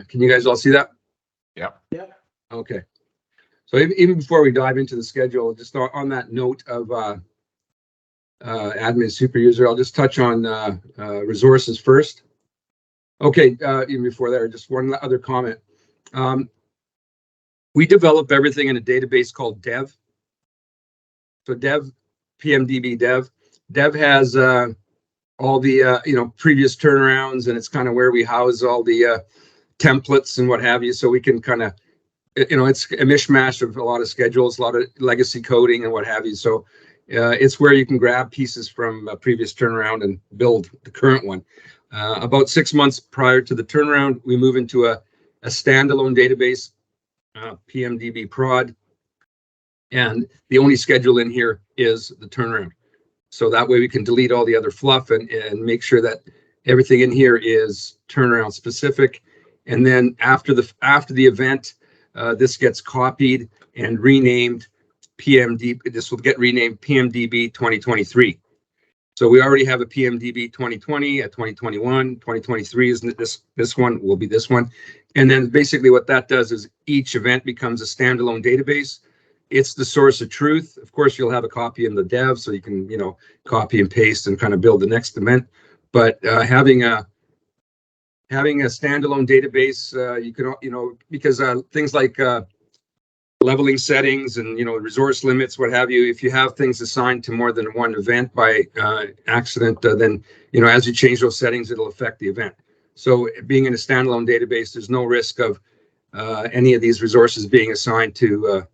Can you guys all see that? Yep. Yeah. Okay. So even before we dive into the schedule, just on that note of admin super user, I'll just touch on resources first. Okay, even before there, just one other comment. We develop everything in a database called Dev. So Dev, PMDB Dev. Dev has all the previous turnarounds, and it's kind of where we house all the templates and what have you, so we can kind of, it's a mishmash of a lot of schedules, a lot of legacy coding and what have you. So it's where you can grab pieces from a previous turnaround and build the current one. About 6 months prior to the turnaround, we move into a standalone database, PMDB prod, and the only schedule in here is the turnaround. So that way we can delete all the other fluff and make sure that everything in here is turnaround specific. And then after the event, this gets copied and renamed PMDB. This will get renamed PMDB 2023. So we already have a PMDB 2020, a 2021, 2023 is this one will be this one. And then basically what that does is each event becomes a standalone database. It's the source of truth. Of course, you'll have a copy in the dev, so you can, copy and paste and kind of build the next event. But having a standalone database, you can, because things like leveling settings and resource limits, what have you, if you have things assigned to more than one event by accident, then as you change those settings, it'll affect the event. So being in a standalone database, there's no risk of any of these resources being assigned to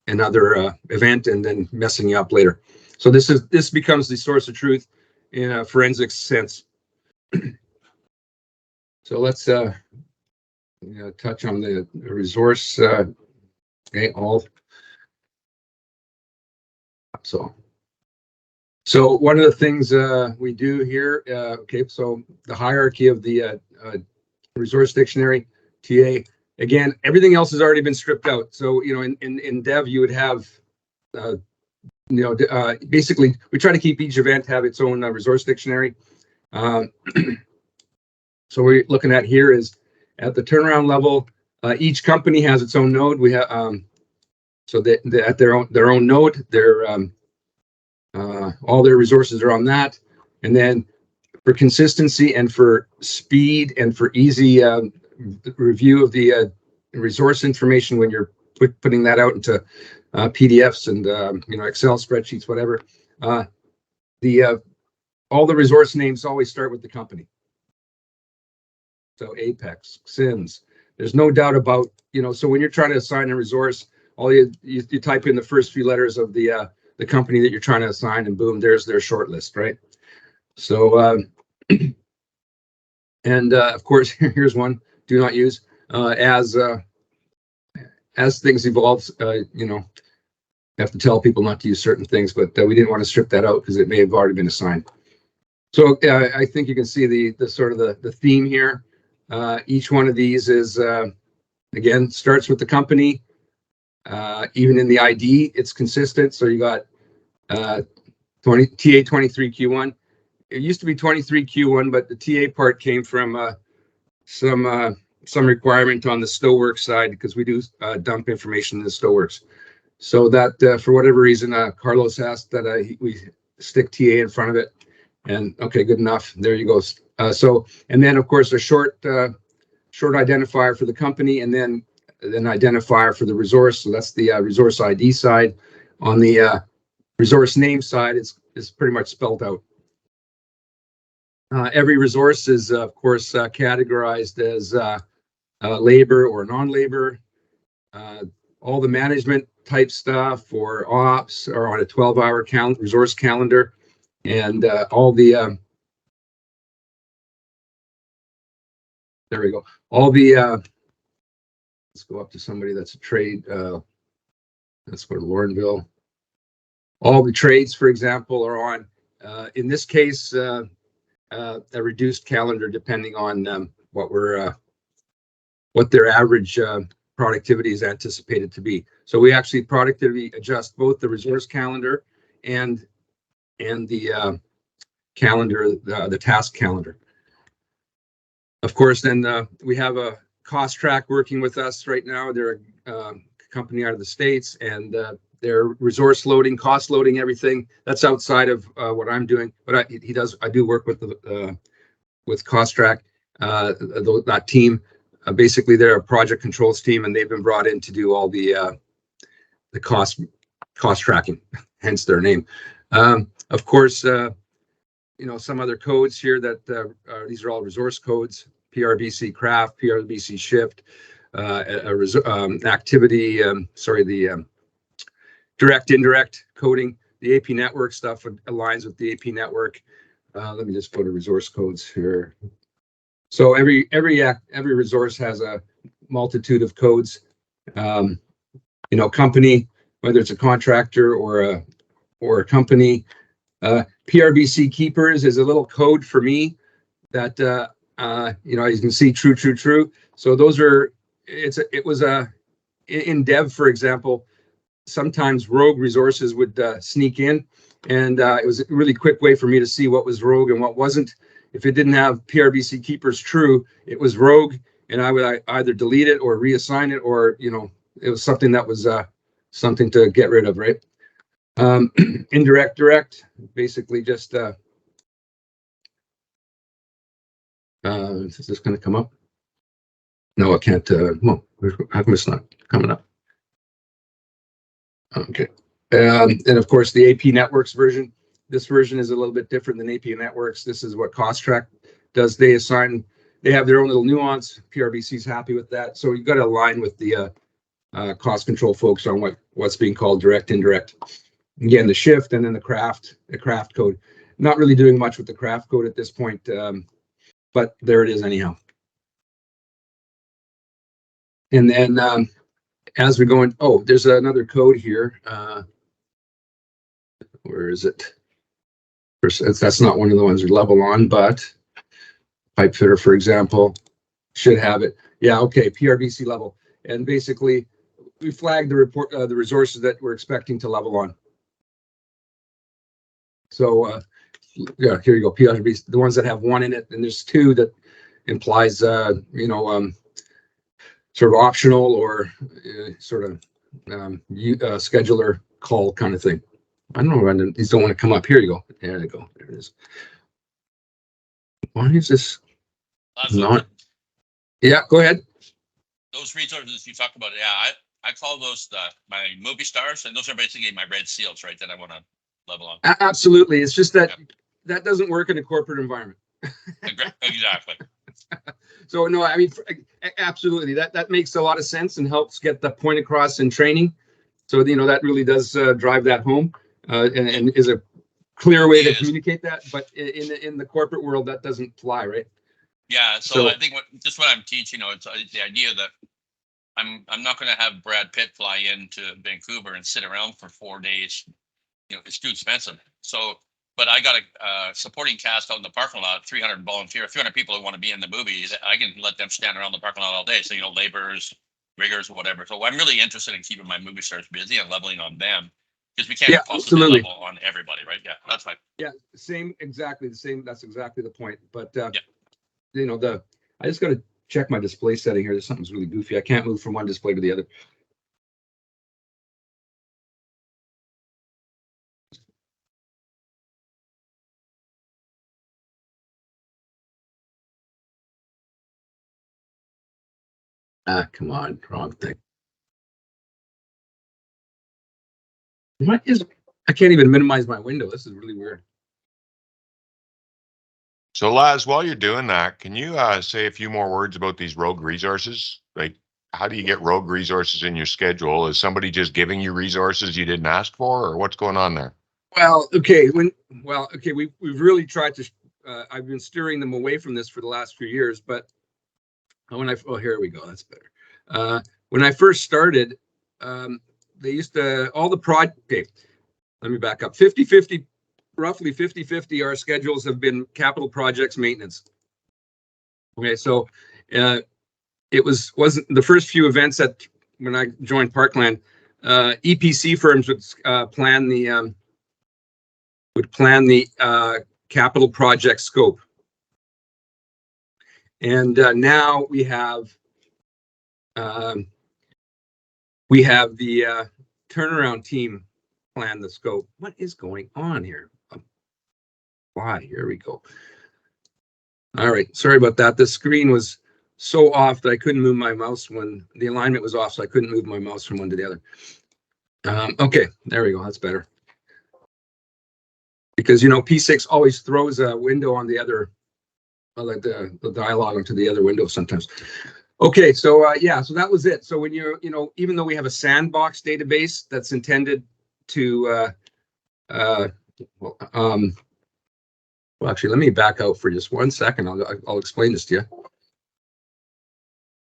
another event and then messing you up later. So this becomes the source of truth in a forensics sense. So let's touch on the resource. Okay, So one of the things we do here, so the hierarchy of the resource dictionary, TA, again, everything else has already been stripped out. So, in Dev, you would have, basically, we try to keep each event have its own resource dictionary. So we're looking at here is at the turnaround level, each company has its own node. We have, so they at their own node, all their resources are on that. And then for consistency and for speed and for easy review of the resource information when you're putting that out into PDFs and Excel spreadsheets, whatever, all the resource names always start with the company. So Apex, Sims, there's no doubt about, so when you're trying to assign a resource, all you type in the first few letters of the company that you're trying to assign, and boom, there's their short list, right? So and of course, here's one: do not use. As things evolve, you have to tell people not to use certain things, but we didn't want to strip that out because it may have already been assigned. So I think you can see the sort of the theme here. Each one of these is again starts with the company. Even in the ID, it's consistent. So you got TA23Q1. It used to be 23Q1, but the TA part came from some requirement on the Stoweworks side, because we do dump information in the Stoweworks. So that for whatever reason, Carlos asked that we stick TA in front of it, and okay, good enough. There you go. So, and then of course a short identifier for the company, and then identifier for the resource. So that's the resource ID side. On the resource name side, it's pretty much spelled out. Every resource is, of course, categorized as labor or non-labor. All the management type stuff or ops are on a 12-hour resource calendar, and all the there we go. All the let's go up to somebody that's a trade. Let's go to Laurenville. All the trades, for example, are on. In this case, a reduced calendar depending on what their average productivity is anticipated to be. So we actually productivity adjust both the resource calendar and the calendar, the task calendar. Of course, then we have Cost Track working with us right now. They're a company out of the States, and they're resource loading, cost loading, everything. That's outside of what I'm doing. But I do work with the with Cost Track, that team. Basically, they're a project controls team, and they've been brought in to do all the cost tracking, hence their name. Of course, some other codes here that these are all resource codes: PRBC craft, PRBC shift, activity. The direct indirect coding. The AP network stuff aligns with the AP network. Let me just go to resource codes here. So every resource has a multitude of codes. Company, whether it's a contractor or a company. PRBC keepers is a little code for me that you can see true. So those are in dev, for example. Sometimes rogue resources would sneak in, and it was a really quick way for me to see what was rogue and what wasn't. If it didn't have PRBC keepers true, it was rogue, and I would either delete it or reassign it, or it was something that was something to get rid of, right? Indirect, direct, basically just is this going to come up? No, it can't. How come it's not coming up? Okay. And of course, the AP Networks version. This version is a little bit different than AP Networks. This is what Cost Track does. They have their own little nuance. PRBC's happy with that. So you've got to align with the cost control folks on what's being called direct, indirect. Again, the shift, and then the craft code. Not really doing much with the craft code at this point, but there it is anyhow. And then as we go in, there's another code here. Where is it? That's not one of the ones we level on, but pipe fitter, for example, should have it. Yeah, okay, PRBC level. And basically, we flagged the resources that we're expecting to level on. So, yeah, here you go, PRBC, the ones that have one in it, and there's two that implies, sort of optional or sort of scheduler call kind of thing. I don't know, these don't want to come up. Here you go. There you go. There it is. Why is this not? Yeah, go ahead. Those resources you talked about, yeah, I call those my movie stars, and those are basically my red seals, right? That I want to level on. Absolutely. It's just that that doesn't work in a corporate environment. Exactly. So no, I mean, absolutely. That makes a lot of sense and helps get the point across in training. So that really does drive that home, and is a clear way to communicate that. But in the corporate world, that doesn't fly, right? Yeah. So I think what I'm teaching, it's the idea that I'm not going to have Brad Pitt fly into Vancouver and sit around for 4 days. It's too expensive. So, but I got a supporting cast out in the parking lot, 300 people who want to be in the movies. I can let them stand around the parking lot all day. So, laborers, riggers, whatever. So I'm really interested in keeping my movie stars busy and leveling on them, because we can't possibly level on everybody, right? Yeah, that's fine. Yeah, exactly the same. That's exactly the point. But I just got to check my display setting here. There's something's really goofy. I can't move from one display to the other. Come on, wrong thing. I can't even minimize my window. This is really weird. So Laz, while you're doing that, can you say a few more words about these rogue resources? Like, how do you get rogue resources in your schedule? Is somebody just giving you resources you didn't ask for, or what's going on there? Well, okay. We've really tried to. I've been steering them away from this for the last few years, but here we go. That's better. When I first started, they used to Okay, let me back up. 50-50, roughly 50-50. Our schedules have been capital projects, maintenance. Okay, so it wasn't the first few events when I joined Parkland. EPC firms would plan the capital project scope. And now we have we have the turnaround team plan the scope. What is going on here? Why? Here we go. All right, sorry about that. The screen was so off that I couldn't move my mouse when the alignment was off, so I couldn't move my mouse from one to the other. Okay, there we go. That's better. Because, you know, P6 always throws a window on the other, like the dialogue onto the other window sometimes. Okay, so yeah, so that was it. So when you're, you know, even though we have a sandbox database that's intended to, well, actually, let me back out for just 1 second. I'll explain this to you.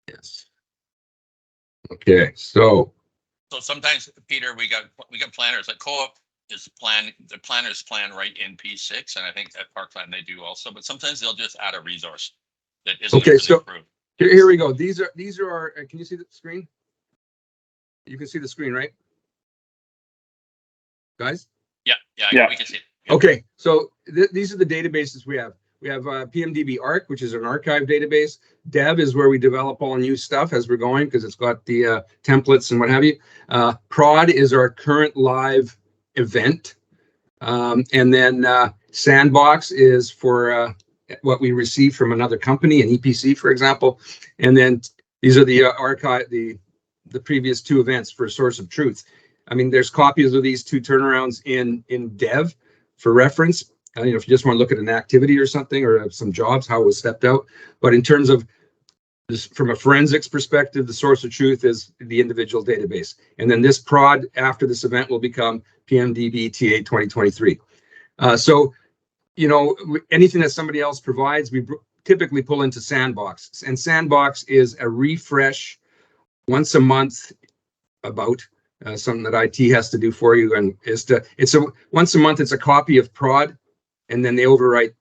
Yes. Okay, so sometimes, Peter, we got planners like Co-op is the planners plan right in P6, and I think at Parkland they do also. But sometimes they'll just add a resource that isn't okay. really So approved. here we go. These are our. Can you see the screen? You can see the screen, right, guys? Yeah, we can see it. Yeah. Okay, so these are the databases we have. We have PMDB ARC, which is an archive database. Dev is where we develop all new stuff as we're going because it's got the templates and what have you. Prod is our current live event. And then Sandbox is for what we receive from another company, an EPC, for example. And then these are the archive, the previous two events for Source of Truth. I mean, there's copies of these two turnarounds in Dev for reference. You know, if you just want to look at an activity or something or some jobs, how it was stepped out. But in terms of this, from a forensics perspective, the Source of Truth is the individual database. And then this prod after this event will become PMDB TA 2023. So, you know, anything that somebody else provides, we typically pull into Sandbox. And Sandbox is a refresh once a month about something that IT has to do for you. And it's a once a month, it's a copy of prod, and then they overwrite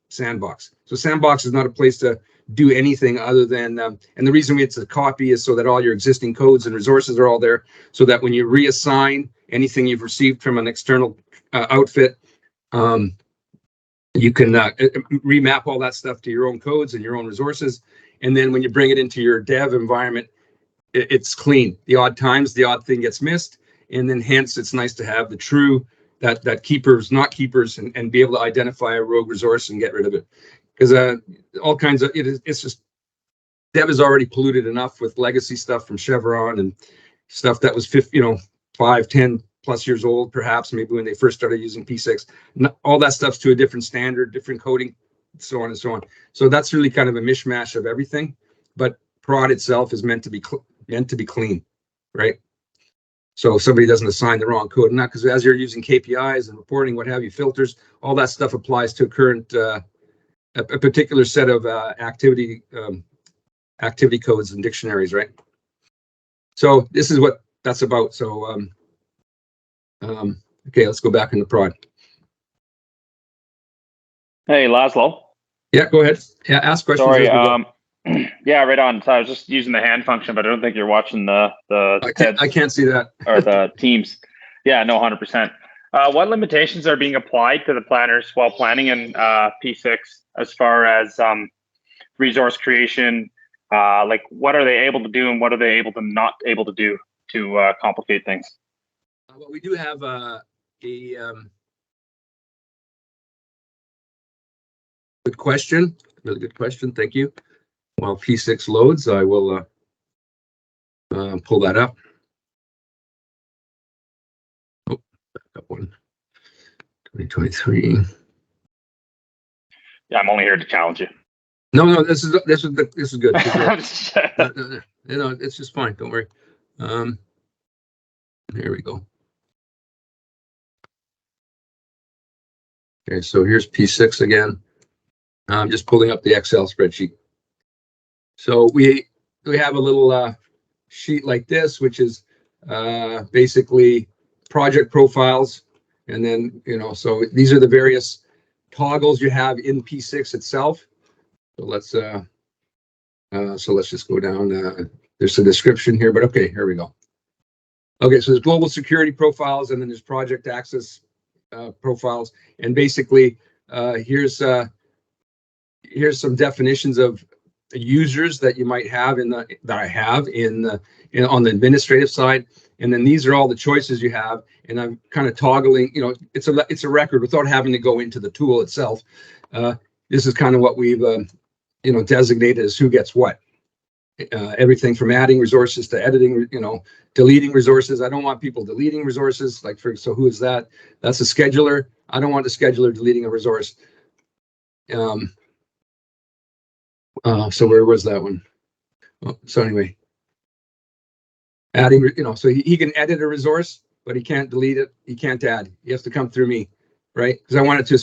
Sandbox. So Sandbox is not a place to do anything other than, and the reason it's a copy is so that all your existing codes and resources are all there, so that when you reassign anything you've received from an external outfit, you can remap all that stuff to your own codes and your own resources. And then when you bring it into your dev environment, it's clean. The odd times, the odd thing gets missed. And then hence, it's nice to have the true, that keepers, not keepers, and be able to identify a rogue resource and get rid of it. Because all kinds of, it's just, dev is already polluted enough with legacy stuff from Chevron and stuff that was 5, 10 plus years old, perhaps, maybe when they first started using P6. All that stuff's to a different standard, different coding, so on and so on. So that's really kind of a mishmash of everything. But prod itself is meant to be clean, right? So if somebody doesn't assign the wrong code, not because as you're using KPIs and reporting, what have you, filters, all that stuff applies to a current, a particular set of activity codes and dictionaries, right? So this is what that's about. So, okay, let's go back into prod. Hey, Laszlo. Yeah, go ahead. Yeah, ask questions. Sorry, yeah, right on. So I was just using the hand function, but I don't think you're watching the I can't see that. or the Teams. Yeah, no, 100%. What limitations are being applied to the planners while planning in P6 as far as resource creation? Like, what are they able to do and what are they not able to do to complicate things? Well, we do have a good question. Really good question. Thank you. While P6 loads, I will pull that up. Oh, back up one. 2023. Yeah, I'm only here to challenge you. No, this is good. No, it's just fine. Don't worry. Here we go. Okay, so here's P6 again. I'm just pulling up the Excel spreadsheet. So we have a little sheet like this, which is basically project profiles. And then, so these are the various toggles you have in P6 itself. So let's just go down. There's a description here, but okay, here we go. Okay, so there's global security profiles, and then there's project access profiles. And basically, here's some definitions of users that you might have that I have on the administrative side. And then these are all the choices you have. And I'm kind of toggling, it's a record without having to go into the tool itself. This is kind of what we've, designated as who gets what. Everything from adding resources to editing, deleting resources. I don't want people deleting resources. So who is that? That's a scheduler. I don't want the scheduler deleting a resource. So where was that one? So anyway, adding, so he can edit a resource, but he can't delete it. He can't add. He has to come through me, right? Because I want it to a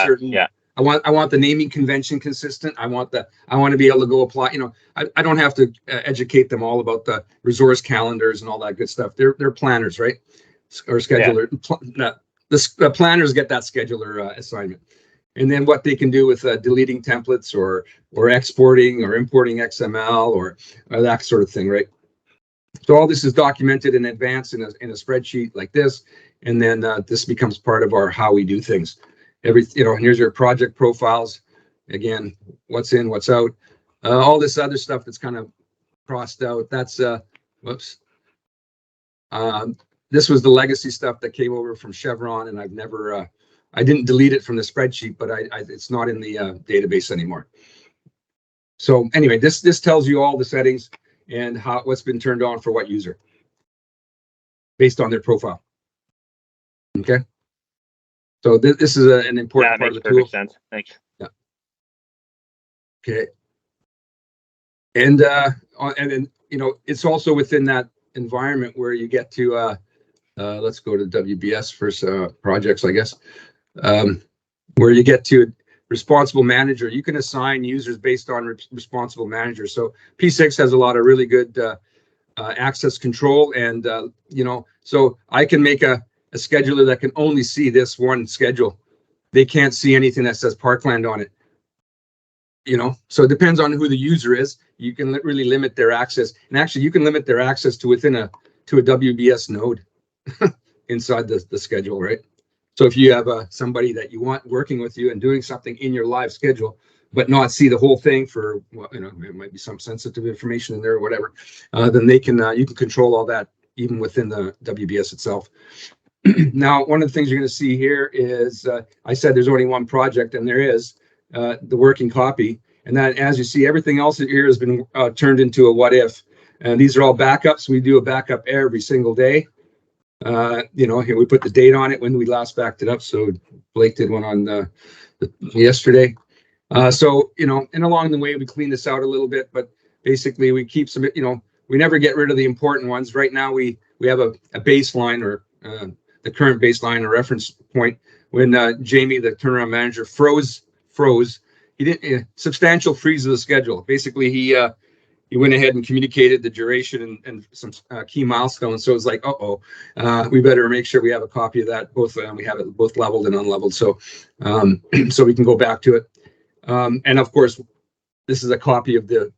certain. Yeah. I want the naming convention consistent. I want to be able to go apply. I don't have to educate them all about the resource calendars and all that good stuff. They're planners, right? Or scheduler. Yeah. The planners get that scheduler assignment, and then what they can do with deleting templates or exporting or importing XML or that sort of thing, right? So all this is documented in advance in a spreadsheet like this, and then this becomes part of our how we do things. And here's your project profiles. Again, what's in, what's out. All this other stuff that's kind of crossed out. That's whoops. This was the legacy stuff that came over from Chevron, and I've never. I didn't delete it from the spreadsheet, but it's not in the database anymore. So anyway, this tells you all the settings and what's been turned on for what user based on their profile. Okay. So this is an important part of the tool. Makes perfect sense. Thanks. Yeah. Okay. And then it's also within that environment where you get to let's go to WBS for projects, I guess, where you get to responsible manager. You can assign users based on responsible manager. So P6 has a lot of really good access control, and so I can make a scheduler that can only see this one schedule. They can't see anything that says Parkland on it. So it depends on who the user is. You can really limit their access, and actually you can limit their access to within a WBS node inside the schedule, right? So if you have somebody that you want working with you and doing something in your live schedule, but not see the whole thing for, there might be some sensitive information in there or whatever, then you can control all that even within the WBS itself. Now, one of the things you're going to see here is, I said there's only one project, and there is the working copy. And that, as you see, everything else here has been turned into a what if. And these are all backups. We do a backup every single day. Here we put the date on it when we last backed it up. So Blake did one on yesterday. And along the way, we clean this out a little bit, but basically we keep some, we never get rid of the important ones. Right now, we have a baseline or the current baseline or reference point when Jamie, the turnaround manager, froze. He did substantial freeze of the schedule. Basically, he went ahead and communicated the duration and some key milestones. So it's like, we better make sure we have a copy of that. We have it both leveled and unleveled, so so we can go back to it. And of course, this is a copy of the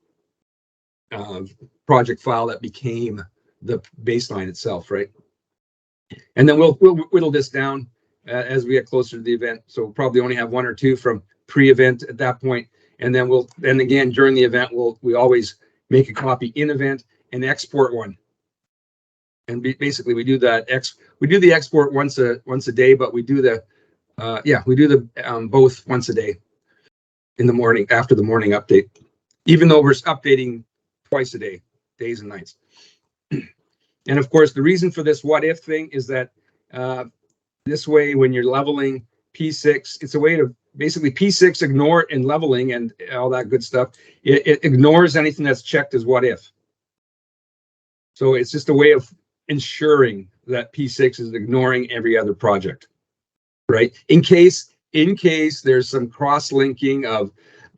project file that became the baseline itself, right? And then we'll whittle this down as we get closer to the event. So we'll probably only have one or two from pre-event at that point. And then again, during the event, we always make a copy in event and export one. And basically we do that. We do the export once a day, but we do the both once a day in the morning after the morning update, even though we're updating twice a day, days and nights. And of course, the reason for this what if thing is that this way, when you're leveling P6, it's a way to basically P6 ignore and leveling and all that good stuff. It ignores anything that's checked as what if. So it's just a way of ensuring that P6 is ignoring every other project, right? In case there's some cross-linking of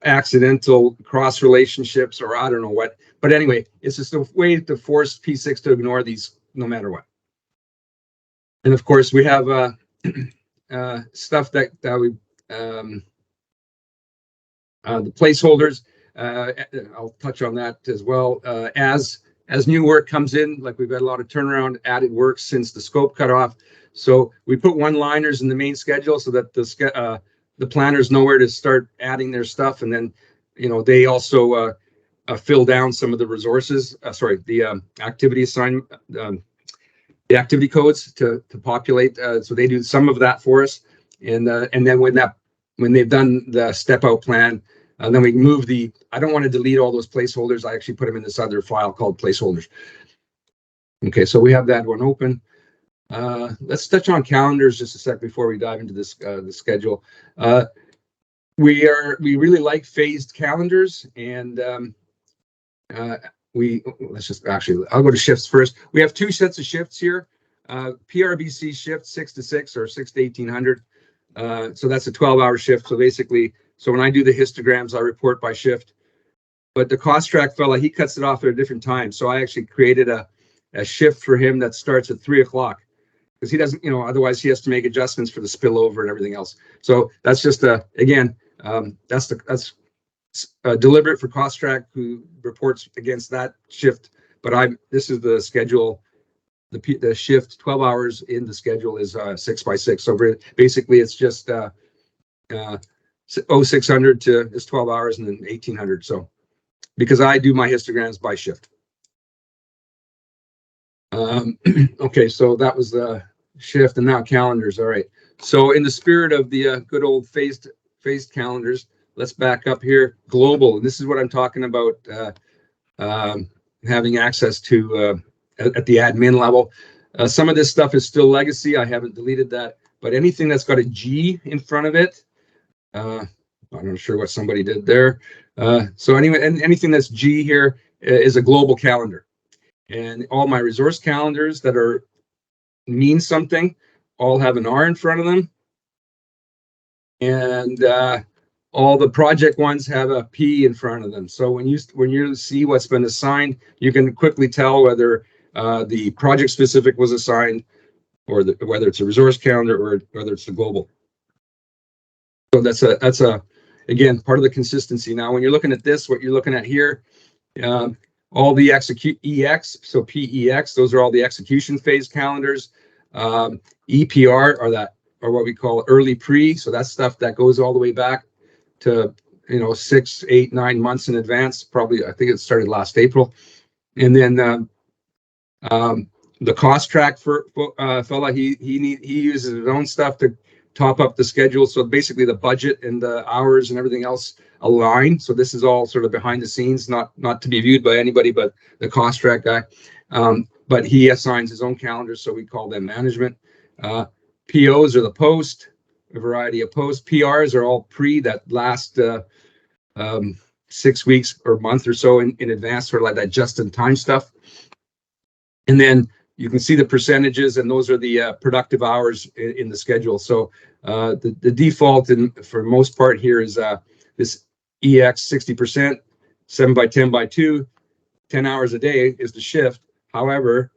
accidental cross relationships or I don't know what. But anyway, it's just a way to force P6 to ignore these no matter what. And of course, we have stuff that we the placeholders. I'll touch on that as well. As new work comes in, like we've got a lot of turnaround added work since the scope cut off. So we put one-liners in the main schedule so that the planners know where to start adding their stuff. And then they also fill down some of the resources, the activity assignment, the activity codes to populate. So they do some of that for us. And then when they've done the step out plan, then we move I don't want to delete all those placeholders. I actually put them in this other file called placeholders. Okay, so we have that one open. Let's touch on calendars just a sec before we dive into this the schedule. We really like phased calendars, and I'll go to shifts first. We have two sets of shifts here. PRBC shift 6 to 6 or 6 to 1800. So that's a 12-hour shift. So basically, when I do the histograms, I report by shift. But the cost track fella, he cuts it off at a different time. So I actually created a shift for him that starts at 3 o'clock, because he doesn't, otherwise he has to make adjustments for the spillover and everything else. So that's just that's deliberate for cost track, who reports against that shift. But this is the schedule. The shift 12 hours in the schedule is 6 by 6. So basically it's just 0600 to it's 12 hours and then 1800. So because I do my histograms by shift. Okay, so that was the shift, and now calendars. All right. So in the spirit of the good old phased calendars, let's back up here. Global, and this is what I'm talking about. Having access to at the admin level. Some of this stuff is still legacy. I haven't deleted that, but anything that's got a G in front of it, I'm not sure what somebody did there. So anyway, and anything that's G here is a global calendar. And all my resource calendars that mean something all have an R in front of them. And all the project ones have a P in front of them. So when you see what's been assigned, you can quickly tell whether the project specific was assigned, or whether it's a resource calendar or whether it's the global. So that's again part of the consistency. Now, when you're looking at this, what you're looking at here, all the execute EX, so PEX, those are all the execution phase calendars. EPR are what we call early pre. So that's stuff that goes all the way back to 6, 8, 9 months in advance. Probably, I think it started last April. And then the cost track for fella, he uses his own stuff to top up the schedule. So basically the budget and the hours and everything else align. So this is all sort of behind the scenes, not to be viewed by anybody but the cost track guy. But he assigns his own calendars, so we call them management. POs are the post, a variety of posts. PRs are all pre, that last 6 weeks or month or so in advance, sort of like that just-in-time stuff. And then you can see the percentages, and those are the productive hours in the schedule. So the default for most part here is this EX 60%, 7 by 10 by 2, 10 hours a day is the shift. However,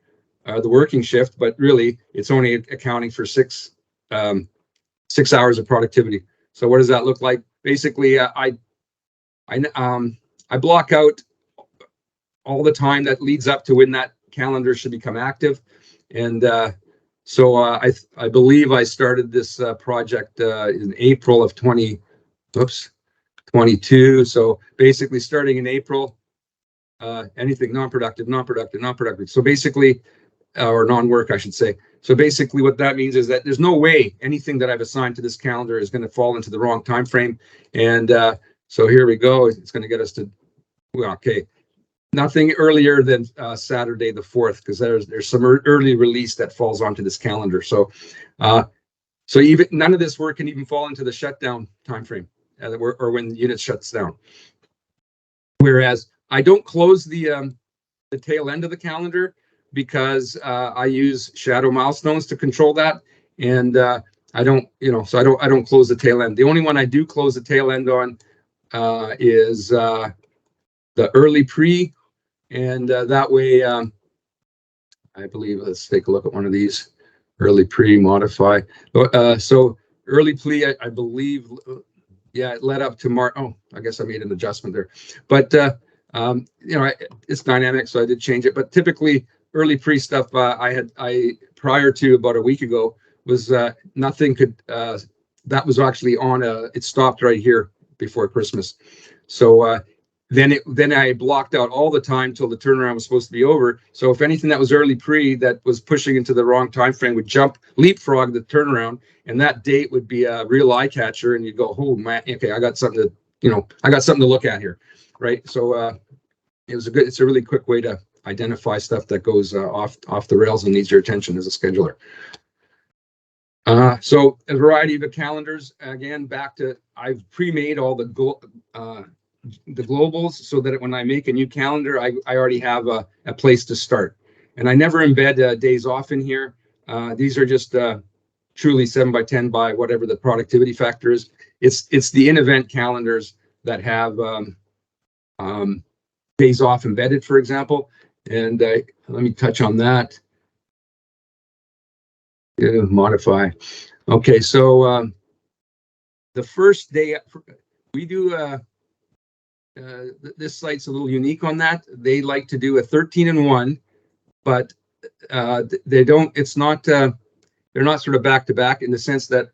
the working shift, but really it's only accounting for 6 hours of productivity. So what does that look like? Basically, I block out all the time that leads up to when that calendar should become active. And so I believe I started this project in April of 22. So basically starting in April, anything non-productive. So basically, or non-work, I should say. So basically what that means is that there's no way anything that I've assigned to this calendar is going to fall into the wrong time frame. And so here we go. It's going to get us to, well, okay, nothing earlier than Saturday the 4th, because there's some early release that falls onto this calendar. So even none of this work can even fall into the shutdown time frame, or when the unit shuts down. Whereas I don't close the tail end of the calendar, because I use shadow milestones to control that, and I don't close the tail end. The only one I do close the tail end on is the early pre, and that way, I believe. Let's take a look at one of these. Early pre modify. So early pre, I believe. Yeah, it led up to March. Oh, I guess I made an adjustment there, but it's dynamic, so I did change it. But typically, early pre stuff I prior to about a week ago was nothing could that was actually on it stopped right here before Christmas. So then I blocked out all the time till the turnaround was supposed to be over. So if anything that was early pre that was pushing into the wrong time frame would leapfrog the turnaround, and that date would be a real eye catcher, and you'd go, oh man, okay, I got something to look at here, right? So it's a really quick way to identify stuff that goes off the rails and needs your attention as a scheduler. So a variety of calendars. Again, back to I've pre-made all the globals so that when I make a new calendar, I already have a place to start. And I never embed days off in here. These are just truly 7 by 10 by whatever the productivity factor is. It's the in-event calendars that have days off embedded, for example. And let me touch on that. Modify. Okay, so the first day we do this site's a little unique on that. They like to do a 13-1, but they don't. It's not. They're not sort of back to back in the sense that.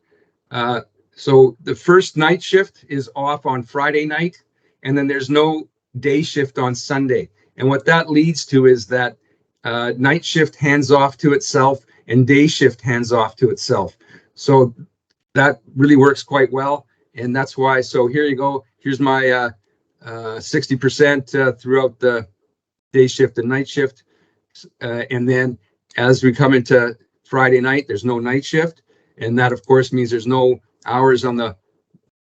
So the first night shift is off on Friday night, and then there's no day shift on Sunday. And what that leads to is that night shift hands off to itself and day shift hands off to itself. So that really works quite well. And that's why, so here you go. Here's my 60% throughout the day shift and night shift. And then as we come into Friday night, there's no night shift. And that, of course, means there's no hours on the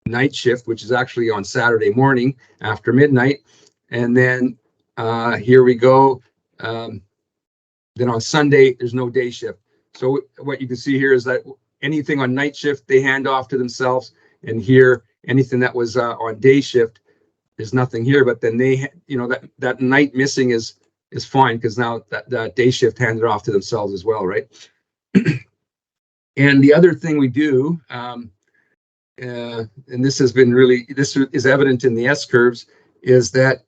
night shift, which is actually on Saturday morning after midnight. And then here we go. Then on Sunday, there's no day shift. So what you can see here is that anything on night shift, they hand off to themselves. And here, anything that was on day shift, there's nothing here. But then they, that night missing is fine because now that day shift handed off to themselves as well, right? And the other thing we do, and this is evident in the S curves, is that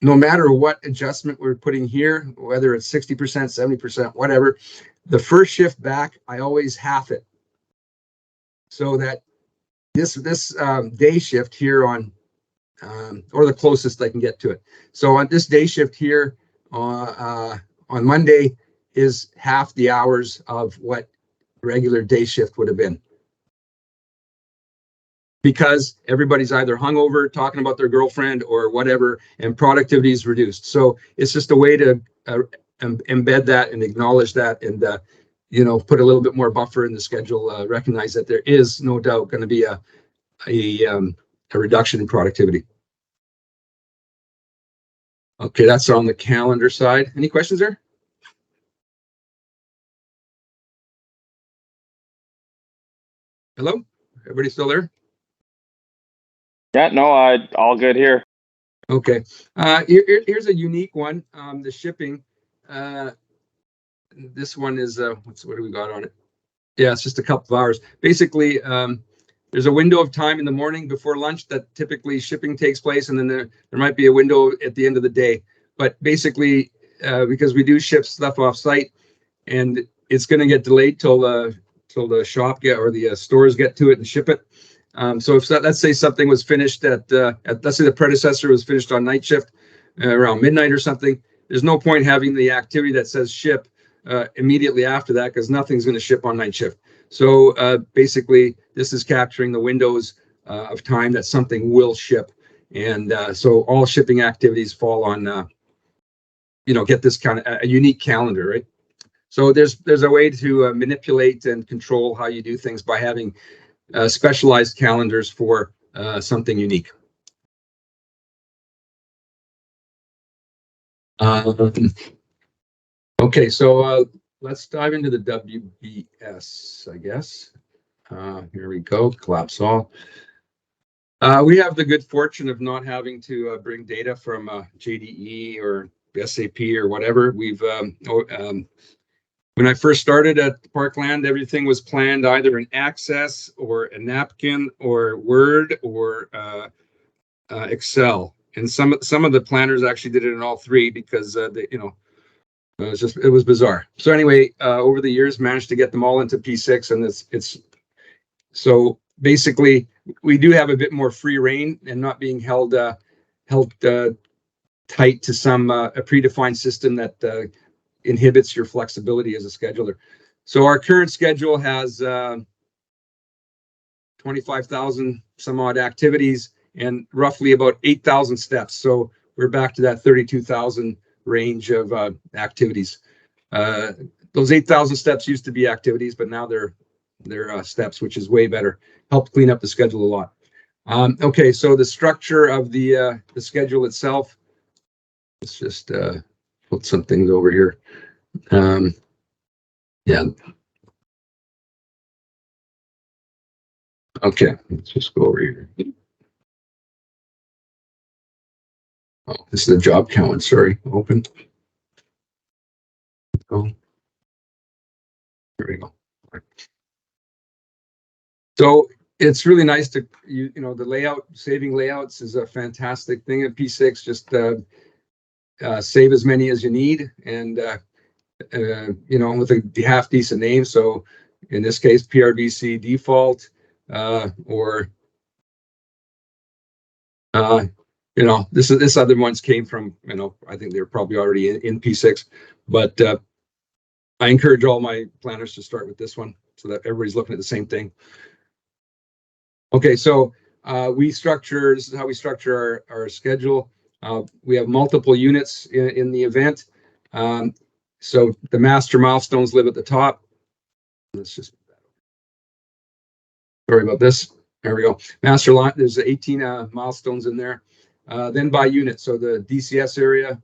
no matter what adjustment we're putting here, whether it's 60%, 70%, whatever, the first shift back, I always half it. So that this day shift here on, or the closest I can get to it. So on this day shift here on Monday is half the hours of what regular day shift would have been. Because everybody's either hungover, talking about their girlfriend or whatever, and productivity is reduced. So it's just a way to embed that and acknowledge that, and put a little bit more buffer in the schedule. Recognize that there is no doubt going to be a reduction in productivity. Okay, that's on the calendar side. Any questions there? Hello, everybody still there? Yeah, no, all good here. Okay, here's a unique one. The shipping. This one is what do we got on it? Yeah, it's just a couple of hours. Basically, there's a window of time in the morning before lunch that typically shipping takes place, and then there might be a window at the end of the day. But basically, because we do ship stuff off site, and it's going to get delayed till the shop or the stores get to it and ship it. So if let's say something was finished at let's say the predecessor was finished on night shift around midnight or something, there's no point having the activity that says ship immediately after that, because nothing's going to ship on night shift. So basically, this is capturing the windows of time that something will ship, and so all shipping activities fall on get this kind of a unique calendar, right? So there's a way to manipulate and control how you do things by having specialized calendars for something unique. Okay, so let's dive into the WBS, I guess. Here we go, collapse all. We have the good fortune of not having to bring data from JDE or SAP or whatever. We've when I first started at Parkland, everything was planned either in Access or a napkin or Word or Excel. And some of the planners actually did it in all three because it was bizarre. So anyway, over the years, managed to get them all into P6, and it's so basically we do have a bit more free reign and not being held held tight to some a predefined system that inhibits your flexibility as a scheduler. So our current schedule has 25,000 some odd activities and roughly about 8,000 steps. So we're back to that 32,000 range of activities. Those 8,000 steps used to be activities, but now they're steps, which is way better. Helped clean up the schedule a lot. Okay, so the structure of the schedule itself. Let's just put some things over here. Yeah. Okay, let's just go over here. Oh, this is the job count. Sorry, open. Oh, there we go. So it's really nice to you know the layout. Saving layouts is a fantastic thing at P6. Just save as many as you need, and you know, with a half decent name. So in this case, PRBC default, or you know, this other ones came from, you know, I think they're probably already in P6, but I encourage all my planners to start with this one so that everybody's looking at the same thing. Okay, so this is how we structure our schedule. We have multiple units in the event. So the master milestones live at the top. Let's just, sorry about this. There we go. Master line, there's 18 milestones in there. Then by unit, so the DCS area,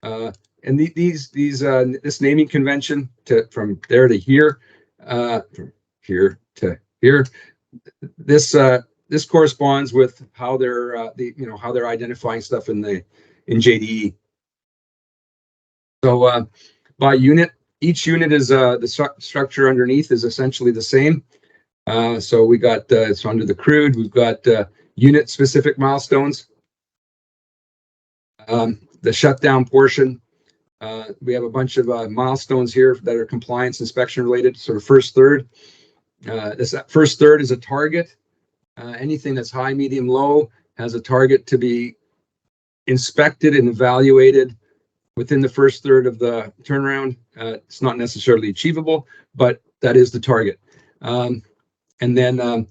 and this naming convention from there to here, from here to here. This corresponds with how they're how they're identifying stuff in JDE. So by unit, each unit is the structure underneath is essentially the same. So we got so under the crude, we've got unit specific milestones. The shutdown portion, we have a bunch of milestones here that are compliance inspection related, sort of first third. This first third is a target. Anything that's high, medium, low has a target to be inspected and evaluated within the first third of the turnaround. It's not necessarily achievable, but that is the target. And then a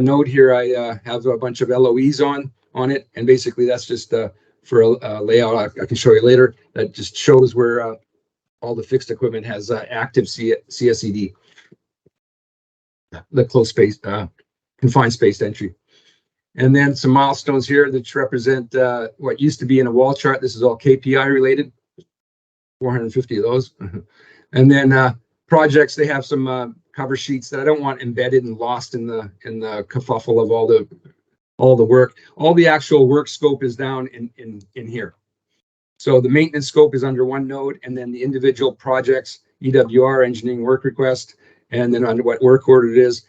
note here, I have a bunch of LOEs on it, and basically that's just for a layout I can show you later. That just shows where all the fixed equipment has active CSED, the closed space, confined space entry. And then some milestones here that represent what used to be in a wall chart. This is all KPI related, 450 of those. And then projects, they have some cover sheets that I don't want embedded and lost in the kerfuffle of all the work. All the actual work scope is down in here. So the maintenance scope is under one node, and then the individual projects, EWR, engineering work request, and then under what work order it is.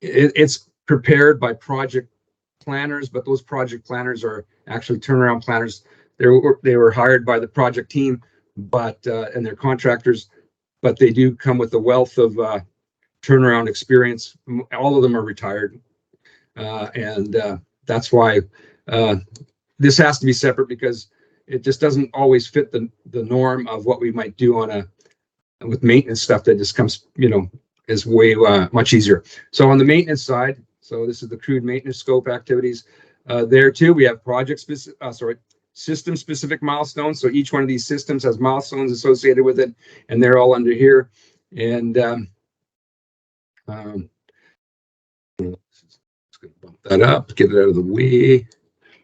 It's prepared by project planners, but those project planners are actually turnaround planners. They were hired by the project team, but and they're contractors, but they do come with a wealth of turnaround experience. All of them are retired, and that's why this has to be separate, because it just doesn't always fit the norm of what we might do with maintenance stuff that just comes, is way much easier. So on the maintenance side, so this is the crude maintenance scope activities. There too, we have system specific milestones. So each one of these systems has milestones associated with it, and they're all under here. And let's bump that up, get it out of the way.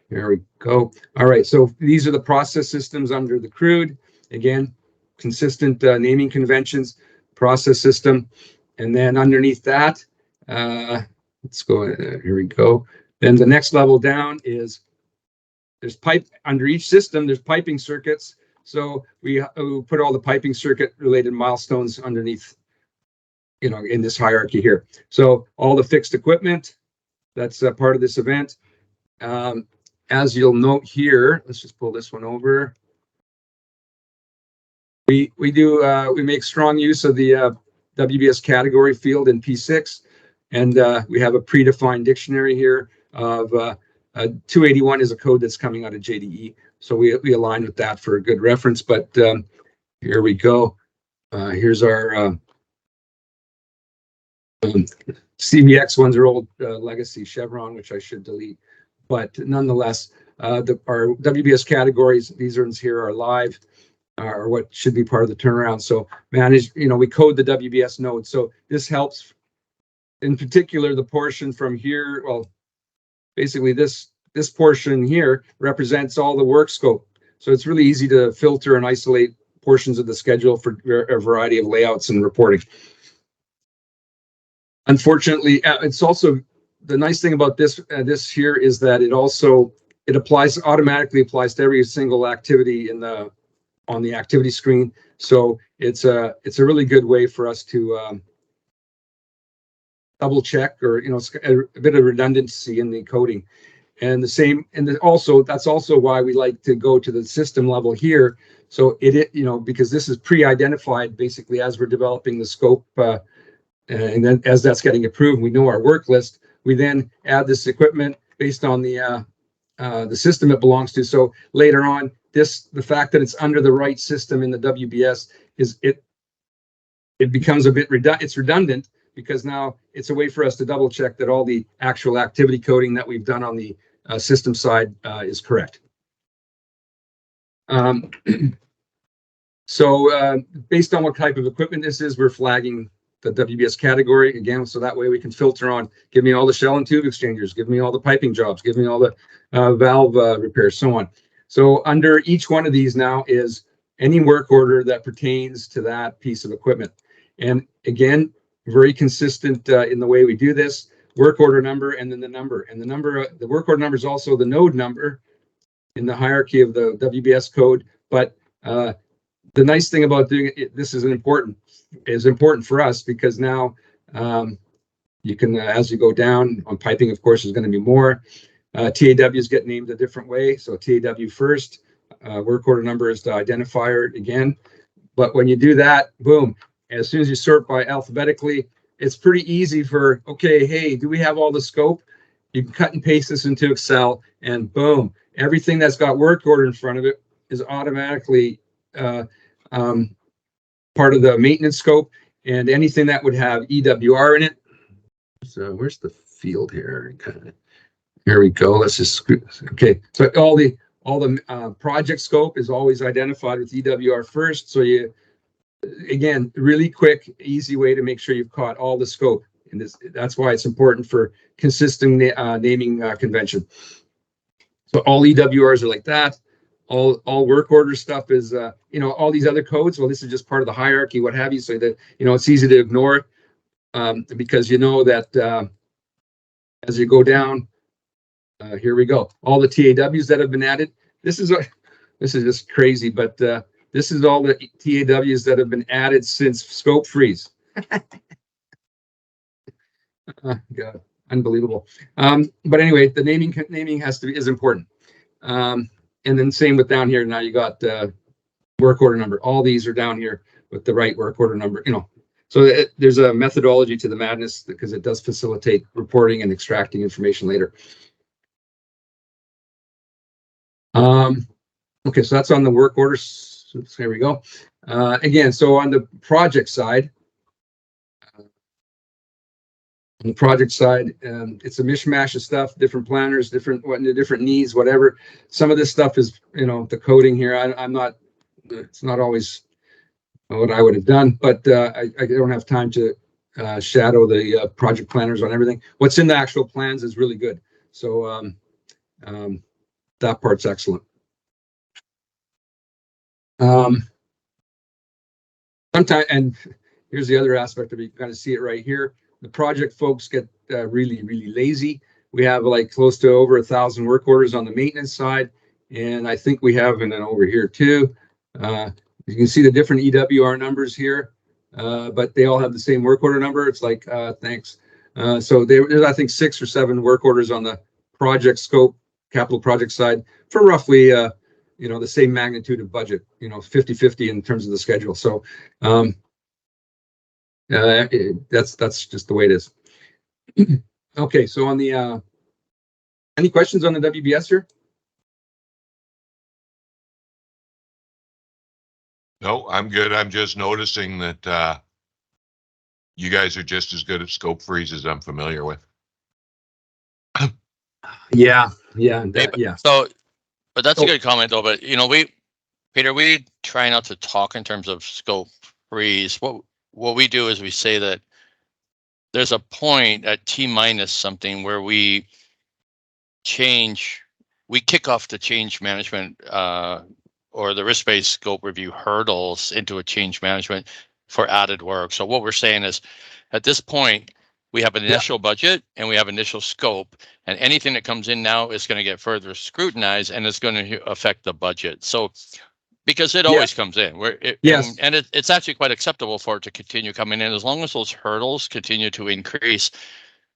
There we go. All right, so these are the process systems under the crude. Again, consistent naming conventions, process system. And then underneath that, let's go, here we go. Then the next level down is, there's pipe, under each system, there's piping circuits. So we put all the piping circuit related milestones underneath, in this hierarchy here. So all the fixed equipment, that's part of this event. As you'll note here, let's just pull this one over. We make strong use of the WBS category field in P6, and we have a predefined dictionary here of 281 is a code that's coming out of JDE. So we align with that for a good reference, but here we go. Here's our CVX ones are old legacy Chevron, which I should delete, but nonetheless, our WBS categories, these ones here are live, are what should be part of the turnaround. So manage, we code the WBS node. So this helps, in particular, the portion from here. Well, basically this portion here represents all the work scope. So it's really easy to filter and isolate portions of the schedule for a variety of layouts and reporting. Unfortunately, it's also the nice thing about this here is that it automatically applies to every single activity on the activity screen. So it's a really good way for us to double check, or a bit of redundancy in the coding. And that's also why we like to go to the system level here. So because this is pre-identified basically as we're developing the scope, and then as that's getting approved, we know our work list. We then add this equipment based on the system it belongs to. So later on, the fact that it's under the right system in the WBS it becomes a bit it's redundant, because now it's a way for us to double check that all the actual activity coding that we've done on the system side is correct. So based on what type of equipment this is, we're flagging the WBS category again, so that way we can filter on, give me all the shell and tube exchangers, give me all the piping jobs, give me all the valve repairs, so on. So under each one of these now is any work order that pertains to that piece of equipment. And again, very consistent in the way we do this. Work order number and then the number. And the work order number is also the node number in the hierarchy of the WBS code. But the nice thing about doing it, this is important for us, because now you can, as you go down on piping, of course, is going to be more. TAWs get named a different way. So TAW first, work order number is the identifier again. But when you do that, boom, as soon as you sort by alphabetically, it's pretty easy for, okay, hey, do we have all the scope? You can cut and paste this into Excel, and boom, everything that's got work order in front of it is automatically part of the maintenance scope, and anything that would have EWR in it. So where's the field here? Here we go. Let's just, okay. So all the project scope is always identified with EWR first. So again, really quick, easy way to make sure you've caught all the scope. And that's why it's important for consistent naming convention. So all EWRs are like that. All work order stuff is, all these other codes. Well, this is just part of the hierarchy, what have you. So that, it's easy to ignore because you know that as you go down, here we go. All the TAWs that have been added. This is just crazy, but this is all the TAWs that have been added since scope freeze. God, unbelievable. But anyway, the naming is important. And then same with down here. Now you got work order number. All these are down here with the right work order number. So there's a methodology to the madness, because it does facilitate reporting and extracting information later. Okay, so that's on the work orders. So here we go. Again, so on the project side, it's a mishmash of stuff, different planners, different needs, whatever. Some of this stuff is, the coding here. It's not always what I would have done, but I don't have time to shadow the project planners on everything. What's in the actual plans is really good. So that part's excellent. Sometimes, and here's the other aspect of it, you kind of see it right here. The project folks get really, really lazy. We have like close to over 1,000 work orders on the maintenance side. And I think we have, and then over here too, you can see the different EWR numbers here, but they all have the same work order number. It's like, thanks. So there's, I think, 6 or 7 work orders on the project scope, capital project side for roughly, the same magnitude of budget, 50-50 in terms of the schedule. So that's just the way it is. Okay, so on the Any questions on the WBS here? No, I'm good. I'm just noticing that you guys are just as good at scope freeze as I'm familiar with. Yeah. So, but that's Oh. a good comment though. But Peter, we try not to talk in terms of scope freeze. What we do is we say that there's a point at T minus something where we kick off the change management or the risk-based scope review hurdles into a change management for added work. So what we're saying is, at this point, we have an initial budget and we have initial scope, and anything that comes in now is going to get further scrutinized and it's going to affect the budget. So because it always comes in, and it's actually quite acceptable for it to continue coming in as long as those hurdles continue to increase.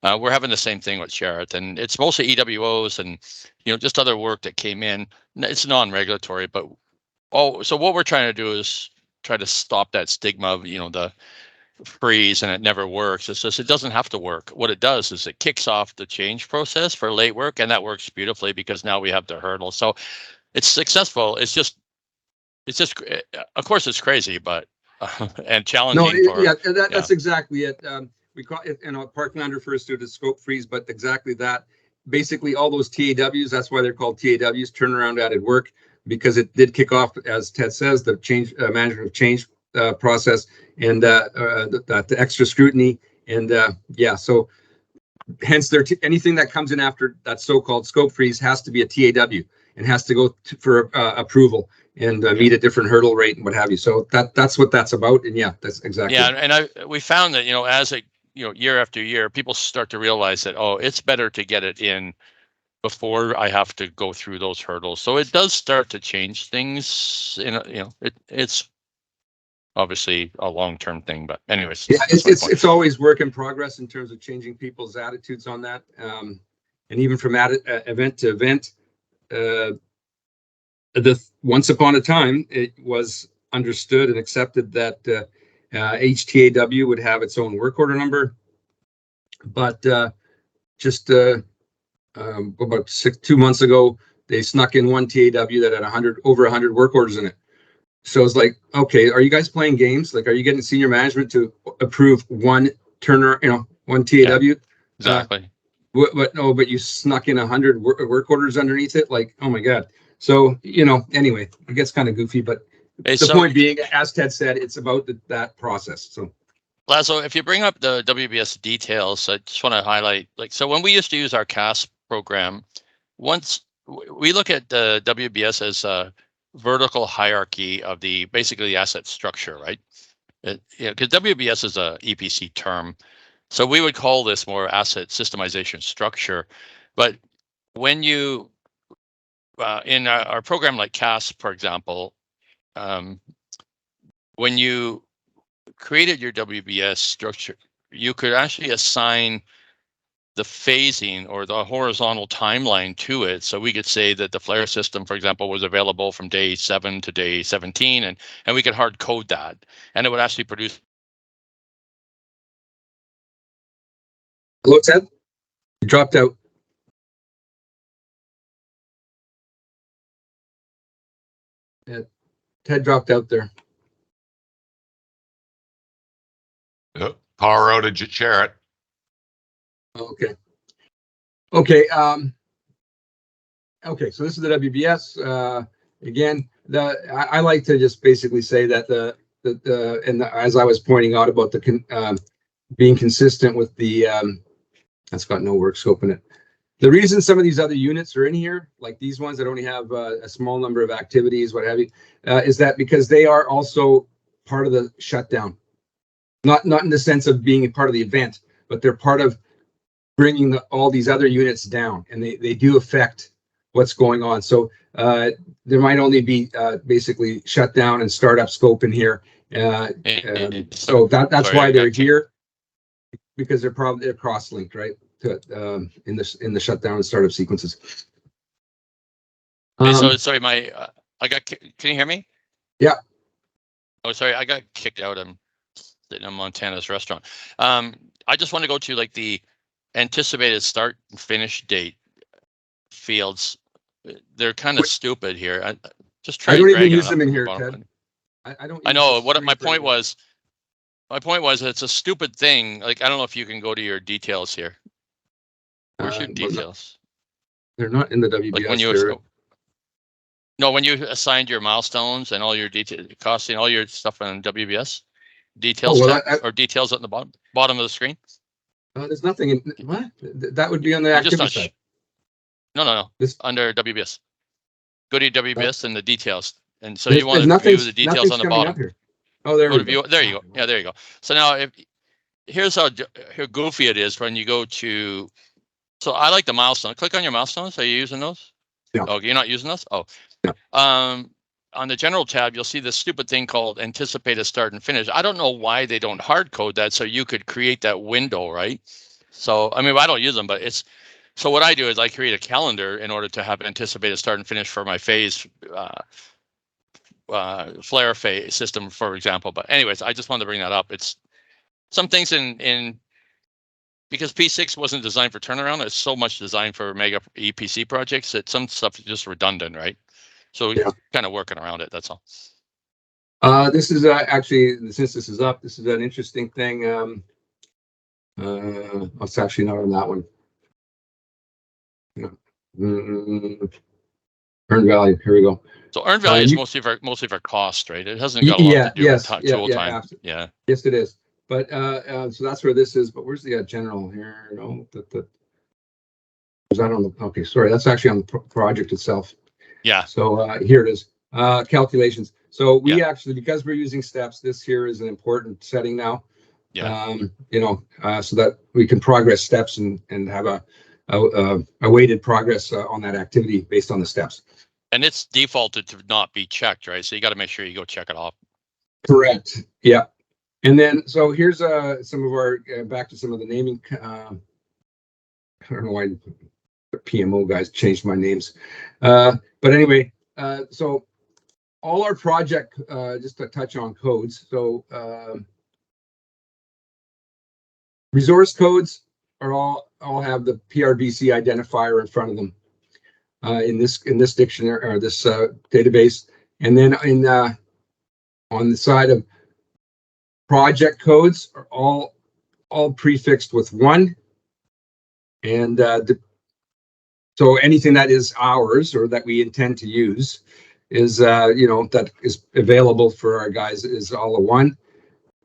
We're having the same thing with Sherritt, and it's mostly EWOs and just other work that came in. It's non-regulatory, but so what we're trying to do is try to stop that stigma of the freeze and it never works. It's just it doesn't have to work. What it does is it kicks off the change process for late work, and that works beautifully because now we have the hurdle. So it's successful. It's just of course it's crazy, but and challenging. That's exactly it. We call it, Parkland refers to it as scope freeze, but exactly that. Basically, all those TAWs, that's why they're called TAWs, turnaround added work, because it did kick off, as Ted says, the change management of change process and the extra scrutiny. And so hence anything that comes in after that so-called scope freeze has to be a TAW and has to go for approval and meet a different hurdle rate and what have you. So that's what that's about. And that's exactly. Yeah, and we found that as it year after year, people start to realize that it's better to get it in before I have to go through those hurdles. So it does start to change things. It's obviously a long-term thing, but anyways. Yeah, it's always work in progress in terms of changing people's attitudes on that, and even from event to event. Once upon a time, it was understood and accepted that HTAW would have its own work order number, but just about 2 months ago, they snuck in one TAW that had over 100 work orders in it. So it's like, okay, are you guys playing games? Like, are you getting senior management to approve one one TAW? Yeah, exactly. But you snuck in 100 work orders underneath it. Like, oh my God. So, anyway, it gets kind of goofy, but the point being, as Ted said, it's about that process. So, Laszlo, if you bring up the WBS details, I just want to highlight, so when we used to use our CAS program, once we look at the WBS as a vertical hierarchy of basically the asset structure, right? Because WBS is a EPC term. So we would call this more asset systemization structure. But when you in our program like CAS, for example, when you created your WBS structure, you could actually assign the phasing or the horizontal timeline to it. So we could say that the flare system, for example, was available from day 7 to day 17, and we could hard code that, and it would actually produce. Hello, Ted? You dropped out. Ted dropped out there. Yep. Power outage at Sherritt. Okay. So this is the WBS. Again, I like to just basically say that as I was pointing out about the being consistent with the that's got no work scope in it. The reason some of these other units are in here, like these ones that only have a small number of activities, what have you, is that because they are also part of the shutdown. Not in the sense of being a part of the event, but they're part of bringing all these other units down, and they do affect what's going on. So there might only be basically shutdown and startup scope in here. So that's why they're here, because they're cross-linked, right? To in the shutdown and startup sequences. So sorry, can you hear me? Yeah. Oh, sorry, I got kicked out. I'm sitting in Montana's restaurant. I just want to go to the anticipated start and finish date. fields, they're kind of stupid here. Just try I don't even dragging use it them up in to the here, bottom. Ted. I don't. I use know the what my screen point very was. My point was it's a stupid thing. Like, I don't know if you can go to your details here. Where's your well, details? They're not in the Like when WBS. you no, when you assigned your milestones and all your detail costing, all your stuff on WBS details well, tab, or details at the bottom of the screen. there's nothing in what that would be on the You're just activity not. side. No. This Under WBS. Go to your WBS and the details, and so there's, you want to view the details nothing's on the coming bottom. up here. Oh, there Go we to go. view. There you go. Yeah, there you go. So now, here's how goofy it is when you go to. So I like the milestone. Click on your milestones. Are you using those? No. Oh, you're not using those? Oh. No. On the general tab, you'll see this stupid thing called anticipated start and finish. I don't know why they don't hard code that so you could create that window, right? So, I mean, I don't use them, but so what I do is I create a calendar in order to have anticipated start and finish for my phase, flare phase system, for example. But anyways, I just wanted to bring that up. It's some things because P6 wasn't designed for turnaround. It's so much designed for mega EPC projects that some stuff is just redundant, right? So yeah. Kind of working around it. That's all. This is actually, since this is up, this is an interesting thing. It's actually not on that one. Earned value. Here we go. So earned value is mostly for cost, right? It hasn't got a lot to do with tool time. Absolutely. Yeah. Yes, it is. But so that's where this is. But where's the general here? No, is that on the? Okay, sorry, that's actually on the project itself. Yeah. So here it is. Calculations. So we actually, because we're using steps, this here is an important setting now. Yeah. So that we can progress steps and have a weighted progress on that activity based on the steps. And it's defaulted to not be checked, right? So you got to make sure you go check it off. Correct. Yeah. And then, so here's some of our, back to some of the naming. I don't know why the PMO guys changed my names. But anyway, so all our project, just to touch on codes. So resource codes are all have the PRBC identifier in front of them in this dictionary or this database. And then on the side of project codes are all prefixed with 1, and so anything that is ours or that we intend to use is that is available for our guys is all a 1,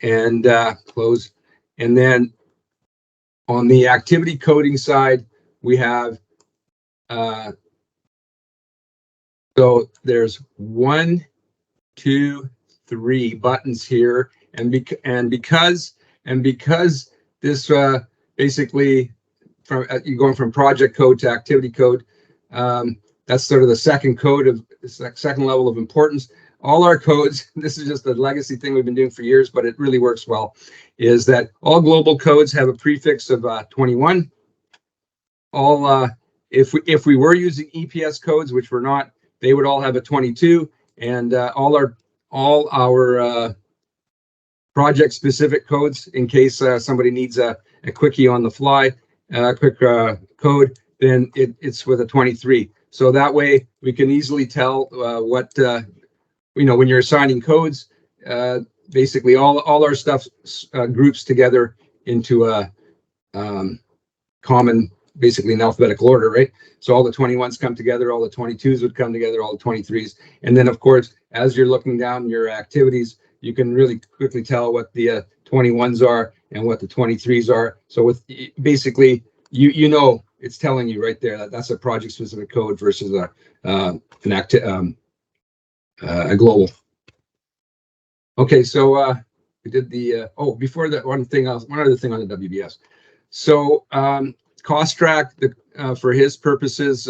and close. And then on the activity coding side, we have so there's 1, 2, 3 buttons here. And because this basically from you're going from project code to activity code, that's sort of the second level of importance. All our codes, this is just a legacy thing we've been doing for years, but it really works well, is that all global codes have a prefix of 21. All if we were using EPS codes, which we're not, they would all have a 22, and all our project specific codes, in case somebody needs a quickie on the fly, quick code, then it's with a 23. So that way we can easily tell what when you're assigning codes, basically all our stuff groups together into a common, basically in alphabetical order, right? So all the 21s come together, all the 22s would come together, all the 23s, and then of course as you're looking down your activities, you can really quickly tell what the 21s are and what the 23s are. So with basically, it's telling you right there that that's a project specific code versus a global. Okay, so we did the before that, one other thing on the WBS. So cost track for his purposes,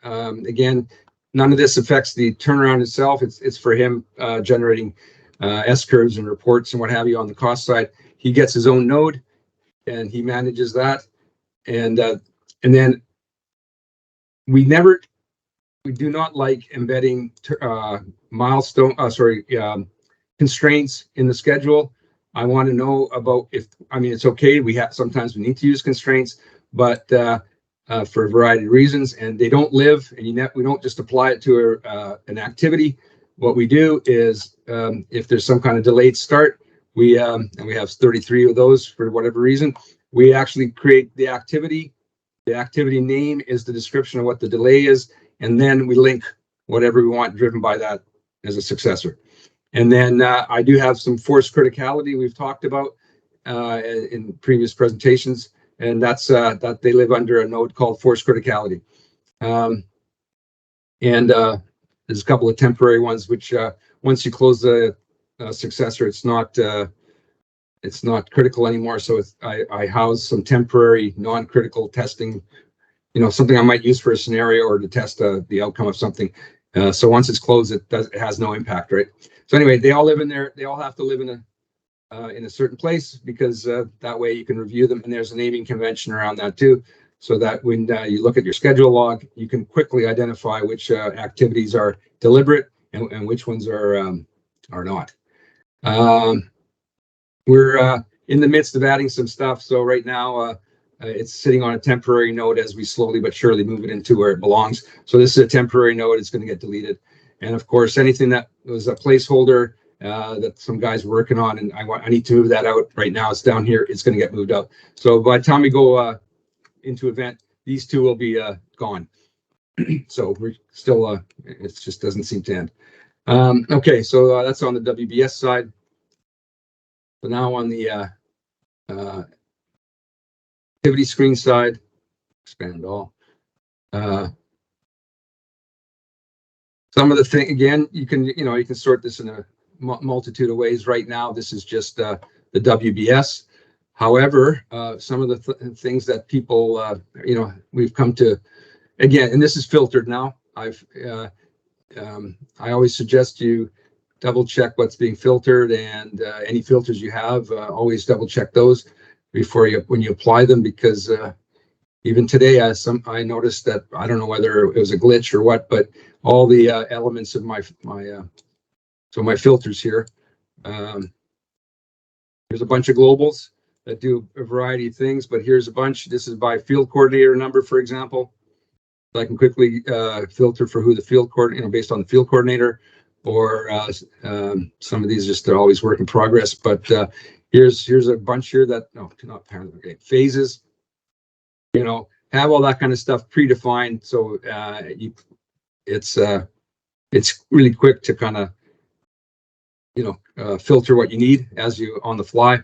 again, none of this affects the turnaround itself. It's for him generating S curves and reports and what have you on the cost side. He gets his own node and he manages that. And then we do not like embedding constraints in the schedule. I want to know about it's okay. Sometimes we need to use constraints, but for a variety of reasons, and they don't live, and we don't just apply it to an activity. What we do is, if there's some kind of delayed start, and we have 33 of those for whatever reason, we actually create the activity. The activity name is the description of what the delay is, and then we link whatever we want driven by that as a successor. And then I do have some force criticality we've talked about in previous presentations, and that's that they live under a node called force criticality. And there's a couple of temporary ones, which once you close the successor, it's not critical anymore. So I house some temporary non-critical testing, something I might use for a scenario or to test the outcome of something. So once it's closed, it has no impact, right? So anyway, they all live in there. They all have to live in a certain place, because that way you can review them. And there's a naming convention around that too, so that when you look at your schedule log, you can quickly identify which activities are deliberate and which ones are not. We're in the midst of adding some stuff. So right now it's sitting on a temporary node as we slowly but surely move it into where it belongs. So this is a temporary node. It's going to get deleted. And of course, anything that was a placeholder that some guys were working on, and I need to move that out right now. It's down here. It's going to get moved out. So by the time we go into event, these two will be gone. So we're still, it just doesn't seem to end. Okay, so that's on the WBS side. So now on the activity screen side, expand all. Some of the thing, again, you can sort this in a multitude of ways. Right now, this is just the WBS. However, some of the things that people, we've come to, again, and this is filtered now. I always suggest you double check what's being filtered, and any filters you have, always double check those before when you apply them, because even today, I noticed that, I don't know whether it was a glitch or what, but all the elements of my filters here. There's a bunch of globals that do a variety of things, but here's a bunch. This is by field coordinator number, for example. So I can quickly filter for who the field coordinator, based on the field coordinator, or some of these just, they're always work in progress. But here's a bunch here that, no, not parallel, okay, phases, have all that kind of stuff predefined. So it's really quick to kind of, filter what you need as you on the fly.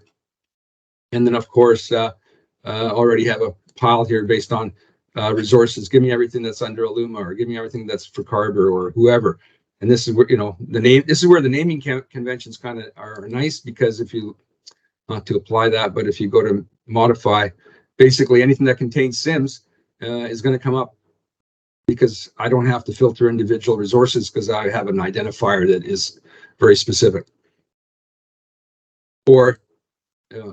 And then of course, already have a pile here based on resources. Give me everything that's under Illuma, or give me everything that's for Carver or whoever. And this is where, this is where the naming conventions kind of are nice, because if you, not to apply that, but if you go to modify, basically anything that contains SIMs is going to come up, because I don't have to filter individual resources, because I have an identifier that is very specific. Or,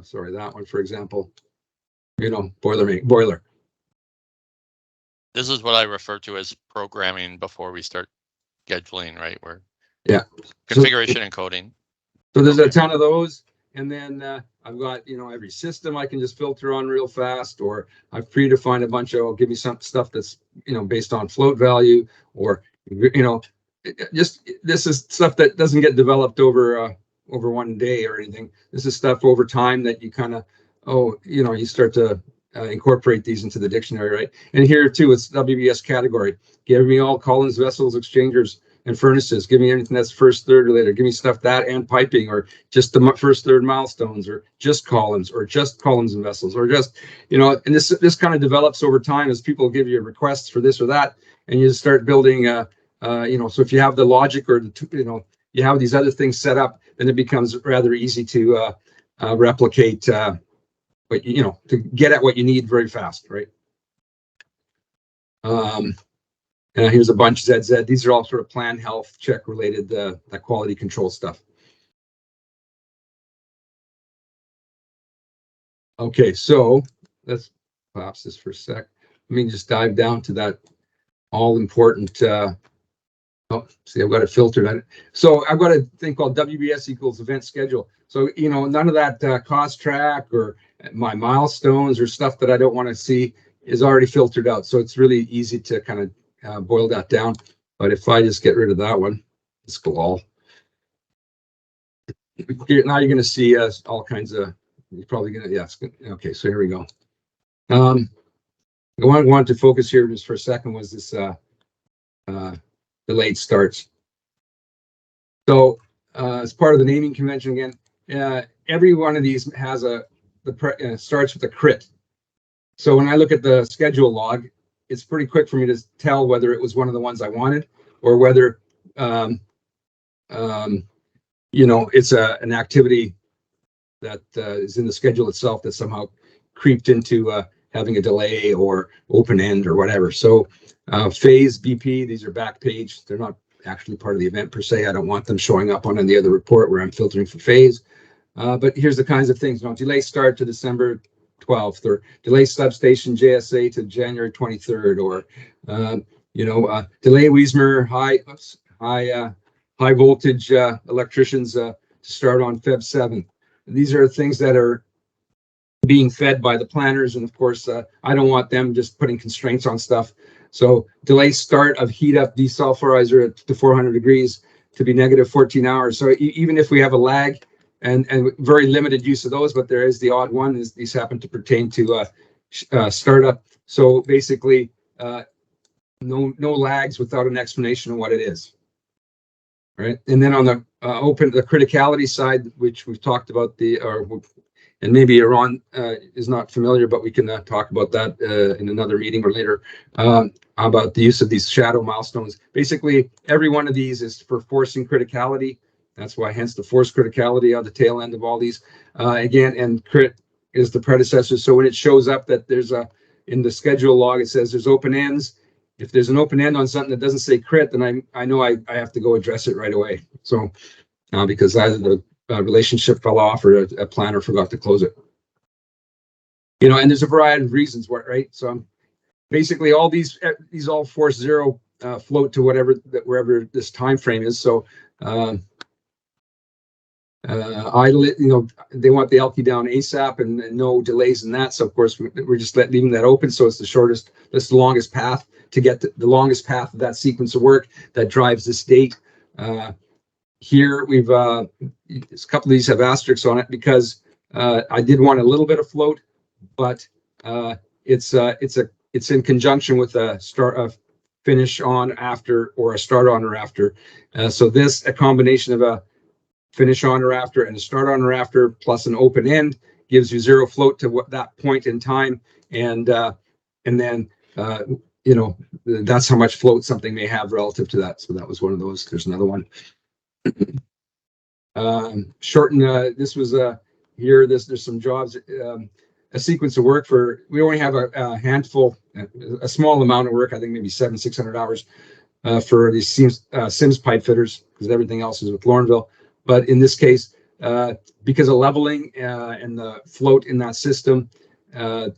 sorry, that one, for example, boiler. This is what I refer to as programming before we start scheduling, right? Where configuration and coding. So there's a ton of those. And then I've got, every system I can just filter on real fast, or I've predefined a bunch of, give me some stuff that's, based on float value, or, just, this is stuff that doesn't get developed over one day or anything. This is stuff over time that you kind of, you start to incorporate these into the dictionary, right? And here too, it's WBS category. Give me all Collins vessels, exchangers, and furnaces. Give me anything that's first, third, or later. Give me stuff that and piping, or just the first, third milestones, or just Collins, or just Collins and vessels, or just, and this kind of develops over time as people give you requests for this or that, and you start building, so if you have the logic, or you have these other things set up, then it becomes rather easy to replicate, to get at what you need very fast, right? And here's a bunch, ZZ. These are all sort of plan health check related, that quality control stuff. Okay, so let's collapse this for a sec. Let me just dive down to that all important, see, I've got it filtered. So I've got a thing called WBS equals event schedule. So, none of that cost track or my milestones or stuff that I don't want to see. is already filtered out. So it's really easy to kind of boil that down. But if I just get rid of that one, let's go all. Now you're going to see all kinds of, you're probably going to, yeah, okay, so here we go. The one I wanted to focus here just for a second was this delayed starts. So as part of the naming convention again, every one of these has starts with a crit. So when I look at the schedule log, it's pretty quick for me to tell whether it was one of the ones I wanted or whether it's an activity that is in the schedule itself that somehow creeped into having a delay or open end or whatever. So phase, BP, these are back page. They're not actually part of the event per se. I don't want them showing up on any other report where I'm filtering for phase. But here's the kinds of things, delay start to December 12th, or delay substation JSA to January 23rd, or delay Wiesmer high voltage electricians to start on Feb 7th. These are things that are being fed by the planners, and of course I don't want them just putting constraints on stuff. So delay start of heat up desulfurizer to 400 degrees to be negative 14 hours. So even if we have a lag and very limited use of those, but there is the odd one, is these happen to pertain to startup. So basically no lags without an explanation of what it is. Right. And then on the the criticality side, which we've talked about and maybe Iran is not familiar, but we can talk about that in another meeting or later, about the use of these shadow milestones. Basically, every one of these is for forcing criticality. That's why, hence the force criticality on the tail end of all these. Again, and crit is the predecessor. So when it shows up that there's in the schedule log, it says there's open ends. If there's an open end on something that doesn't say crit, then I know I have to go address it right away. So because either the relationship fell off or a planner forgot to close it. And there's a variety of reasons, right? So basically all these all force zero float to wherever this time frame is. So idle, they want the LP down ASAP and no delays in that. So of course we're just leaving that open. So it's that's the longest path to get to the longest path of that sequence of work that drives this date. Here we've a couple of these have asterisks on it because I did want a little bit of float, but it's in conjunction with a finish on after or a start on or after. So a combination of a finish on or after and a start on or after plus an open end gives you zero float to that point in time, and then that's how much float something may have relative to that. So that was one of those. There's another one. Shorten. This was here. There's some jobs. A sequence of work we only have a handful, a small amount of work. I think maybe 600 hours for these Sims pipe fitters, because everything else is with Laurinville. But in this case, because of leveling and the float in that system, the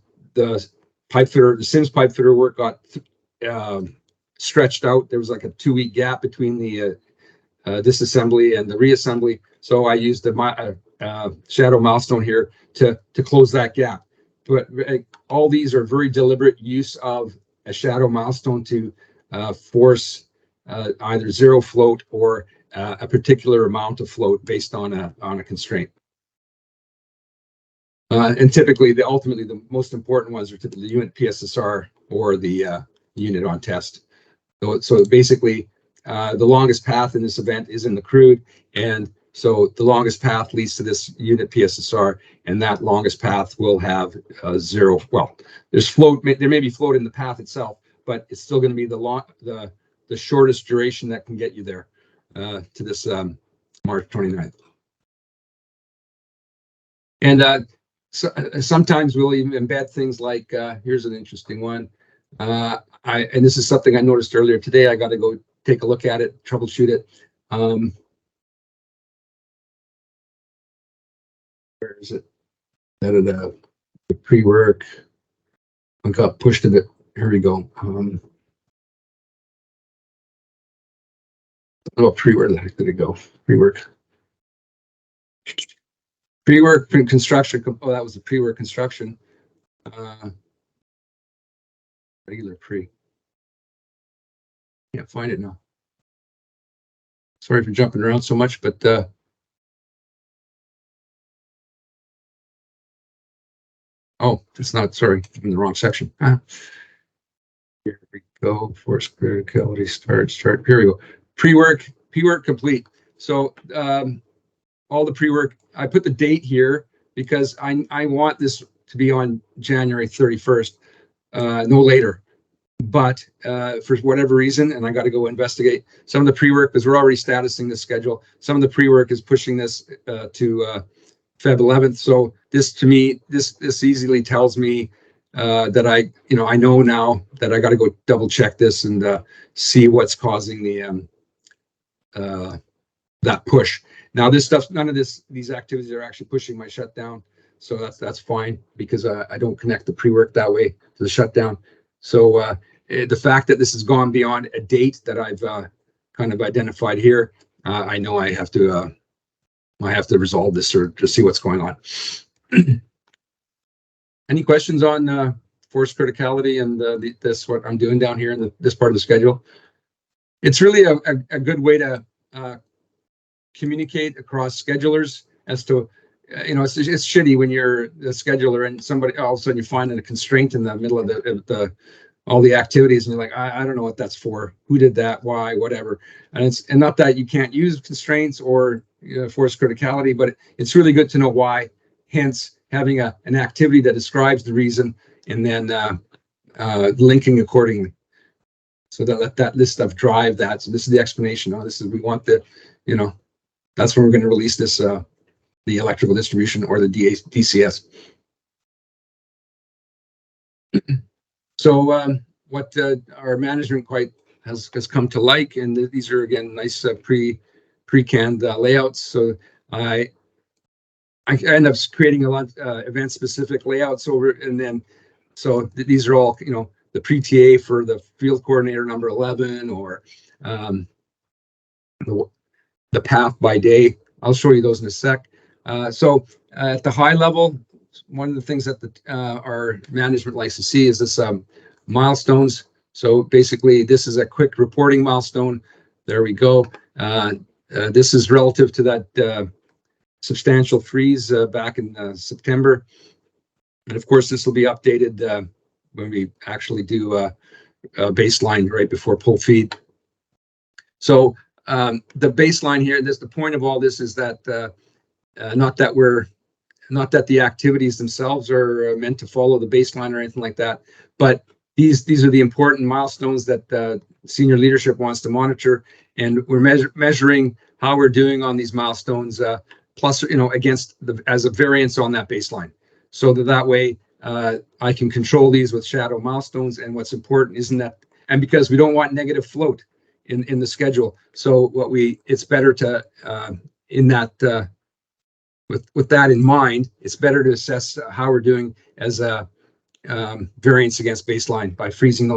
Sims pipe fitter work got stretched out. There was like a 2-week gap between the disassembly and the reassembly. So I used the shadow milestone here to close that gap. But all these are very deliberate use of a shadow milestone to force either zero float or a particular amount of float based on a constraint. And typically, ultimately, the most important ones are typically the unit PSSR or the unit on test. So basically, the longest path in this event is in the crude, and so the longest path leads to this unit PSSR, and that longest path will have zero. Well, there's float. There may be float in the path itself, but it's still going to be the shortest duration that can get you there to this March 29th. And sometimes we'll even embed things like here's an interesting one. And this is something I noticed earlier today. I got to go take a look at it, troubleshoot it. Where is it? The pre-work. I got pushed a bit. Here we go. Where the heck did it go? Pre-work. Pre-work construction. Oh, that was the pre-work construction. Regular pre. Can't find it now. Sorry for jumping around so much, but oh, it's not, sorry, I'm in the wrong section. Here we go. Force criticality, start. Here we go. Pre-work complete. So all the pre-work, I put the date here because I want this to be on January 31st, no later. But for whatever reason, and I got to go investigate some of the pre-work because we're already statusing the schedule. Some of the pre-work is pushing this to Feb 11th. So this, to me, this easily tells me that I know now that I got to go double check this and see what's causing the that push. Now this stuff, none of these activities are actually pushing my shutdown, so that's fine because I don't connect the pre-work that way to the shutdown. So the fact that this has gone beyond a date that I've kind of identified here, I know I have to resolve this or to see what's going on. Any questions on force criticality and this what I'm doing down here in this part of the schedule? It's really a good way to communicate across schedulers as to it's shitty when you're the scheduler and somebody all of a sudden you find a constraint in the middle of the all the activities and you're like, I don't know what that's for, who did that, why, whatever. And not that you can't use constraints or force criticality, but it's really good to know why, hence having an activity that describes the reason and then linking accordingly. So that this stuff drive that. So this is the explanation. This is, we want the, that's when we're going to release this, the electrical distribution or the DCS. So what our management quite has come to like, and these are again nice pre-canned layouts. So I end up creating a lot of event specific layouts over, and then so these are all the pre-TA for the field coordinator number 11 or the path by day. I'll show you those in a sec. So at the high level, one of the things that our management likes to see is this milestones. So basically, this is a quick reporting milestone. There we go. This is relative to that substantial freeze back in September. And of course, this will be updated when we actually do a baseline right before pull feed. So the baseline here, the point of all this is that not that the activities themselves are meant to follow the baseline or anything like that, but these are the important milestones that senior leadership wants to monitor, and we're measuring how we're doing on these milestones plus against as a variance on that baseline, so that way I can control these with shadow milestones. And what's important isn't that, and because we don't want negative float in the schedule, so it's better to in that with that in mind, it's better to assess how we're doing as a variance against baseline by freezing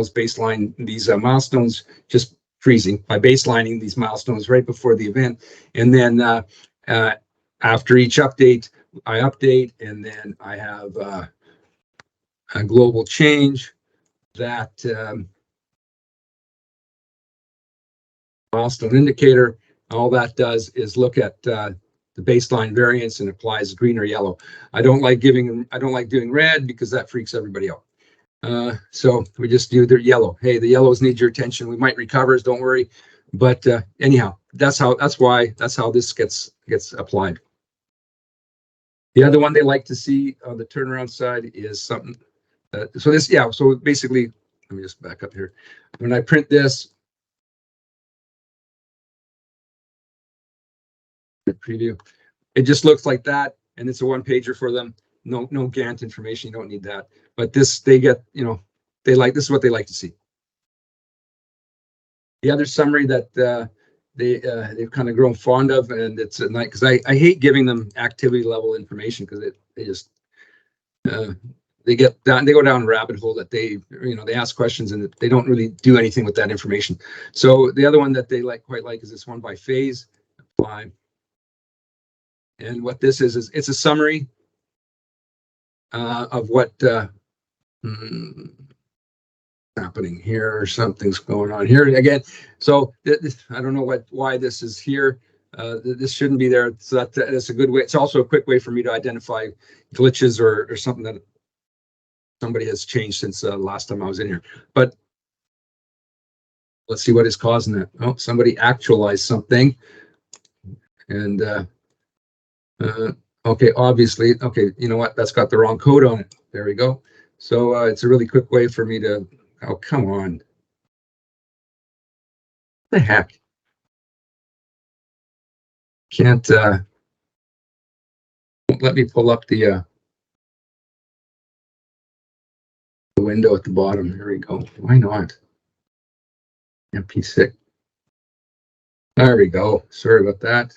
these milestones, just freezing by baselining these milestones right before the event. And then after each update, I update, and then I have a global change that milestone indicator. All that does is look at the baseline variance and applies green or yellow. I don't like doing red because that freaks everybody out. So we just do the yellow. Hey, the yellows need your attention. We might recover, don't worry. But anyhow, that's how this gets applied. The other one they like to see on the turnaround side is something. So basically, let me just back up here. When I print this, preview, it just looks like that, and it's a one pager for them. No Gantt information. You don't need that. But this, they get, this is what they like to see. The other summary that they've kind of grown fond of, and it's at night because I hate giving them activity level information because they just they go down a rabbit hole that they ask questions and they don't really do anything with that information. So the other one that they quite like is this one by phase. Apply. And what this is it's a summary of what happening here, or something's going on here again. So I don't know why this is here. This shouldn't be there. So that's a good way. It's also a quick way for me to identify glitches or something that somebody has changed since last time I was in here. But let's see what is causing that. Oh, somebody actualized something. And okay, obviously, okay, you know what? That's got the wrong code on it. There we go. So it's a really quick way for me to, oh, come on. The heck? Can't won't let me pull up the window at the bottom. There we go. Why not? MP6. There we go. Sorry about that.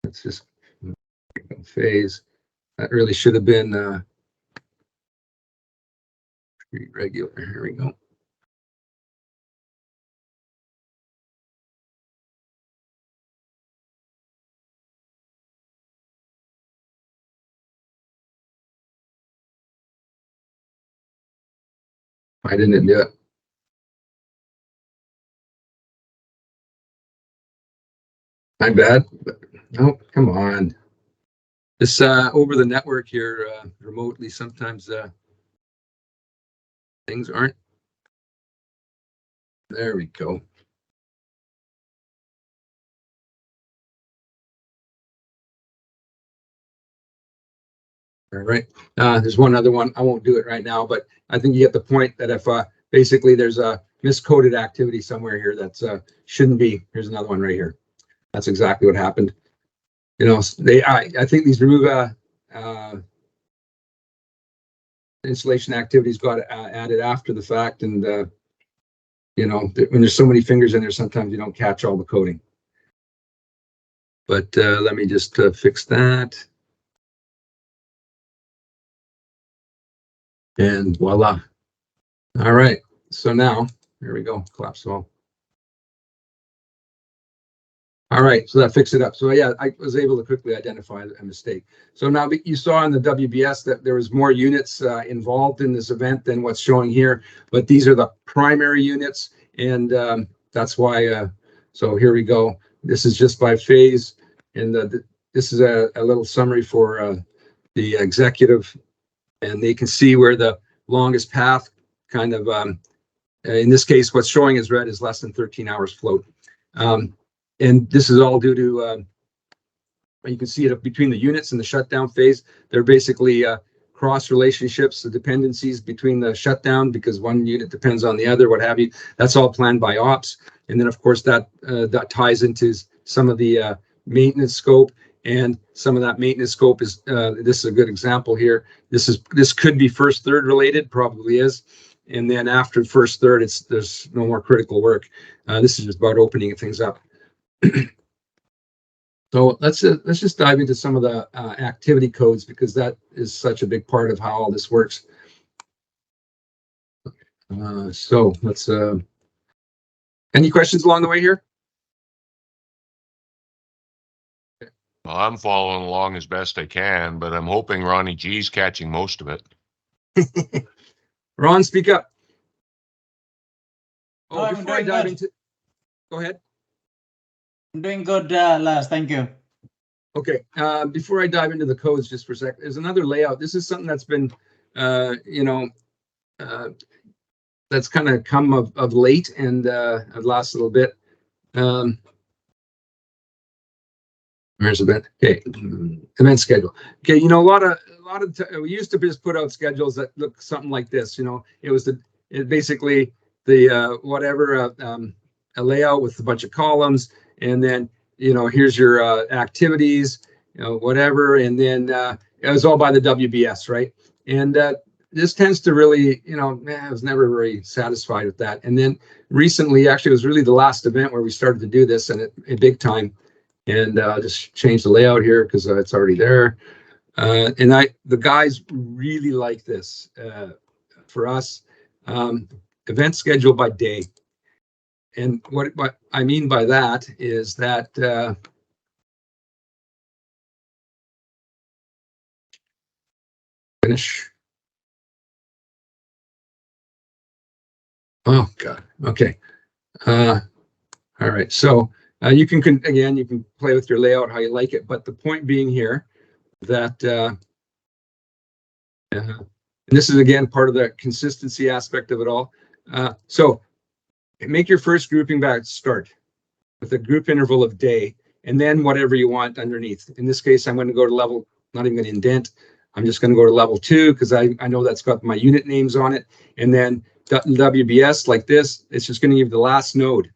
Let's just phase. That really should have been regular. Here we go. I didn't do it. My bad. But no, come on. This over the network here remotely, sometimes things aren't. There we go. All right. There's one other one. I won't do it right now, but I think you get the point that if basically there's a miscoded activity somewhere here that's shouldn't be. Here's another one right here. That's exactly what happened. You know, I think these remove installation activities got added after the fact, and you know, when there's so many fingers in there, sometimes you don't catch all the coding. But let me just fix that. And voila. All right. So now, here we go. Collapse all. All right. So that fixed it up. So yeah, I was able to quickly identify a mistake. So now you saw in the WBS that there was more units involved in this event than what's showing here. But these are the primary units. And that's why. So here we go. This is just by phase. And this is a little summary for the executive. And they can see where the longest path kind of, in this case, what's showing as red is less than 13 hours float. And this is all due to, you can see it between the units in the shutdown phase. They're basically cross relationships, the dependencies between the shutdown, because one unit depends on the other, what have you. That's all planned by ops. And then, of course, that ties into some of the maintenance scope. And some of that maintenance scope is, this is a good example here. This could be first third related, probably is. And then after first third, there's no more critical work. This is just about opening things up. So let's just dive into some of the activity codes, because that is such a big part of how all this works. So let's. Any questions along the way here? Well, I'm following along as best I can, but I'm hoping Ronnie G's catching most of it. Ron, speak up. Oh, I'm before I doing dive good. into, go ahead. I'm doing good, Lars. Thank you. Okay, before I dive into the codes just for a sec, there's another layout. This is something that's been, you know, that's kind of come of late and I've lost a little bit. Where's the event? Okay, event schedule. Okay, you know, a lot of we used to just put out schedules that look something like this. You know, it was basically the whatever a layout with a bunch of columns, and then you know here's your activities, you know, whatever, and then it was all by the WBS, right? And this tends to really, you know, I was never very satisfied with that. And then recently, actually, it was really the last event where we started to do this, and it big time. And I'll just change the layout here because it's already there. And the guys really like this for us. Event schedule by day. And what I mean by that is that finish. Oh God. Okay. All right. So you can again, you can play with your layout how you like it, but the point being here that and this is again part of the consistency aspect of it all. So make your first grouping back start with a group interval of day, and then whatever you want underneath. In this case, I'm going to go to level, not even going to indent. I'm just going to go to level 2 because I know that's got my unit names on it. And then WBS like this, it's just going to give the last node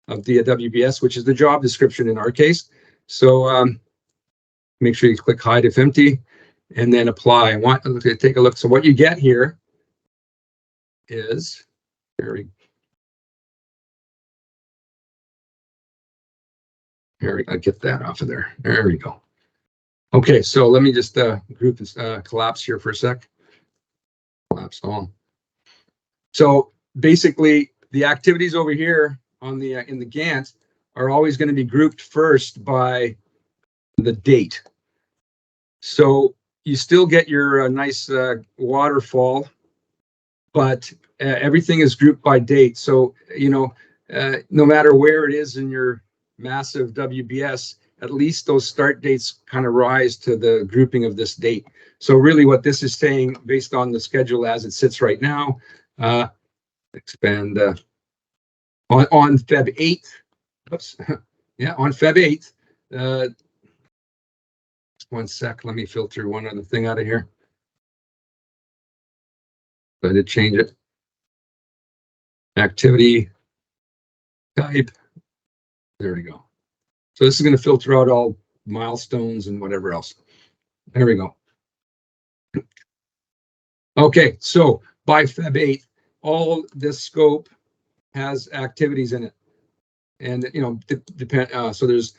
of the WBS, which is the job description in our case. So make sure you click hide if empty and then apply. I want to take a look. So what you get here is, here I get that off of there. There we go. Okay, so let me just group this collapse here for a sec. Collapse all. So basically, the activities over here on the in the Gantt are always going to be grouped first by the date. So you still get your nice waterfall, but everything is grouped by date. So no matter where it is in your massive WBS, at least those start dates kind of rise to the grouping of this date. So really what this is saying, based on the schedule as it sits right now, expand on Feb 8th, oops, yeah, on Feb 8th, one sec, let me filter one other thing out of here. I did change it. Activity type, there we go. So this is going to filter out all milestones and whatever else. There we go. Okay, so by Feb 8th, all this scope has activities in it, and so there's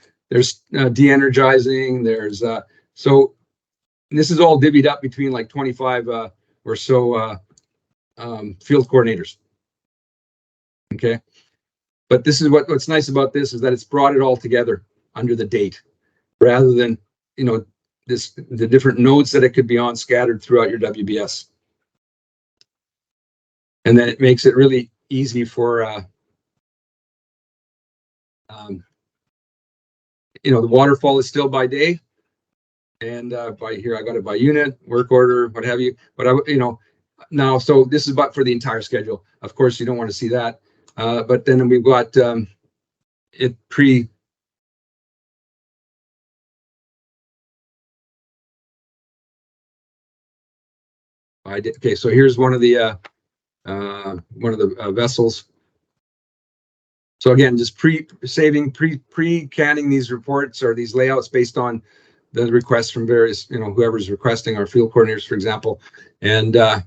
de-energizing. There's so this is all divvied up between like 25 or so field coordinators. Okay, but this is what's nice about this is that it's brought it all together under the date, rather than the different nodes that it could be on scattered throughout your WBS. And then it makes it really easy for the waterfall is still by day, and by here I got it by unit, work order, what have you. But now, so this is but for the entire schedule. Of course, you don't want to see that. But then we've got it pre. Okay, so here's one of the vessels. So again, just pre-canning these reports or these layouts based on the requests from various, whoever's requesting, our field coordinators, for example. And so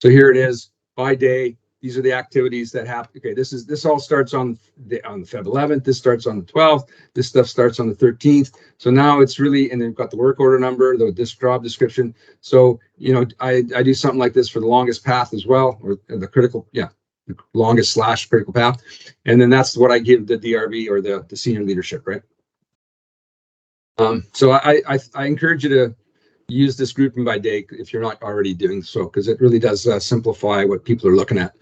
here it is by day. These are the activities that happen. Okay, this all starts on Feb 11th. This starts on the 12th. This stuff starts on the 13th. So now it's really, and they've got the work order number, this job description. So I do something like this for the longest path as well, or the critical, the longest / critical path, and then that's what I give the DRV or the senior leadership, right? So I encourage you to use this grouping by day if you're not already doing so, because it really does simplify what people are looking at.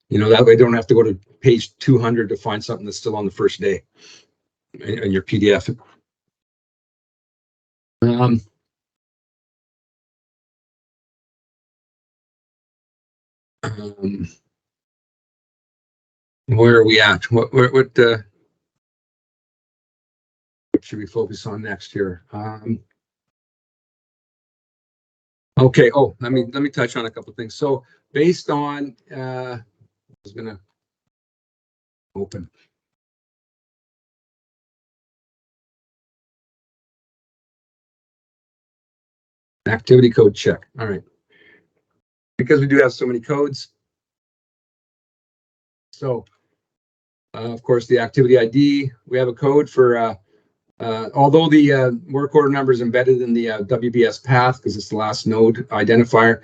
That way they don't have to go to page 200 to find something that's still on the first day in your PDF. Where are we at? What should we focus on next here? Okay. Oh, let me touch on a couple of things. So based on, I was gonna open. Activity code check. All right. Because we do have so many codes. So, of course, the activity ID, we have a code for, although the work order number is embedded in the WBS path because it's the last node identifier,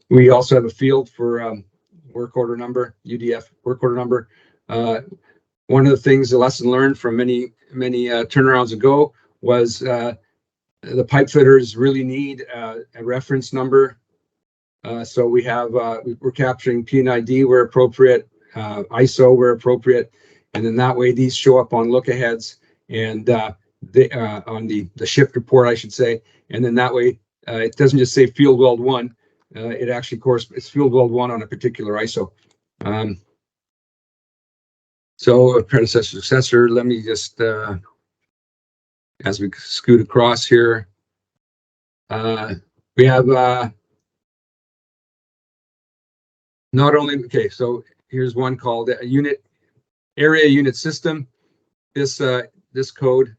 we also have a field for work order number, UDF work order number. One of the things, the lesson learned from many turnarounds ago was the pipe fitters really need a reference number So we have, we're capturing P&ID where appropriate, ISO where appropriate, and then that way these show up on look-aheads and they, on the shift report, I should say, and then that way it doesn't just say field weld 1, it actually, of course, it's field weld 1 on a particular ISO. So predecessor, successor, let me just, as we scoot across here, we have not only, okay, so here's one called a unit, area unit system. This code,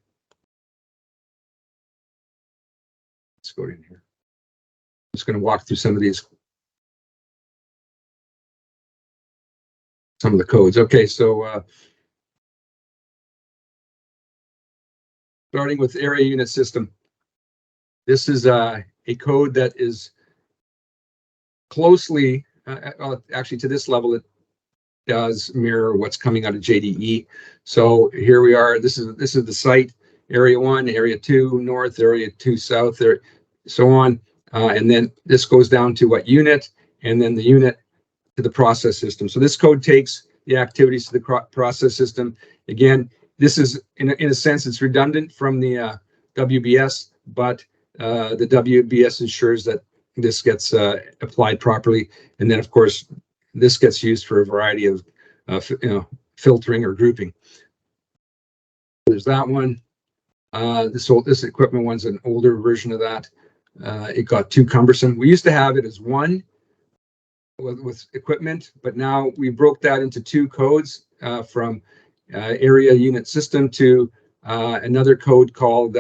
let's go in here. I'm just going to walk through some of these, some of the codes. Okay, so starting with area unit system. This is a code that is closely, actually to this level, it does mirror what's coming out of JDE. So here we are. This is the site, area 1, area 2 north, area 2 south, there, so on, and then this goes down to what unit, and then the unit to the process system. So this code takes the activities to the process system. Again, this is in a sense it's redundant from the WBS, but the WBS ensures that this gets applied properly, and then of course this gets used for a variety of filtering or grouping. There's that one. This equipment one's an older version of that. It got too cumbersome. We used to have it as one with equipment, but now we broke that into 2 codes from area unit system to another code called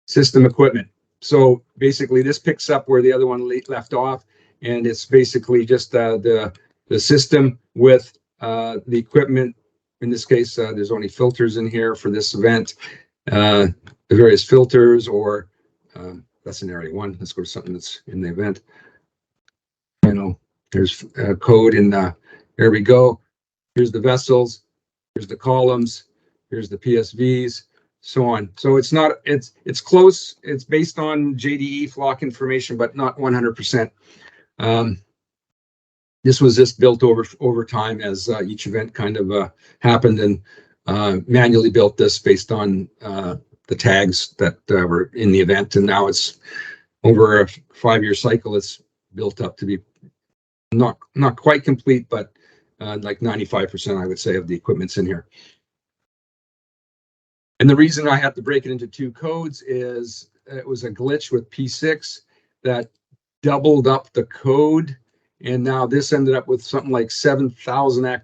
system equipment. So basically this picks up where the other one left off, and it's basically just the system with the equipment. In this case, there's only filters in here for this event, the various filters, or that's in area 1. Let's go to something that's in the event. You know, there's code in there we go. Here's the vessels, here's the columns, here's the PSVs, so on. So it's not, it's close. It's based on JDE flock information, but not 100%. This was just built over time as each event kind of happened, and manually built this based on the tags that were in the event. And now it's over a 5-year cycle. It's built up to be not quite complete, but like 95%, I would say, of the equipment's in here. And the reason I had to break it into 2 codes is it was a glitch with P6 that doubled up the code. And now this ended up with something like 7,000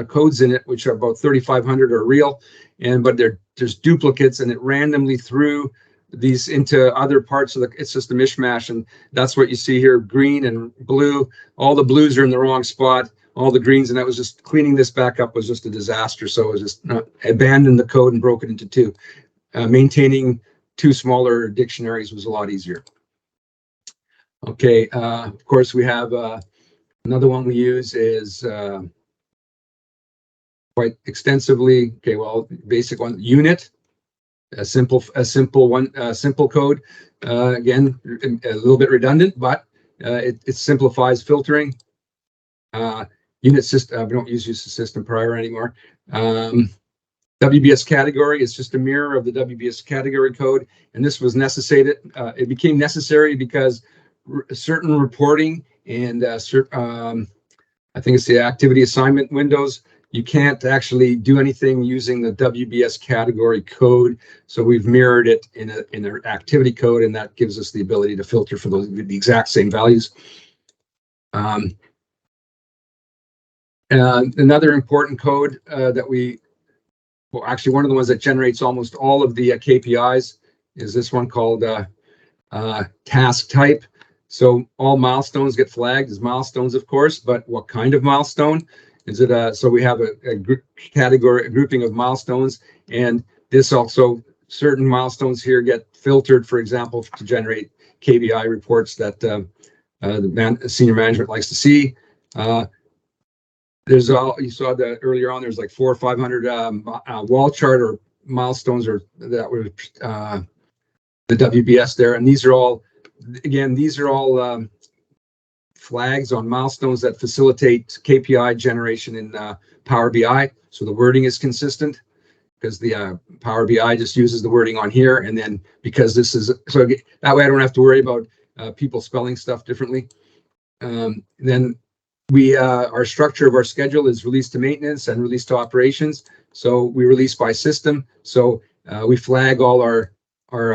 codes in it, which are about 3,500 are real, but there's duplicates, and it randomly threw these into other parts of it's just a mishmash. And that's what you see here, green and blue. All the blues are in the wrong spot, all the greens, and that was just cleaning this back up was just a disaster. So it was just abandoned the code and broke it into 2. Maintaining 2 smaller dictionaries was a lot easier. Okay, of course we have another one we use is quite extensively. Okay, well, basic one, unit, a simple code. Again, a little bit redundant, but it simplifies filtering. Unit system, we don't use system prior anymore. WBS category is just a mirror of the WBS category code, and this was necessary. It became necessary because certain reporting and I think it's the activity assignment windows, you can't actually do anything using the WBS category code. So we've mirrored it in an activity code, and that gives us the ability to filter for the exact same values. Another important code well, actually one of the ones that generates almost all of the KPIs is this one called task type. So all milestones get flagged as milestones, of course, but what kind of milestone? Is it so we have a grouping of milestones, and this also, certain milestones here get filtered, for example, to generate KPI reports that the senior management likes to see. There's you saw that earlier on, there's like 400 or 500 wall chart or milestones that were WBS there. And these are all, again, flags on milestones that facilitate KPI generation in Power BI. So the wording is consistent because the Power BI just uses the wording on here. And then because this is, so that way I don't have to worry about people spelling stuff differently. Then our structure of our schedule is release to maintenance and release to operations. So we release by system. So we flag all our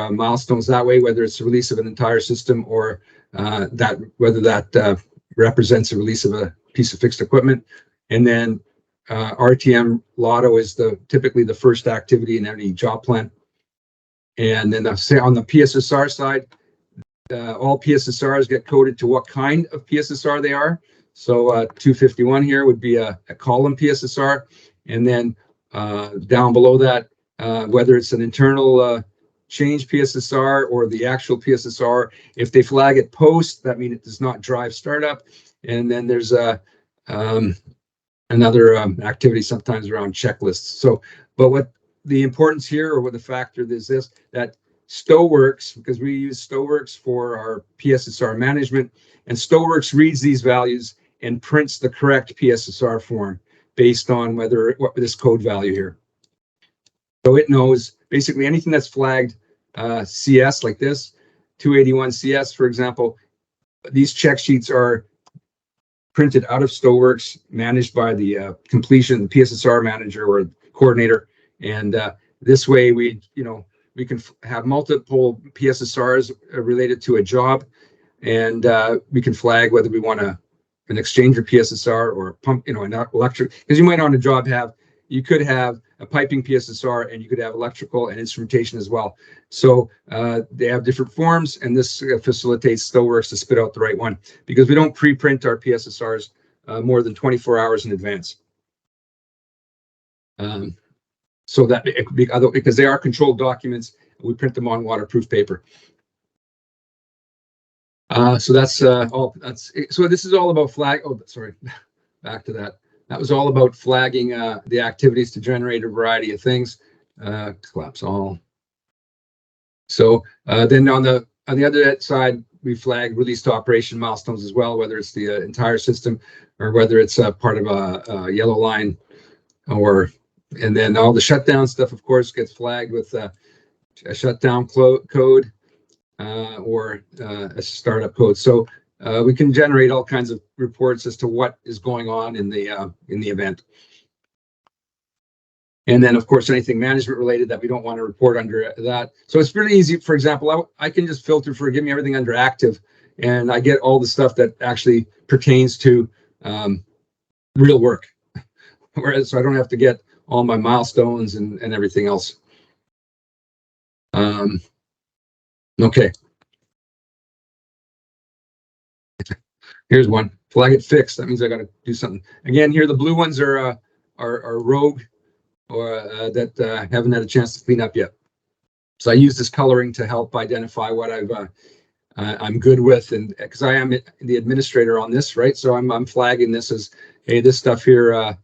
milestones that way, whether it's the release of an entire system or whether that represents a release of a piece of fixed equipment. And then RTM Lotto is typically the first activity in any job plan. And then on the PSSR side, all PSSRs get coded to what kind of PSSR they are. So 251 here would be a column PSSR. And then down below that, whether it's an internal change PSSR or the actual PSSR, if they flag it post, that means it does not drive startup. And then there's another activity sometimes around checklists. So, but what the importance here, or what the factor is this, that StowWorks, because we use StowWorks for our PSSR management, and StowWorks reads these values and prints the correct PSSR form based on what this code value here. So it knows basically anything that's flagged CS like this, 281 CS, for example, these check sheets are printed out of StowWorks, managed by the completion PSSR manager or coordinator. And this way we can have multiple PSSRs related to a job, and we can flag whether we want an exchanger PSSR or a pump, an electric, because you might on a job you could have a piping PSSR and you could have electrical and instrumentation as well. So they have different forms, and this facilitates StowWorks to spit out the right one, because we don't pre-print our PSSRs more than 24 hours in advance. So that because they are controlled documents, we print them on waterproof paper. So that's all. So this is all about flag. Oh, sorry, back to that. That was all about flagging the activities to generate a variety of things. Collapse all. So then on the other side, we flag release to operation milestones as well, whether it's the entire system or whether it's part of a yellow line, and then all the shutdown stuff, of course, gets flagged with a shutdown code or a startup code. So we can generate all kinds of reports as to what is going on in the event. And then, of course, anything management related that we don't want to report under that. So it's pretty easy. For example, I can just filter for give me everything under active, and I get all the stuff that actually pertains to real work. Whereas, so I don't have to get all my milestones and everything else. Okay. Here's one. Flag it fixed. That means I got to do something. Again, here the blue ones are rogue, or that haven't had a chance to clean up yet. So I use this coloring to help identify what I'm good with, and because I am the administrator on this, right? So I'm flagging this as, hey, this stuff here.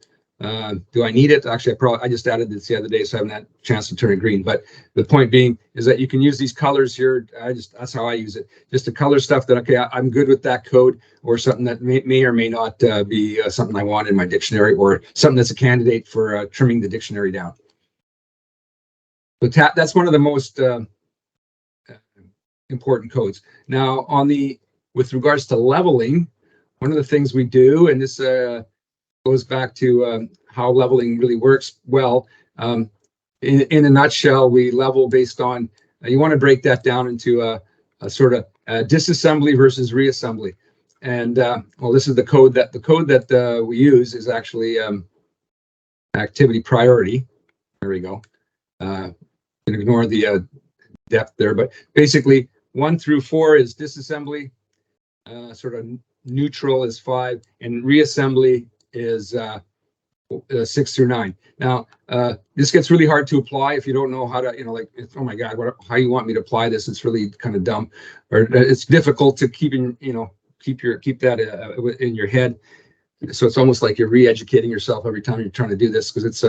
Do I need it? Actually, I just added this the other day, so I haven't had a chance to turn it green. But the point being is that you can use these colors here. That's how I use it. Just to color stuff that, okay, I'm good with that code, or something that may or may not be something I want in my dictionary, or something that's a candidate for trimming the dictionary down. But that's one of the most important codes. Now, with regards to leveling, one of the things we do, and this goes back to how leveling really works well. In a nutshell, we level based on, you want to break that down into a sort of disassembly versus reassembly. And well, this is the code that we use is actually activity priority. There we go. Can ignore the depth there, but basically 1 through 4 is disassembly, sort of neutral is 5, and reassembly is 6 through 9. Now, this gets really hard to apply if you don't know how to, oh my God, how you want me to apply this? It's really kind of dumb, or it's difficult to keep that in your head. So it's almost like you're re-educating yourself every time you're trying to do this, because it's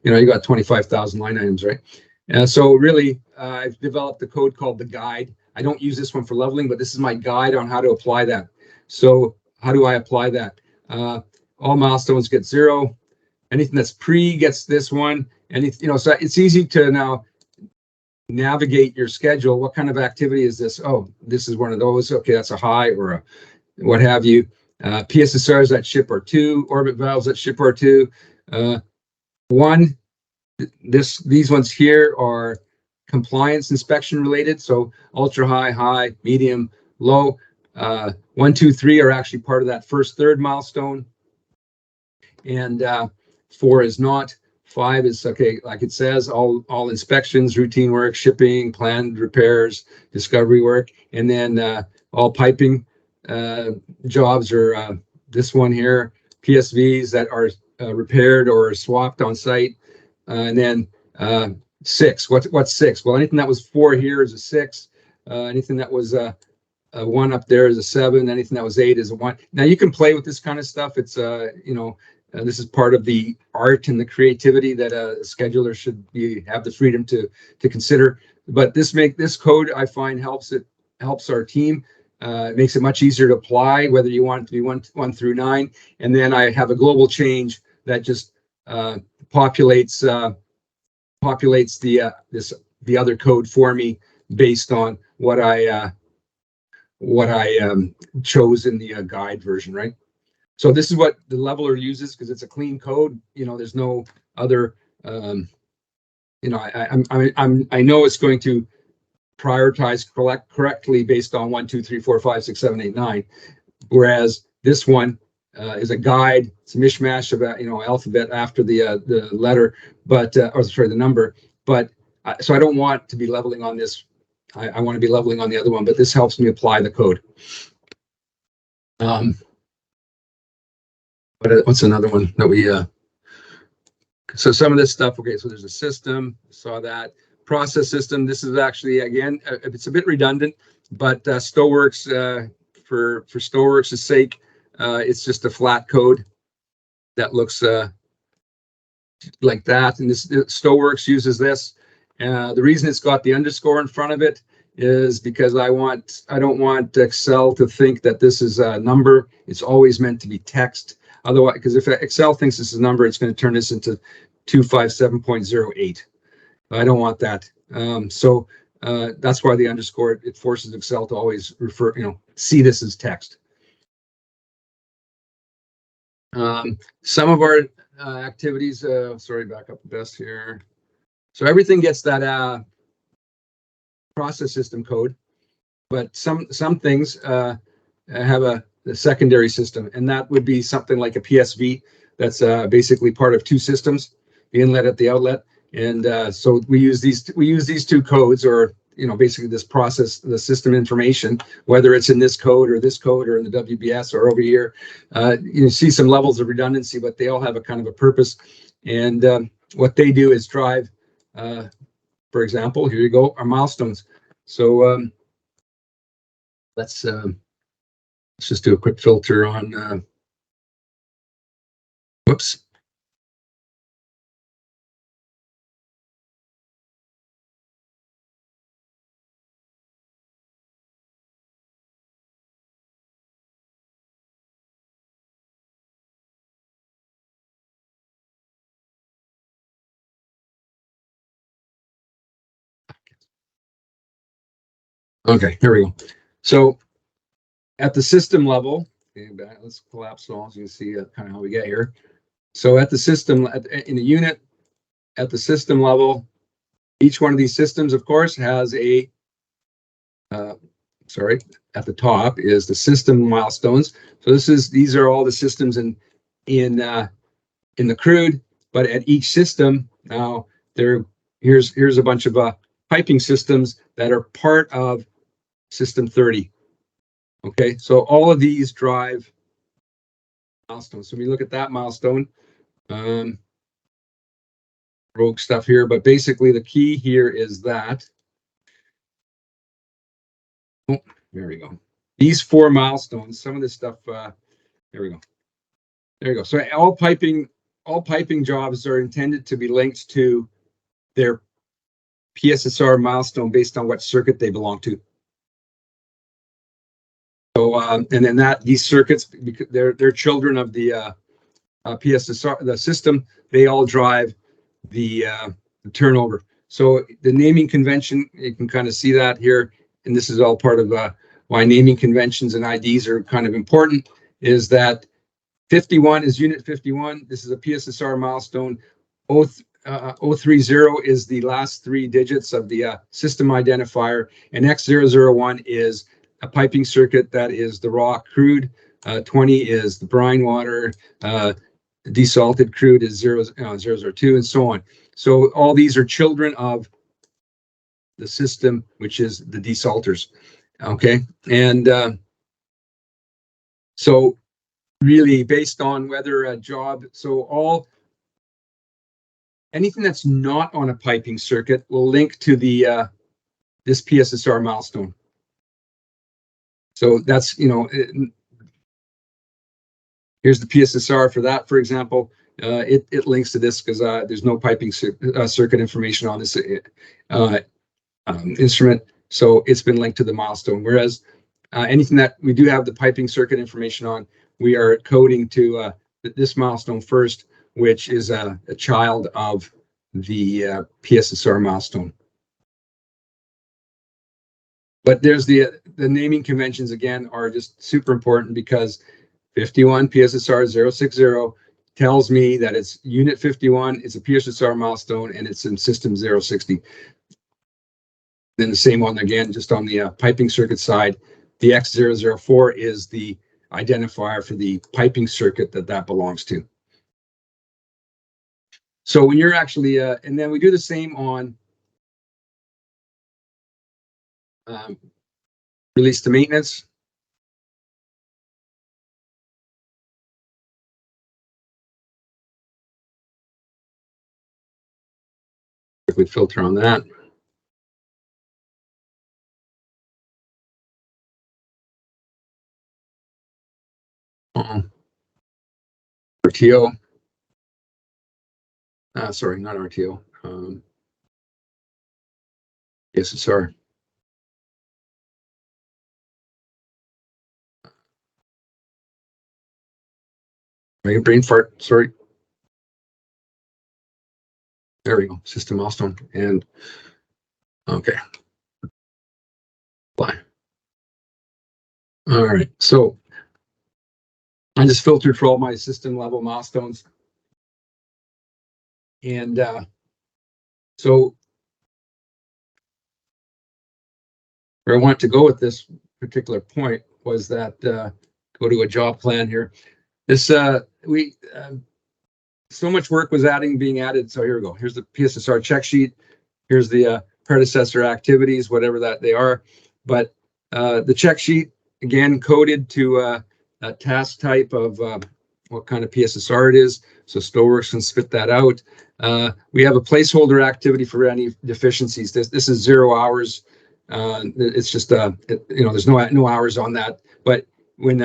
you got 25,000 line items, right? So really, I've developed a code called the guide. I don't use this one for leveling, but this is my guide on how to apply that. So how do I apply that? All milestones get 0. Anything that's pre gets this one. So it's easy to now navigate your schedule. What kind of activity is this? Oh, this is one of those. Okay, that's a high or a what have you. PSSRs that ship R2, orbit valves that ship R2. These ones here are compliance inspection related. So ultra high, high, medium, low. 1, 2, 3 are actually part of that first third milestone. And 4 is not. 5 is okay, like it says, all inspections, routine work, shipping, planned repairs, discovery work, and then all piping jobs are this one here, PSVs that are repaired or swapped on site, and then 6. What's 6? Well, anything that was 4 here is a 6. Anything that was a 1 up there is a 7. Anything that was 8 is a 1. Now you can play with this kind of stuff. It's this is part of the art and the creativity that a scheduler should have the freedom to consider. But this code I find helps our team. It makes it much easier to apply, whether you want it to be 1 through 9. And then I have a global change that just populates the other code for me based on what I chose in the guide version, right? So this is what the leveler uses because it's a clean code. There's no other. I know it's going to prioritize correctly based on 1, 2, 3, 4, 5, 6, 7, 8, 9. Whereas this one is a guide. It's a mishmash of alphabet after the letter, but the number. But so I don't want to be leveling on this. I want to be leveling on the other one, but this helps me apply the code. But what's another one that we? So some of this stuff. Okay, so there's a system. Saw that process system. This is actually again, it's a bit redundant, but Stoweworks for Stoweworks' sake, it's just a flat code that looks like that. And this Stoweworks uses this. The reason it's got the underscore in front of it is because I don't want Excel to think that this is a number. It's always meant to be text. Otherwise, because if Excel thinks this is a number, it's going to turn this into 257.08. I don't want that. So that's why the underscore, it forces Excel to always see this as text. Some of our activities, back up the best here. So everything gets that process system code, but some things have a secondary system, and that would be something like a PSV that's basically part of 2 systems, the inlet at the outlet. And so we use these 2 codes, or basically this process, the system information, whether it's in this code or in the WBS or over here. You see some levels of redundancy, but they all have a kind of a purpose. And what they do is drive, for example, here you go, our milestones. So let's just do a quick filter on, whoops. Okay, here we go. So at the system level, let's collapse all so you can see kind of how we get here. So at the system, in a unit, at the system level, each one of these systems, of course, has a, at the top is the system milestones. So these are all the systems in the crude, but at each system, now here's a bunch of piping systems that are part of system 30. Okay, so all of these drive milestones. So we look at that milestone, rogue stuff here, but basically the key here is that, oh, there we go. These 4 milestones, some of this stuff, there we go. There you go. So all piping jobs are intended to be linked to their PSSR milestone based on what circuit they belong to. So, and then these circuits, because they're children of the PSSR, the system, they all drive the turnover. So the naming convention, you can kind of see that here, and this is all part of why naming conventions and IDs are kind of important, is that 51 is unit 51. This is a PSSR milestone. 030 is the last 3 digits of the system identifier, and X001 is a piping circuit that is the raw crude. 20 is the brine water. Desalted crude is 002, and so on. So all these are children of the system, which is the desalters. Okay, and so really based on whether a job, so anything that's not on a piping circuit will link to the this PSSR milestone. So that's, here's the PSSR for that, for example. It links to this because there's no piping circuit information on this instrument, so it's been linked to the milestone. Whereas anything that we do have the piping circuit information on, we are coding to this milestone first, which is a child of the PSSR milestone. But there's the naming conventions, again, are just super important because 51 PSSR 060 tells me that it's unit 51, it's a PSSR milestone, and it's in system 060. Then the same one again, just on the piping circuit side, the X004 is the identifier for the piping circuit that belongs to. So when you're actually, and then we do the same on release to maintenance. If we filter on that. RTO. Sorry, not RTO. PSSR. Make a brain fart. Sorry. There we go. System milestone. And okay. Bye. All right. So I just filtered for all my system level milestones. And so where I want to go with this particular point was that go to a job plan here. This so much work was being added. So here we go. Here's the PSSR check sheet. Here's the predecessor activities, whatever that they are. But the check sheet, again, coded to a task type of what kind of PSSR it is. So Stoweworks can spit that out. We have a placeholder activity for any deficiencies. This is 0 hours. It's just there's no hours on that. But when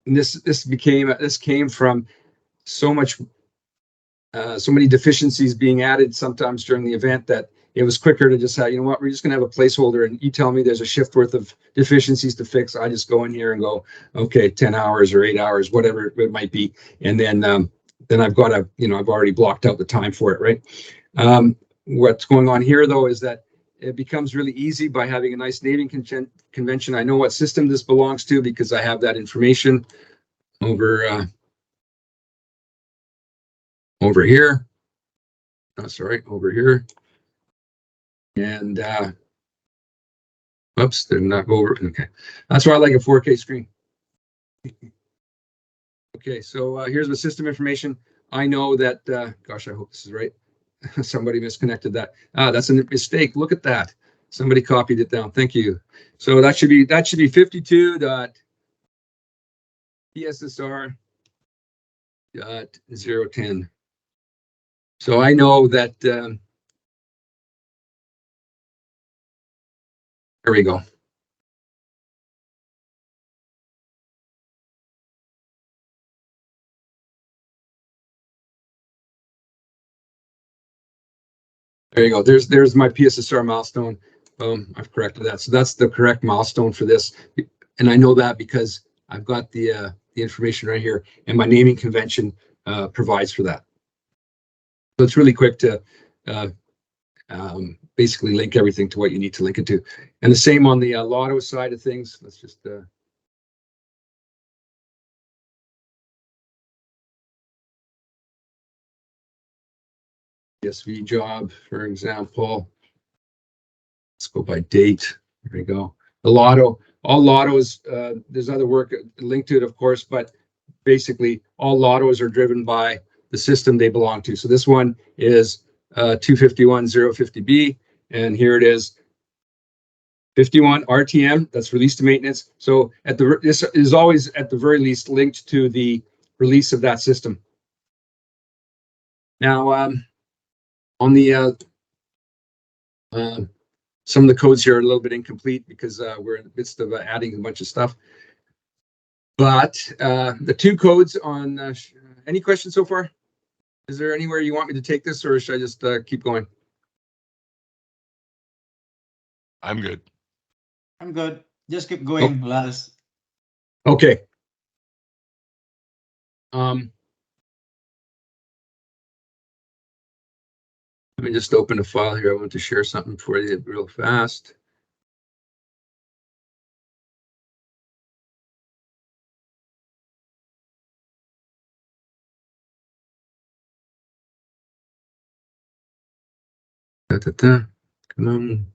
this came from so many deficiencies being added sometimes during the event that it was quicker to just say, you know what, we're just going to have a placeholder, and you tell me there's a shift worth of deficiencies to fix. I just go in here and go, okay, 10 hours or 8 hours, whatever it might be. And then I've got I've already blocked out the time for it, right? What's going on here though is that it becomes really easy by having a nice naming convention. I know what system this belongs to because I have that information over here. Oh, sorry, over here. And oops, they're not over. Okay, that's why I like a 4K screen. Okay, so here's the system information. I know that, gosh, I hope this is right. Somebody misconnected that. That's a mistake. Look at that. Somebody copied it down. Thank you. So that should be 52.PSSR.010. So I know that. There we go. There you go. There's my PSSR milestone. I've corrected that. So that's the correct milestone for this. And I know that because I've got the information right here, and my naming convention provides for that. So it's really quick to basically link everything to what you need to link it to. And the same on the Lotto side of things. Let's just CSV job, for example. Let's go by date. There we go. The Lotto, all Lottos, there's other work linked to it, of course, but basically all Lottos are driven by the system they belong to. So this one is 251.050B, and here it is 51 RTM, that's release to maintenance. So this is always at the very least linked to the release of that system. Now, on the some of the codes here are a little bit incomplete because we're in the midst of adding a bunch of stuff. But the two codes on any questions so far? Is there anywhere you want me to take this, or should I just keep going? I'm good. I'm good. Just keep going, Laz. Okay. Let me just open a file here. I want to share something for you real fast. Come on.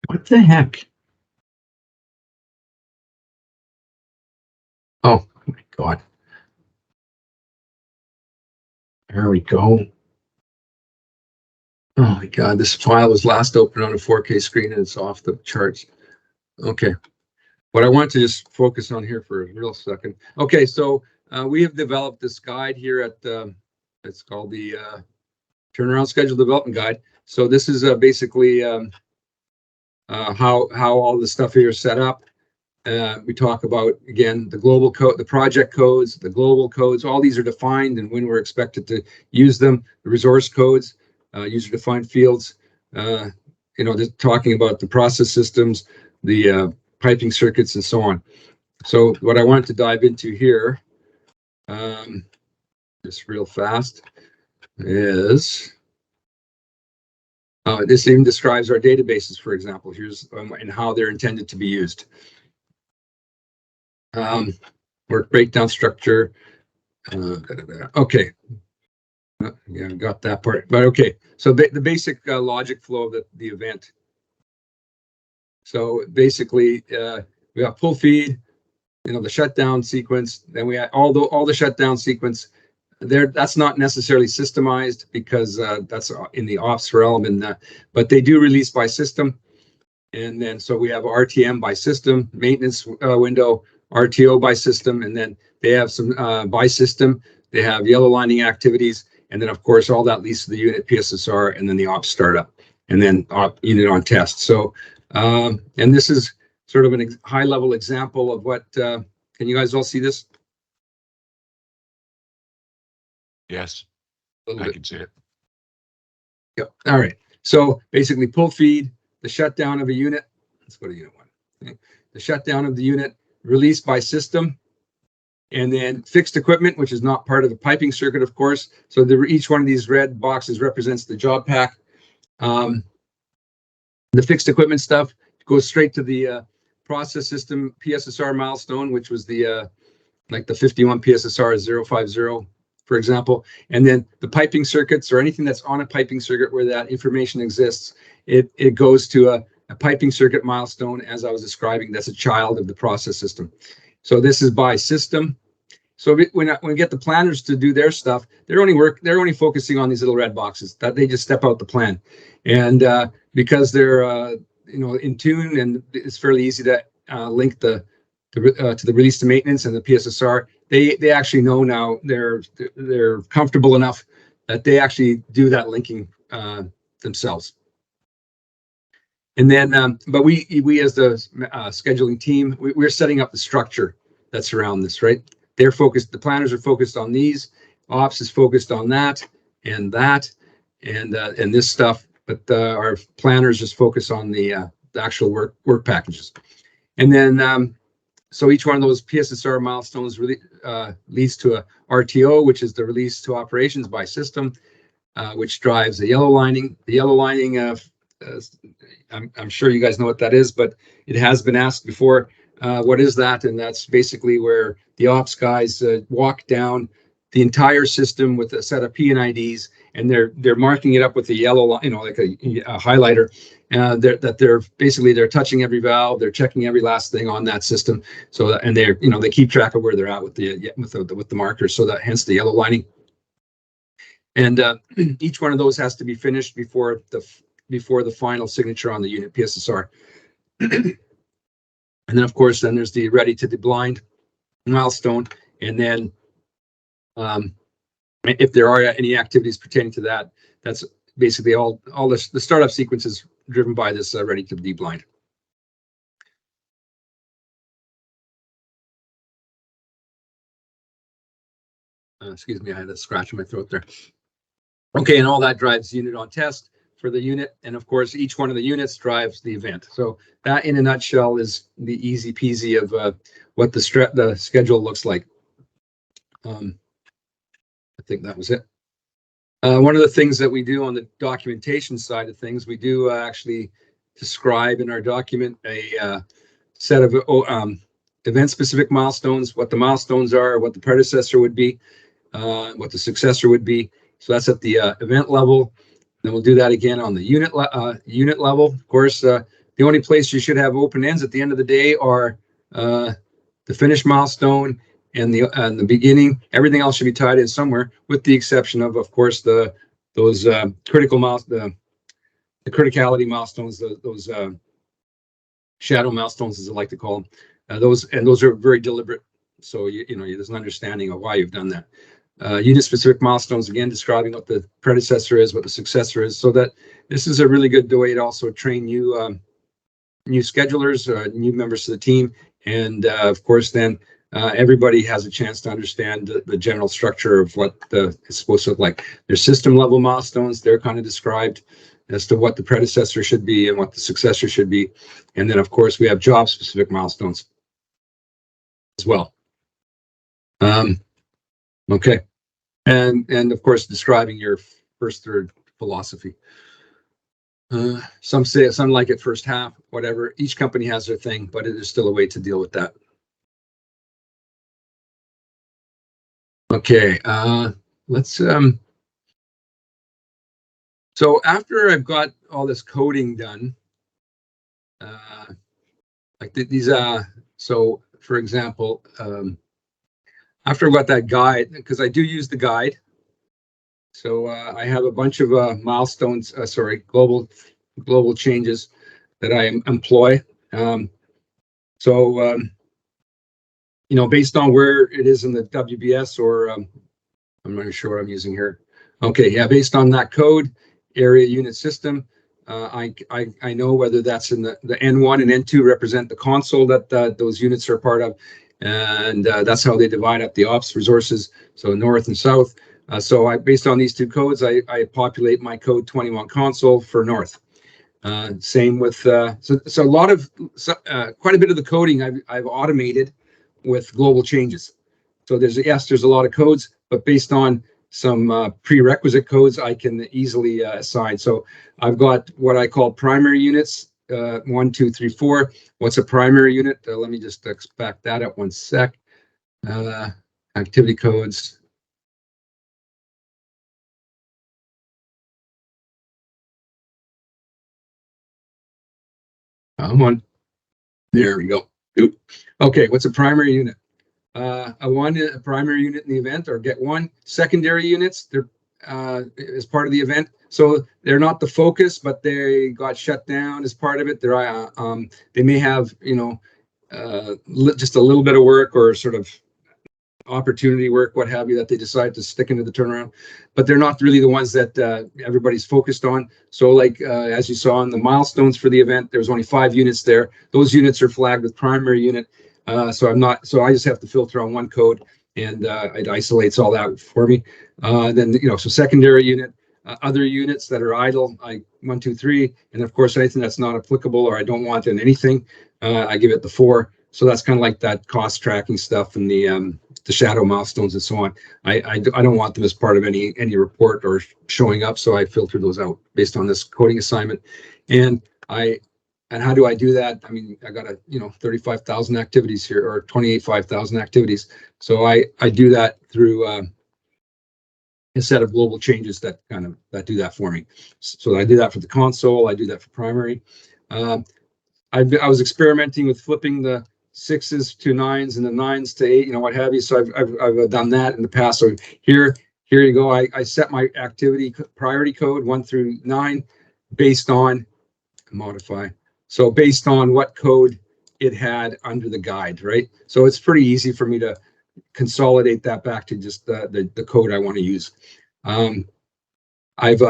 What the heck? Oh my God. There we go. Oh my God, this file was last opened on a 4K screen and it's off the charts. Okay. What I want to just focus on here for a real second. Okay, so we have developed this guide here at, it's called the Turnaround Schedule Development Guide. So this is basically how all the stuff here is set up. We talk about, again, the global code, the project codes, the global codes, all these are defined and when we're expected to use them, the resource codes, user-defined fields, talking about the process systems, the piping circuits, and so on. So what I want to dive into here, just real fast, is this even describes our databases, for example. Here's and how they're intended to be used. Work breakdown structure. Okay. Yeah, got that part. But okay, so the basic logic flow of the event. So basically, we got pull feed, the shutdown sequence. Then we had all the shutdown sequence. That's not necessarily systemized because that's in the ops realm, but they do release by system. And then so we have RTM by system, maintenance window, RTO by system, and then they have some by system. They have yellow lining activities, and then of course all that leads to the unit PSSR, and then the ops startup, and then unit on test. So, and this is sort of a high-level example of what. Can you guys all see this? Yes, I can see it. Yep. All right. So basically, pull feed, the shutdown of a unit. Let's go to unit 1. Okay. The shutdown of the unit, release by system, and then fixed equipment, which is not part of the piping circuit, of course. So each one of these red boxes represents the job pack. The fixed equipment stuff goes straight to the process system PSSR milestone, which was the like the 51 PSSR 050, for example. And then the piping circuits or anything that's on a piping circuit where that information exists, it goes to a piping circuit milestone, as I was describing. That's a child of the process system. So this is by system. So when we get the planners to do their stuff, they're only focusing on these little red boxes that they just step out the plan, and because they're in tune, and it's fairly easy to link to the release to maintenance and the PSSR. They actually know now, they're comfortable enough that they actually do that linking themselves. And then, but we as the scheduling team, we're setting up the structure that's around this, right? They're focused, the planners are focused on these, ops is focused on that, and this stuff. But our planners just focus on the actual work packages. And then, so each one of those PSSR milestones really leads to a RTO, which is the release to operations by system, which drives the yellow lining. The yellow lining, I'm sure you guys know what that is, but it has been asked before. What is that? And that's basically where the ops guys walk down the entire system with a set of P&IDs, and they're marking it up with a yellow, like a highlighter. They're touching every valve, they're checking every last thing on that system. So that, and they keep track of where they're at with the markers. So that hence the yellow lining. And each one of those has to be finished before the final signature on the unit PSSR. And then of course, then there's the ready to deblind milestone, and then if there are any activities pertaining to that, that's basically all the startup sequence is driven by this ready to deblind. Excuse me, I had a scratch in my throat there. Okay, and all that drives unit on test for the unit, and of course each one of the units drives the event. So that in a nutshell is the easy peasy of what the schedule looks like. I think that was it. One of the things that we do on the documentation side of things, we do actually describe in our document a set of event-specific milestones, what the milestones are, what the predecessor would be, what the successor would be. So that's at the event level. Then we'll do that again on the unit level. Of course, the only place you should have open ends at the end of the day are the finish milestone and the beginning. Everything else should be tied in somewhere, with the exception of course, those critical the criticality milestones, those shadow milestones, as I like to call them. Those are very deliberate. So there's an understanding of why you've done that. Unit specific milestones, again, describing what the predecessor is, what the successor is, so that this is a really good way to also train new schedulers, new members of the team, and of course then everybody has a chance to understand the general structure of what it's supposed to look like. There's system level milestones, they're kind of described as to what the predecessor should be and what the successor should be. And then of course we have job specific milestones as well. Okay. And of course describing your first third philosophy. Some say some like it first half, whatever. Each company has their thing, but it is still a way to deal with that. Okay, let's so after I've got all this coding done, like these so for example, after I've got that guide, because I do use the guide, so I have a bunch of milestones, global changes that I employ. Based on where it is in the WBS, or I'm not sure what I'm using here. Okay, yeah, based on that code, area unit system, I know whether that's in the N1 and N2 represent the console that those units are part of, and that's how they divide up the ops resources, so north and south. So based on these two codes, I populate my code 21 console for north. Same with so a lot of quite a bit of the coding I've automated with global changes. So there's a lot of codes, but based on some prerequisite codes, I can easily assign. So I've got what I call primary units, 1, 2, 3, 4. What's a primary unit? Let me just back that up one sec. Activity codes. There we go. Oop. Okay, what's a primary unit? A primary unit in the event, or get one. Secondary units, they're as part of the event, so they're not the focus, but they got shut down as part of it. They may have just a little bit of work, or sort of opportunity work, what have you, that they decide to stick into the turnaround, but they're not really the ones that everybody's focused on. So like as you saw in the milestones for the event, there's only 5 units there. Those units are flagged with primary unit. So I just have to filter on one code, and it isolates all that for me. Then, so secondary unit, other units that are idle, 1, 2, 3, and of course anything that's not applicable or I don't want in anything, I give it the 4. So that's kind of like that cost tracking stuff and the shadow milestones and so on. I don't want them as part of any report or showing up, so I filter those out based on this coding assignment. And how do I do that? I mean, I got 35,000 activities here, or 25,000 activities. So I do that through a set of global changes that do that for me. So I do that for the console. I do that for primary. I was experimenting with flipping the 6s to 9s and the 9s to 8, what have you. So I've done that in the past. So here you go. I set my activity priority code 1 through 9 based on modify. So based on what code it had under the guide, right? So it's pretty easy for me to consolidate that back to just the code I want to use. I've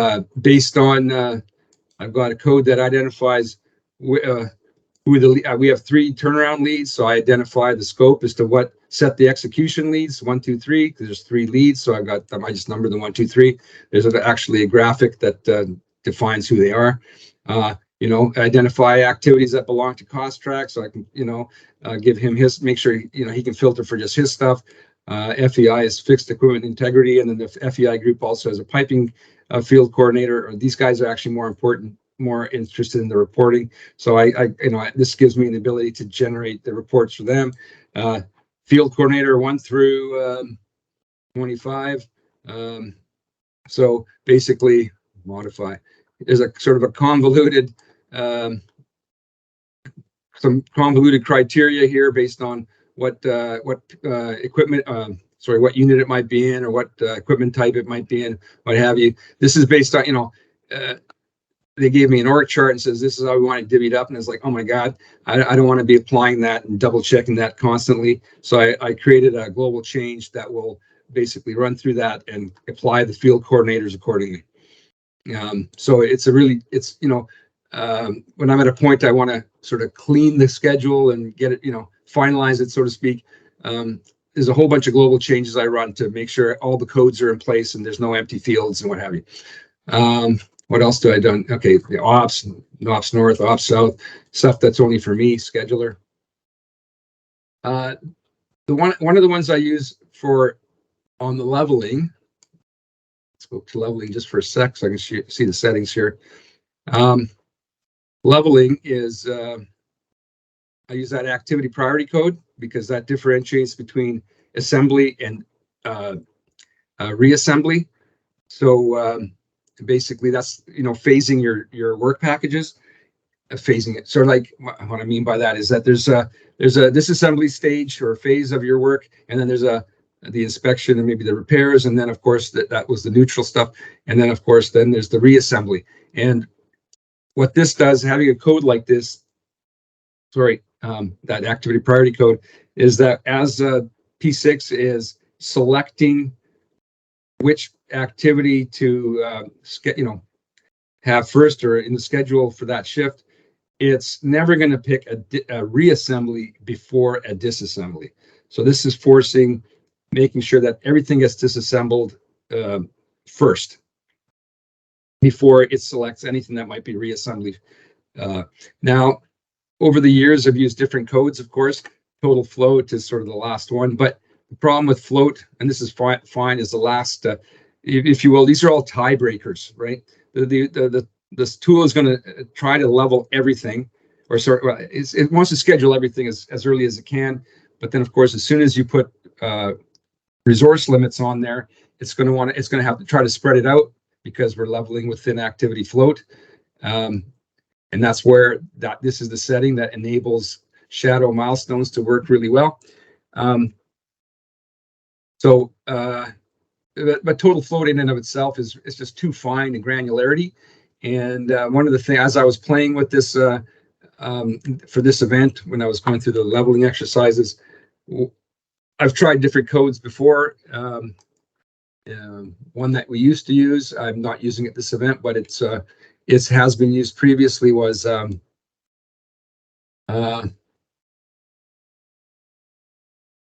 based on I've got a code that identifies we have 3 turnaround leads, so I identify the scope as to what set the execution leads 1, 2, 3, because there's 3 leads, so I've got them. I just number them 1, 2, 3. There's actually a graphic that defines who they are. Identify activities that belong to cost track, so I can give him make sure he can filter for just his stuff. FEI is fixed equipment integrity, and then the FEI group also has a piping field coordinator. These guys are actually more interested in the reporting. So this gives me the ability to generate the reports for them. Field coordinator 1 through 25. So basically modify. There's a sort of a convoluted, some convoluted criteria here based on what equipment, what unit it might be in, or what equipment type it might be in, what have you. This is based on, they gave me an org chart and says, this is how we want it divvied up. And it's like, oh my God, I don't want to be applying that and double checking that constantly. So I created a global change that will basically run through that and apply the field coordinators accordingly. So when I'm at a point I want to sort of clean the schedule and get it, finalize it, so to speak. There's a whole bunch of global changes I run to make sure all the codes are in place and there's no empty fields and what have you. What else do I done? Okay, the ops north, ops south, stuff that's only for me, scheduler. One of the ones I use on the leveling. Let's go to leveling just for a sec so I can see the settings here. Leveling is I use that activity priority code because that differentiates between assembly and reassembly. So basically that's phasing your work packages, phasing it. So like what I mean by that is that there's a disassembly stage or phase of your work, and then there's the inspection and maybe the repairs, and then of course that was the neutral stuff, and then of course then there's the reassembly. And what this does, having a code like this, that activity priority code, is that as P6 is selecting which activity to have first or in the schedule for that shift, it's never going to pick a reassembly before a disassembly. So this is making sure that everything gets disassembled first before it selects anything that might be reassembly. Now, over the years, I've used different codes, of course. Total float is sort of the last one, but the problem with float, and this is fine, is the last, if you will, these are all tiebreakers, right? This tool is going to try to level everything, or it wants to schedule everything as early as it can. But then, of course, as soon as you put resource limits on there, it's going to have to try to spread it out because we're leveling within activity float. And that's where this is the setting that enables shadow milestones to work really well. But total float in and of itself is just too fine in granularity. And one of the things, as I was playing with this for this event, when I was going through the leveling exercises, I've tried different codes before. One that we used to use, I'm not using it this event, but it has been used previously, was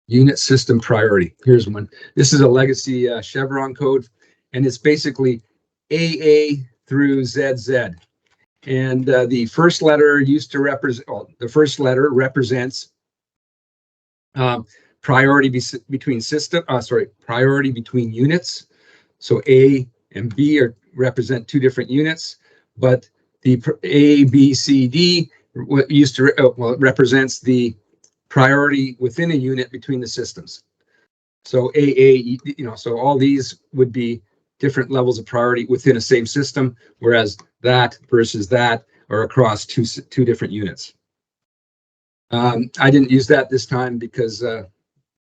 unit system priority. Here's one. This is a legacy Chevron code, and it's basically AA through ZZ. And the first letter used to represent, well, the first letter represents priority between priority between units. So A and B represent two different units, but the A, B, C, D used to, it represents the priority within a unit between the systems. So AA, so all these would be different levels of priority within a same system, whereas that versus that are across two different units. I didn't use that this time because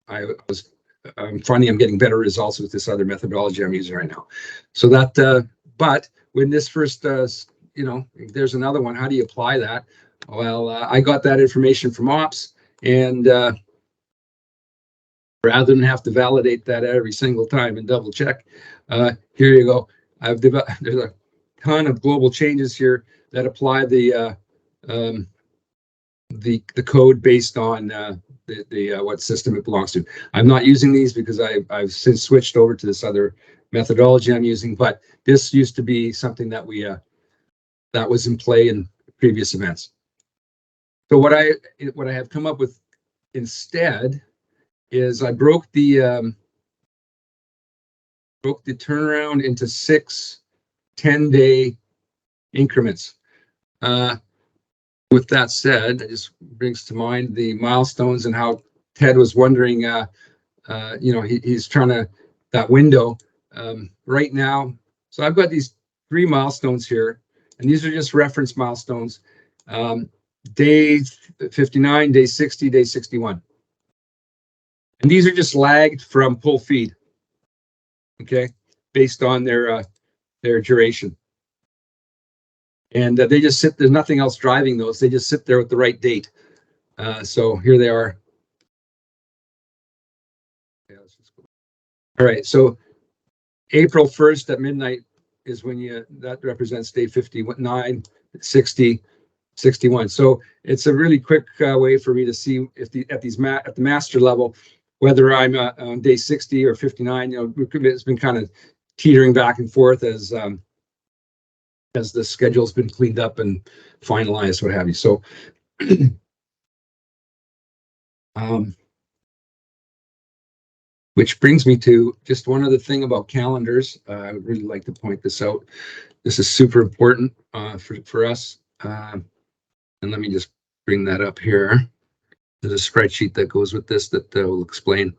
I'm finding I'm getting better results with this other methodology I'm using right now. So that, but when this first, there's another one. How do you apply that? Well, I got that information from ops, and rather than have to validate that every single time and double check, here you go. There's a ton of global changes here that apply the code based on what system it belongs to. I'm not using these because I've since switched over to this other methodology I'm using, but this used to be something that that was in play in previous events. So what I have come up with instead is I broke the turnaround into 6 10-day increments. With that said, it just brings to mind the milestones and how Ted was wondering, he's trying to, that window right now. So I've got these 3 milestones here, and these are just reference milestones. Day 59, day 60, day 61. And these are just lagged from pull feed, okay, based on their duration. And they just sit, there's nothing else driving those. They just sit there with the right date. So here they are. Yeah, let's just go. All right, so April 1st at midnight is when that represents day 59, 60, 61. So it's a really quick way for me to see if at the master level, whether I'm on day 60 or 59. It's been kind of teetering back and forth as the schedule's been cleaned up and finalized, what have you. So, which brings me to just one other thing about calendars. I would really like to point this out. This is super important for us. And let me just bring that up here. There's a spreadsheet that goes with this that will explain.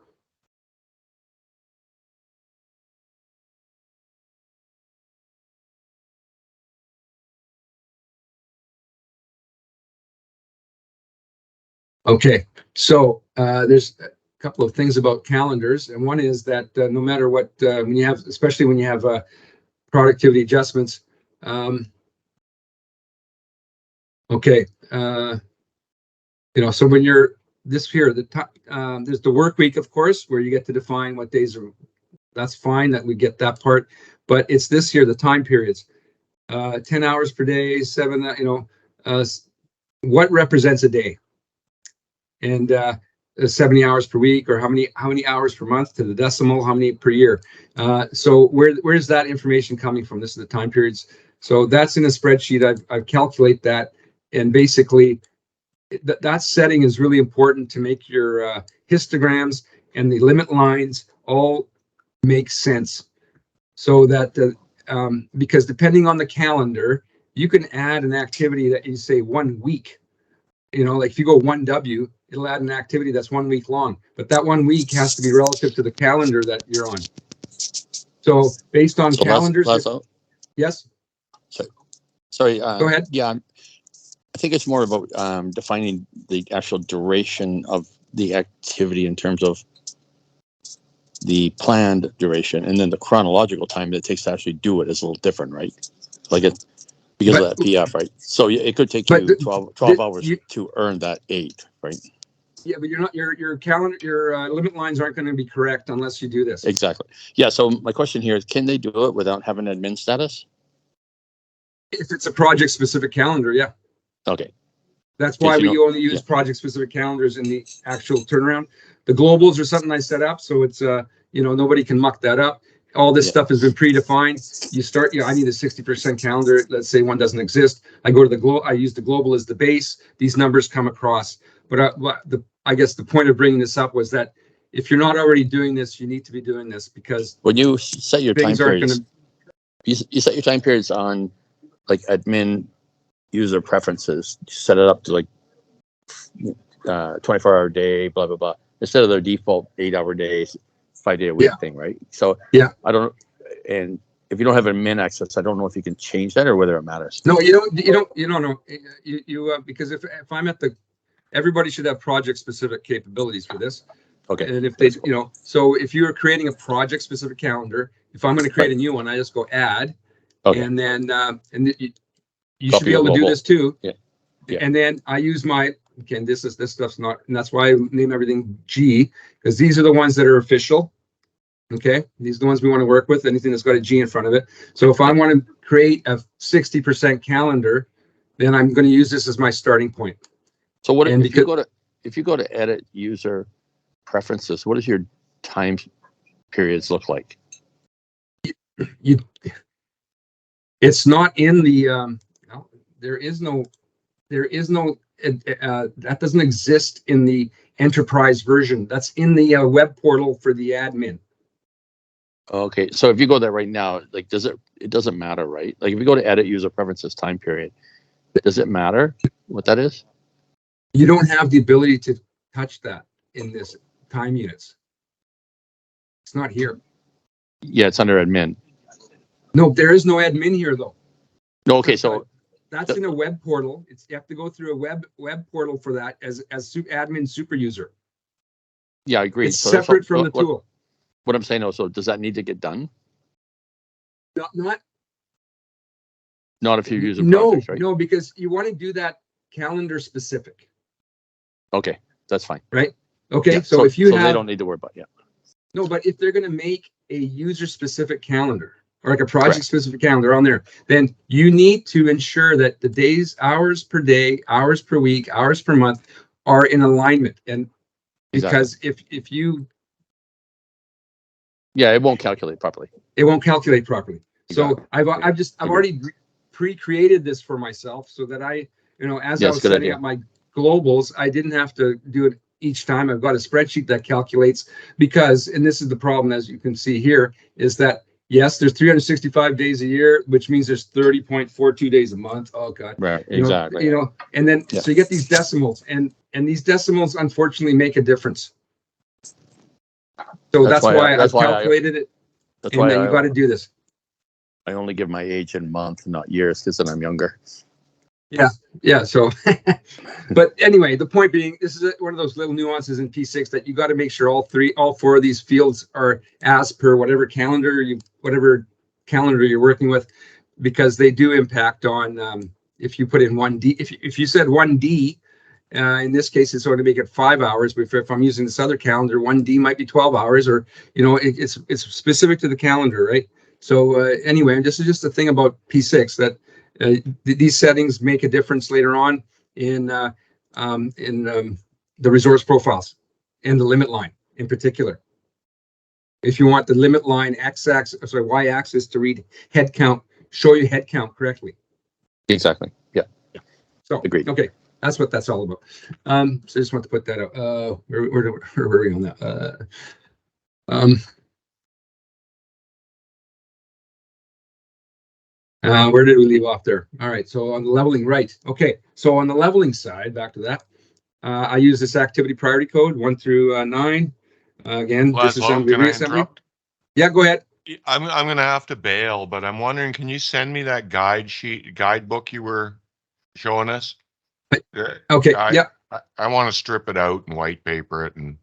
Okay, so there's a couple of things about calendars, and one is that no matter what, especially when you have productivity adjustments, okay, so when you're this here, there's the work week, of course, where you get to define what days are. That's fine that we get that part, but it's this here, the time periods, 10 hours per day, 7, what represents a day? And 70 hours per week, or how many hours per month to the decimal, how many per year. So where's that information coming from? This is the time periods. So that's in a spreadsheet. I've calculated that, and basically that setting is really important to make your histograms and the limit lines all make sense. So that because depending on the calendar, you can add an activity that you say 1 week. Like if you go 1W, it'll add an activity that's 1 week long, but that 1 week has to be relative to the calendar that you're on. So based on calendars, yes. Sorry. Go ahead. Yeah, I think it's more about defining the actual duration of the activity in terms of the planned duration, and then the chronological time that it takes to actually do it is a little different, right? Like it. Because of that PF, right? So it could take you 12 hours to earn that 8, right? Yeah, but you're not, your calendar, your limit lines aren't going to be correct unless you do this. Exactly. Yeah. So my question here is, can they do it without having admin status? If it's a project specific calendar, yeah. Okay. That's why we only use project specific calendars in the actual turnaround. The globals are something I set up, so it's nobody can muck that up. All this stuff has been predefined. You start, I need a 60% calendar. Let's say one doesn't exist. I go to the global. I use the global as the base. These numbers come across. But I guess the point of bringing this up was that if you're not already doing this, you need to be doing this, because when you set your time things aren't periods, you set your time periods on like admin user preferences. You set it up to like 24-hour day, blah blah blah, instead of their default 8-hour days, 5-day a week thing, right? So I don't, and if you don't have admin access, I don't know if you can change that or whether it matters. No, you don't know. Because if I'm at the, everybody should have project specific capabilities for this. Okay. And if they, so if you're creating a project specific calendar, if I'm going to create a new one, I just go add, and then you should be able to do this too. Yeah. And then I use my, again, this stuff's not, and that's why I name everything G, because these are the ones that are official. Okay, these are the ones we want to work with, anything that's got a G in front of it. So if I want to create a 60% calendar, then I'm going to use this as my starting point. So what if you go to edit user preferences, what does your time periods look like? It's not in the there is no that doesn't exist in the enterprise version. That's in the web portal for the admin. Okay, so if you go there right now, like, it doesn't matter, right? Like if you go to edit user preferences time period, does it matter what that is? You don't have the ability to touch that in this time units. It's not here. Yeah, it's under admin. No, there is no admin here though. No, okay, so that's in a web portal. You have to go through a web portal for that as admin super user. Yeah, I agree. It's separate from the tool. What I'm saying also, does that need to get done? Not if you use a project, right? No, because you want to do that calendar specific. Okay, that's fine. Right? Okay, Yeah, so if you have, they don't need to worry about No, but if they're going to make a user specific calendar or like a project specific calendar on there, then you need to ensure that the days, hours per day, hours per week, hours per month are in alignment. And because if you, it won't calculate properly. It won't calculate properly. Exactly. So I've already pre-created this for myself so that I was setting up my globals, I didn't have to do it each time. I've got a spreadsheet that calculates because, and this is the problem, as you can see here, is that yes, there's 365 days a year, which means there's 30.42 days a month. Oh God. Right. Exactly. And then so you get these decimals, and these decimals unfortunately make a difference. So that's why I calculated it. That's why you got to do this. I only give my age in month, not years, because then I'm younger. Yeah. So, but anyway, the point being, this is one of those little nuances in P6 that you got to make sure all four of these fields are as per whatever calendar you're working with, because they do impact on if you put in 1D. If you said 1D, in this case, it's going to make it 5 hours. But if I'm using this other calendar, 1D might be 12 hours, or it's specific to the calendar, right? So anyway, this is just a thing about P6 that. These settings make a difference later on in the resource profiles and the limit line in particular. If you want the limit line y-axis to read head count, show you head count correctly. Exactly. Yeah. So agreed. Okay, that's what that's all about. So I just want to put that out. Where were we on that? Where did we leave off there? All right, so on the leveling, right. Okay, so on the leveling side, back to that, I use this activity priority code 1 through 9. Again, Laszlo, can I interrupt? Yeah, go ahead. I'm going to have to bail, but I'm wondering, can you send me that guidebook you were showing us? Okay, I want to strip it out and white paper it, and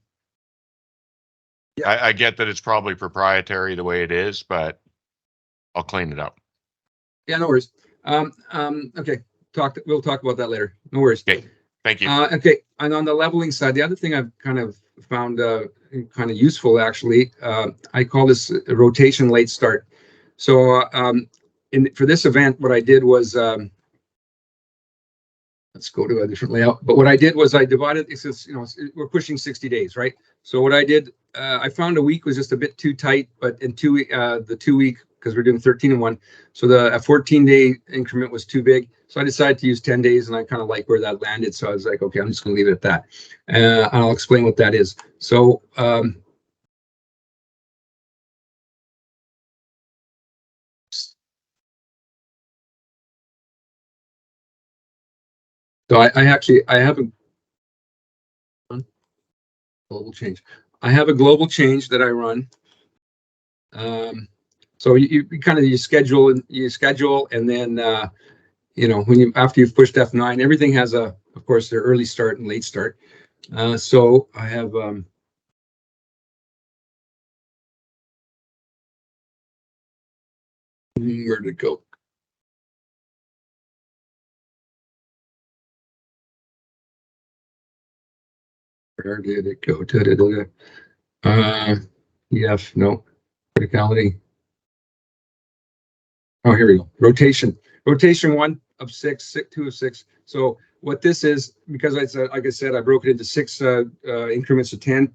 I get that it's probably proprietary the way it is, but I'll clean it up. Yeah, no worries. Okay, we'll talk about that later. No worries. Okay. Thank you. Okay, and on the leveling side, the other thing I've kind of found kind of useful actually, I call this a rotation late start. So for this event, what I did was, let's go to a different layout. But what I did was I divided, we're pushing 60 days, right? So what I did, I found a week was just a bit too tight, but in the 2 week, because we're doing 13 in one. So a 14-day increment was too big. So I decided to use 10 days and I kind of like where that landed. So I was like, okay, I'm just going to leave it at that. And I'll explain what that is. So, I have a global change. I have a global change that I run. So you kind of schedule and then after you've pushed F9, everything has of course their early start and late start. So I have where did it go? Where did it go? EF, no. Criticality. Oh, here we go. Rotation 1 of 6, 2 of 6. So what this is, because like I said, I broke it into 6 increments of 10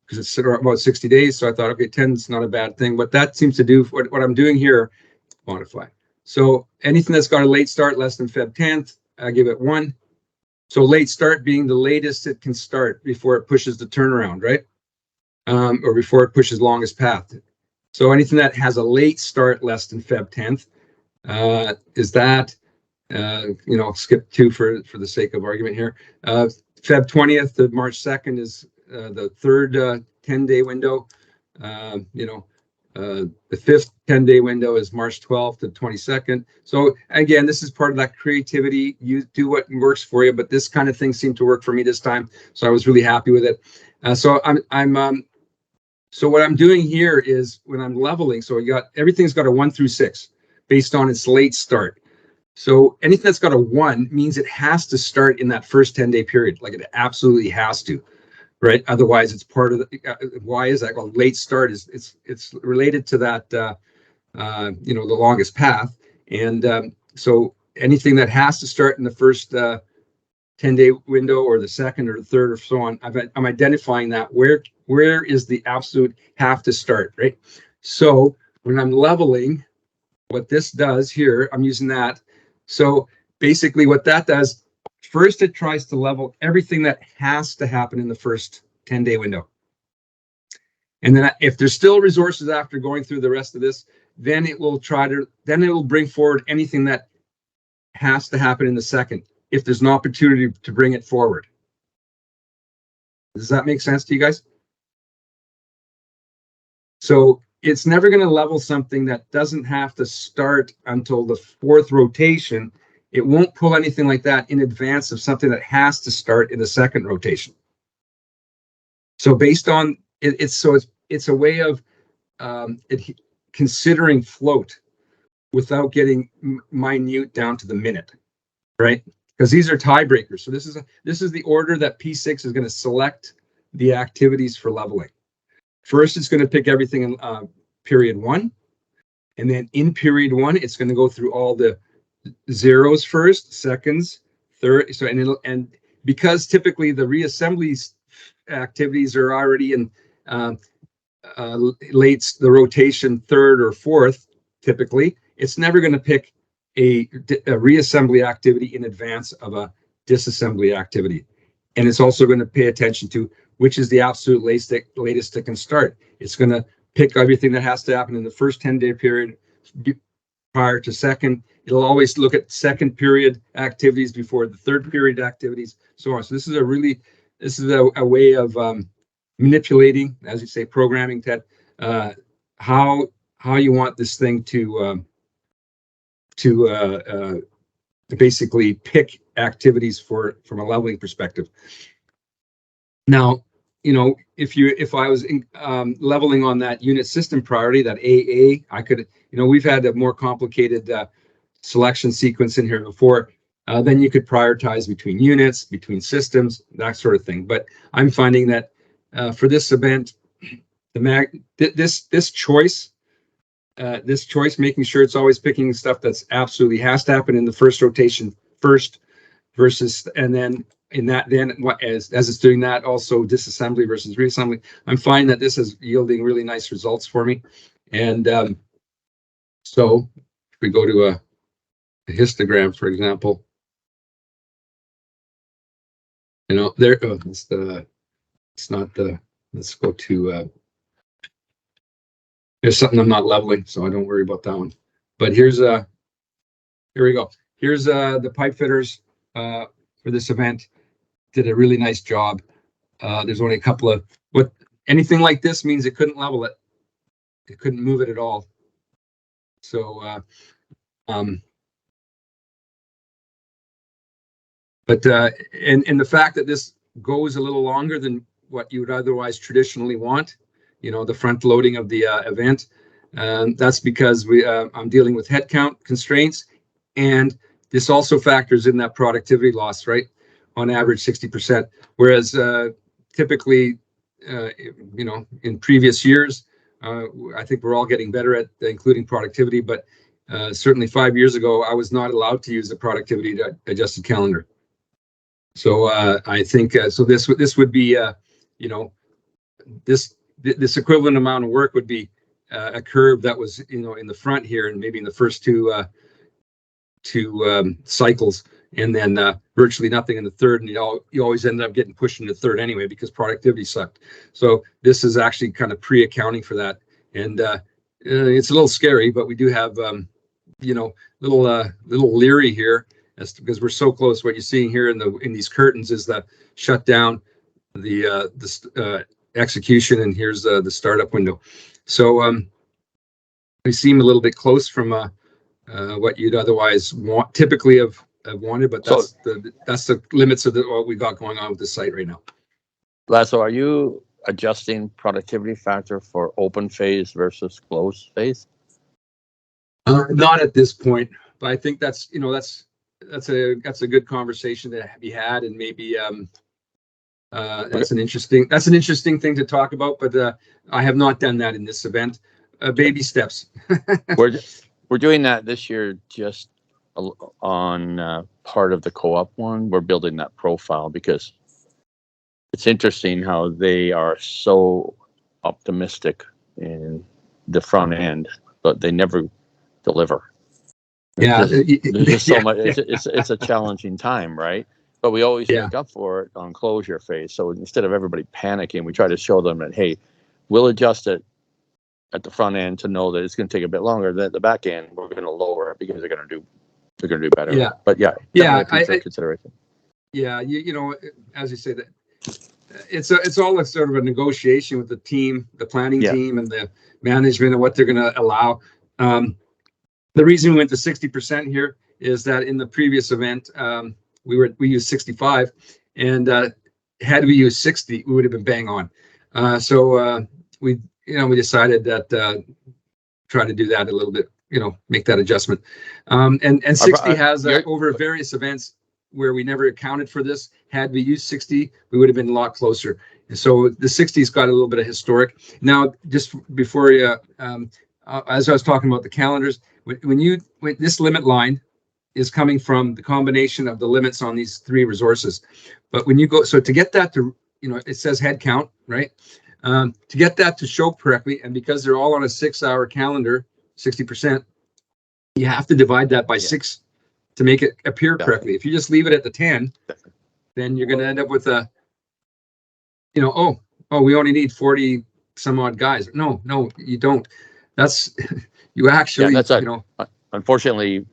because it's about 60 days. So I thought, okay, 10 is not a bad thing. But that seems to do what I'm doing here, modify. So anything that's got a late start less than Feb 10th, I give it 1. So late start being the latest it can start before it pushes the turnaround, right? Or before it pushes longest path. So anything that has a late start less than Feb 10th is that, skip 2 for the sake of argument here. Feb 20th to March 2nd is the third 10-day window. The 5th 10-day window is March 12th to 22nd. So again, this is part of that creativity. You do what works for you, but this kind of thing seemed to work for me this time. So I was really happy with it. So what I'm doing here is when I'm leveling, so everything's got a 1 through 6 based on its late start. So anything that's got a 1 means it has to start in that first 10-day period. Like it absolutely has to, right? Otherwise it's part of the, why is that? Well, late start it's related to that, the longest path. And so anything that has to start in the first 10-day window or the second or the third or so on, I'm identifying that where is the absolute have to start, right? So when I'm leveling, what this does here, I'm using that. So basically what that does, first it tries to level everything that has to happen in the first 10-day window. And then if there's still resources after going through the rest of this, then it will bring forward anything that has to happen in the second, if there's an opportunity to bring it forward. Does that make sense to you guys? So it's never going to level something that doesn't have to start until the 4th rotation. It won't pull anything like that in advance of something that has to start in the 2nd rotation. So based on it's a way of considering float without getting minute down to the minute, right? Because these are tiebreakers. So this is the order that P6 is going to select the activities for leveling. First, it's going to pick everything in period 1. And then in period 1, it's going to go through all the zeros first, seconds, third. So and because typically the reassembly activities are already in the rotation 3rd or 4th, typically, it's never going to pick a reassembly activity in advance of a disassembly activity. And it's also going to pay attention to which is the absolute latest it can start. It's going to pick everything that has to happen in the first 10-day period prior to second. It'll always look at second period activities before the third period activities, so on. So this is a way of manipulating, as you say, programming, Ted, how you want this thing to basically pick activities from a leveling perspective. Now, if I was leveling on that unit system priority, that AA, I could, we've had a more complicated selection sequence in here before. then you could prioritize between units, between systems, that sort of thing. But I'm finding that for this event, this choice, making sure it's always picking stuff that's absolutely has to happen in the first rotation first, versus, and then in that, then what as it's doing that, also disassembly versus reassembly. I'm finding that this is yielding really nice results for me. And so if we go to a histogram, for example, there, it's not the, let's go to, there's something I'm not leveling, so I don't worry about that one. But here we go. Here's the pipe fitters for this event. Did a really nice job. There's only a couple of, anything like this means it couldn't level it. It couldn't move it at all. So, but and the fact that this goes a little longer than what you would otherwise traditionally want, the front loading of the event, that's because I'm dealing with headcount constraints, and this also factors in that productivity loss, right? On average, 60%. Whereas typically, in previous years, I think we're all getting better at including productivity, but certainly 5 years ago, I was not allowed to use a productivity adjusted calendar. So I think so. This would be, this equivalent amount of work would be a curve that was, in the front here, and maybe in the first two cycles, and then virtually nothing in the third, and you always end up getting pushed into the third anyway because productivity sucked. So this is actually kind of pre-accounting for that, and it's a little scary, but we do have little leery here, because we're so close. What you're seeing here in these curtains is the shutdown, the execution, and here's the startup window. So we seem a little bit close from what you'd otherwise typically have wanted, but that's the limits of what we got going on with the site right now. Laszlo, are you adjusting productivity factor for open phase versus closed phase? Not at this point, but I think that's a good conversation to be had, and maybe that's an interesting thing to talk about. But I have not done that in this event. Baby steps. We're doing that this year just on part of the co-op one. We're building that profile because it's interesting how they are so optimistic in the front end, but they never deliver. Yeah, there's just so much. It's a challenging time, right? But we always make up for it on closure phase. So instead of everybody panicking, we try to show them that, hey, we'll adjust it at the front end to know that it's going to take a bit longer. Then at the back end, we're going to lower it because they're going to do better. Yeah, but consideration. Yeah, as you say, that it's all a sort of a negotiation with the team, the planning team, and the management, and what they're going to allow. The reason we went to 60% here is that in the previous event, we used 65, and had we used 60, we would have been bang on. So we decided that try to do that a little bit, make that adjustment. And 60 has over various events where we never accounted for this. Had we used 60, we would have been a lot closer. And so the 60's got a little bit of historic. Now, just before as I was talking about the calendars, when this limit line is coming from the combination of the limits on these three resources. But when you go, so to get that to, it says head count, right? To get that to show correctly, and because they're all on a 6-hour calendar, 60%, you have to divide that by 6 to make it appear correctly. If you just leave it at the 10, then you're going to end up with a, we only need 40 some odd guys. No, you don't. That's, you actually, unfortunately,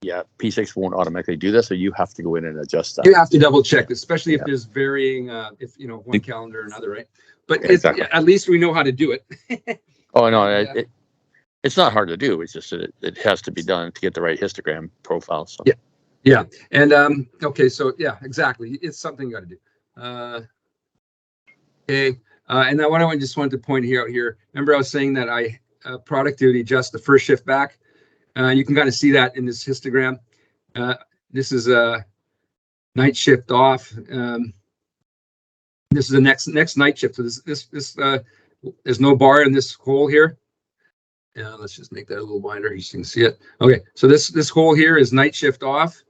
P6 won't automatically do this, so you have to go in and adjust that. You have to double check, especially if there's varying, one calendar or another, right? But at least we know how to do it. Oh no, it's not hard to do. It's just that it has to be done to get the right histogram profile. So. Yeah, and okay, so exactly, it's something you got to do. Okay, and then what I just wanted to point out here. Remember, I was saying that I productivity adjust the first shift back. You can kind of see that in this histogram. this is a night shift off. This is the next night shift. So this there's no bar in this hole here. Let's just make that a little wider so you can see it. Okay, so this hole here is night shift off,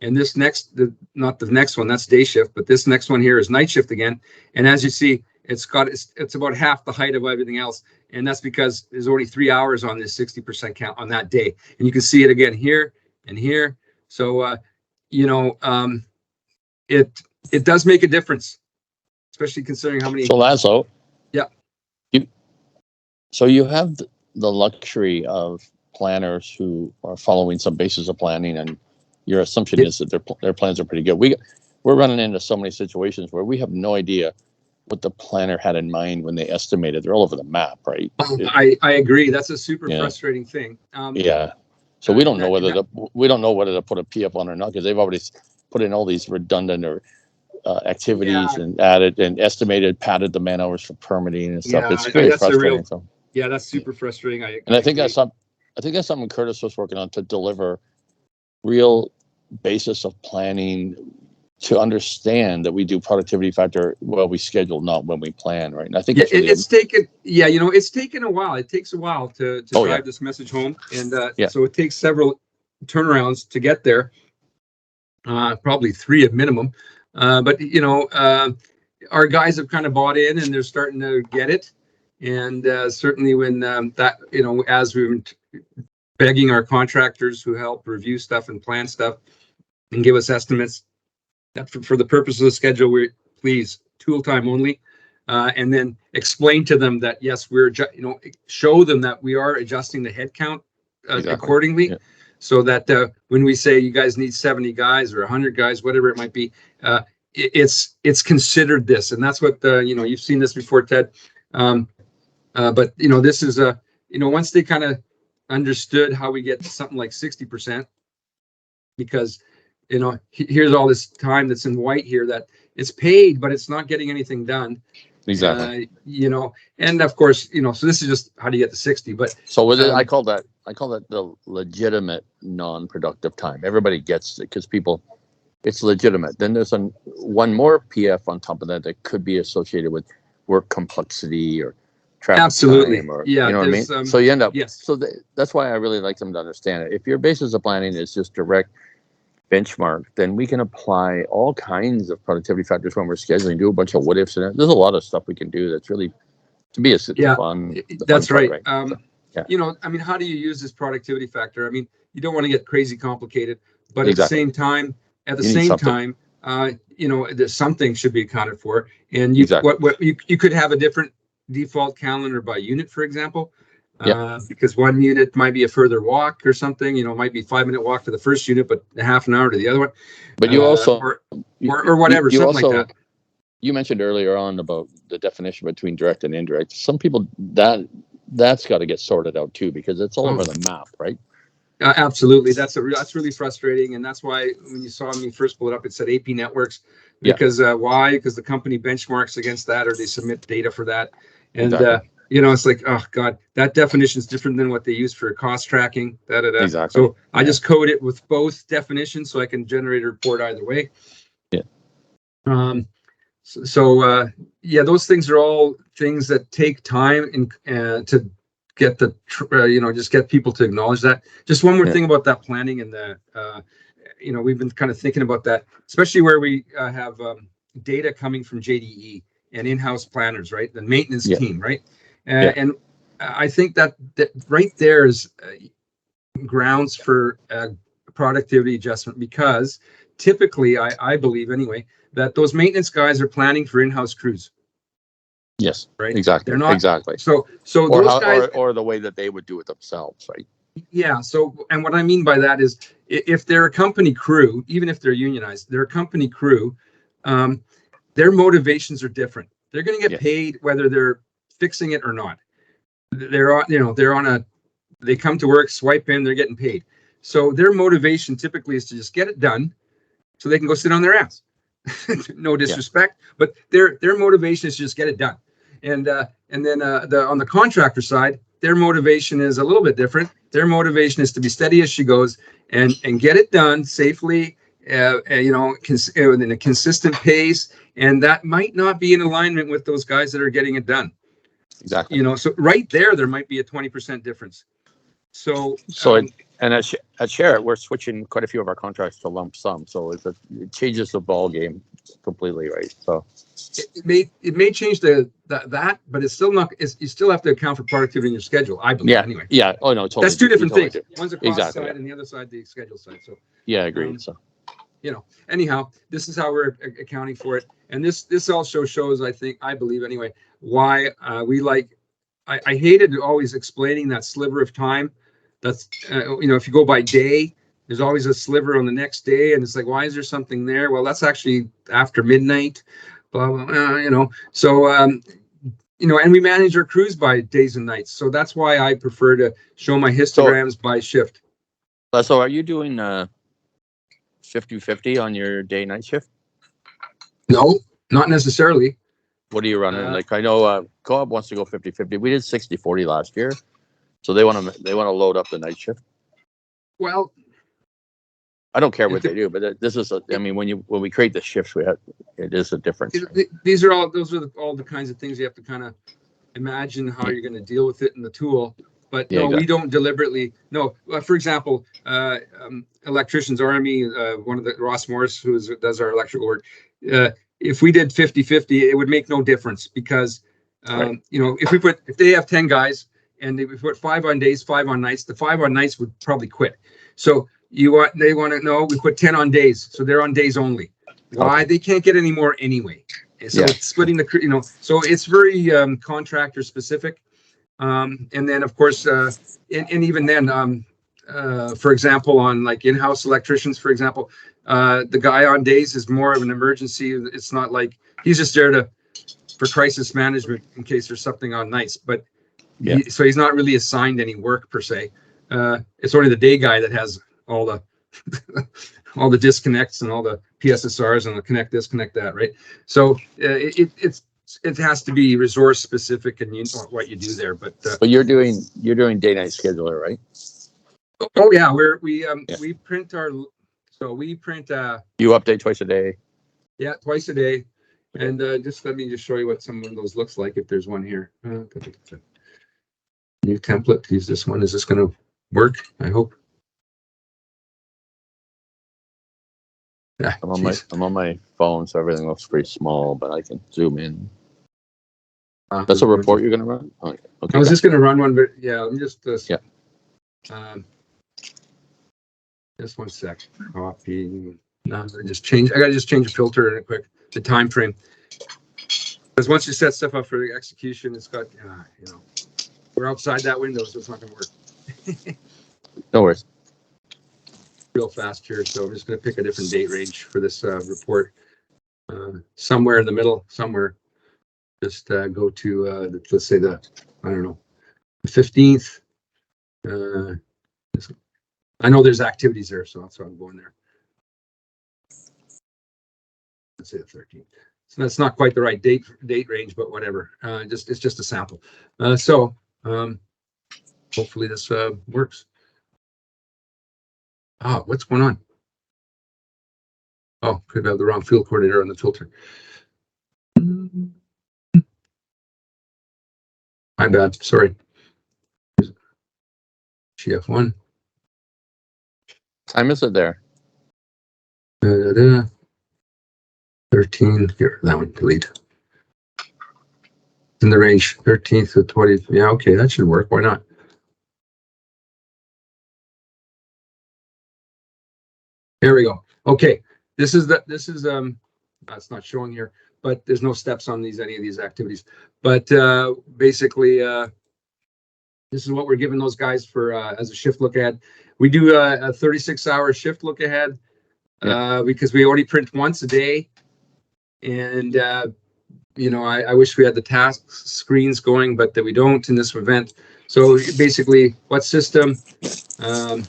and this not the next one, that's day shift, but this next one here is night shift again. And as you see, it's about half the height of everything else, and that's because there's only 3 hours on this 60% count on that day, and you can see it again here and here. So it does make a difference, especially considering how many. So Laszlo, yeah, so you have the luxury of planners who are following some basis of planning, and your assumption is that their plans are pretty good. We're running into so many situations where we have no idea what the planner had in mind when they estimated. They're all over the map, right? I agree. That's a super frustrating thing. So we don't know whether to put a PF on or not, because they've already put in all these redundant or activities and added and estimated, padded the man hours for permitting and stuff. It's very frustrating. That's super frustrating. I think that's something Kardos was working on, to deliver real basis of planning, to understand that we do productivity factor while we schedule, not when we plan, right? And I think it's taken a while. It takes a while to drive this message home, and so it takes several turnarounds to get there. Probably 3 at minimum, but our guys have kind of bought in, and they're starting to get it. And certainly when as we've been begging our contractors who help review stuff and plan stuff and give us estimates, that for the purpose of the schedule, we please tool time only, and then explain to them that yes, show them that we are adjusting the head count accordingly, so that when we say you guys need 70 guys or 100 guys, whatever it might be, it's considered this, and that's what you've seen this before, Ted. But this is once they kind of understood how we get to something like 60%, because here's all this time that's in white here that it's paid, but it's not getting anything done. Exactly. And of course, so this is just how do you get to 60. But so with it, I call that the legitimate non-productive time. Everybody gets it because it's legitimate. Then there's one more PF on top of that could be associated with work complexity or traffic time, or you know what I mean. So you end up that's why I really like them to understand it. If your basis of planning is just direct benchmark, then we can apply all kinds of productivity factors when we're scheduling, do a bunch of what ifs, and there's a lot of stuff we can do that's really fun. That's fun right. Part, right? How do you use this productivity factor? You don't want to get crazy complicated, but at the same time, there's something should be accounted for, and you could have a different default calendar by unit, for example. Because one unit might be a further walk or something, might be 5-minute walk to the first unit, but a half an hour to the other one. But you also, or whatever, something like that. You mentioned earlier on about the definition between direct and indirect. Some people that's got to get sorted out too, because it's all over the map, right? Absolutely. That's really frustrating. And that's why when you saw me first pull it up, it said AP networks, because why? Because the company benchmarks against that, or they submit data for that. And, it's like, oh God, that definition is different than what they use for cost tracking. Exactly. So I just code it with both definitions so I can generate a report either way. Yeah. Those things are all things that take time and to get just get people to acknowledge that. Just one more thing about that planning and we've been kind of thinking about that, especially where we have data coming from JDE and in-house planners, right? The maintenance team, right? And I think that right there is grounds for productivity adjustment, because typically, I believe anyway, that those maintenance guys are planning for in-house crews. Yes, right. Exactly. They're not exactly. So or those guys, or the way that they would do it themselves, right? Yeah. So, and what I mean by that is, if they're a company crew, even if they're unionized, they're a company crew. Their motivations are different. They're going to get paid whether they're fixing it or not. They come to work, swipe in, they're getting paid. So their motivation typically is to just get it done so they can go sit on their ass. No disrespect, but their motivation is to just get it done. And then on the contractor side, their motivation is a little bit different. Their motivation is to be steady as she goes and get it done safely in a consistent pace, and that might not be in alignment with those guys that are getting it done. Exactly. So right there might be a 20% difference. So and at Share, we're switching quite a few of our contracts to lump sum, so it changes the ball game completely, right? So it may change that, but it's still not. You still have to account for productivity in your schedule, I believe. yeah, Anyway. yeah. Oh no, totally. That's two different totally things. do. One's a cost Exactly, side, yeah. and the other side the schedule side. So yeah, agreed. So anyhow, this is how we're accounting for it, and this also shows, I believe anyway, why we like. I hated always explaining that sliver of time. That's if you go by day, there's always a sliver on the next day, and it's like, why is there something there? Well, that's actually after midnight. Blah, blah, blah, So and we manage our crews by days and nights. So that's why I prefer to show my histograms by shift. So are you doing 50-50 on your day night shift? No, not necessarily. What are you running? Like, I know Co-op wants to go 50-50. We did 60-40 last year, so they want to load up the night shift. Well, I don't care what they do, but this is when we create the shifts, it is a difference. Those are all the kinds of things you have to kind of imagine how you're going to deal with it in the tool. But no, exactly. We don't deliberately. No, for example, electricians Army, one of the Ross Morris, who does our electrical work. If we did 50-50, it would make no difference because, right. if they have 10 guys and we put 5 on days, 5 on nights, the 5 on nights would probably quit. So they want to know we put 10 on days, so they're on days only. Why? Okay. They can't get any more anyway. So it's splitting so it's very contractor specific. And then of course, and even then, for example, on like in-house electricians, for example, the guy on days is more of an emergency. It's not like he's just there for crisis management in case there's something on nights, but so he's not really assigned any work per se. It's only the day guy that has all the all the disconnects and all the PSSRs and the connect this, connect that, right? So it has to be resource specific and what you do there. But you're doing day night scheduler, right? Oh yeah, we print you update twice a day. Yeah, twice a day. And just let me just show you what some of those looks like if there's one here. New template, use this one. Is this going to work? I hope. I'm on my phone, so everything looks pretty small, but I can zoom in. That's a report you're going to run? Oh, okay. I was just going to run one, but yeah, I'm just just one sec. Copy. No, I gotta just change a filter in it quick. The time frame, because once you set stuff up for the execution, it's got we're outside that window, so it's not going to work. No worries. Real fast here, so I'm just going to pick a different date range for this report. Somewhere in the middle, somewhere. Just go to let's say the 15th. I know there's activities there, so that's why I'm going there. Let's say the 13th. So that's not quite the right date range, but whatever. It's just a sample. So hopefully this works. Oh, what's going on? Oh, could have the wrong field coordinator on the filter. My bad. Sorry. GF1. Time is it there? 13. Here, that one. Delete. In the range 13th to 20th. Yeah, okay, that should work. Why not? There we go. Okay, this is that's not showing here, but there's no steps on any of these activities. But basically, this is what we're giving those guys for as a shift look ahead. We do a 36-hour shift look ahead because we already print once a day, and I wish we had the task screens going, but that we don't in this event. So basically, what system, what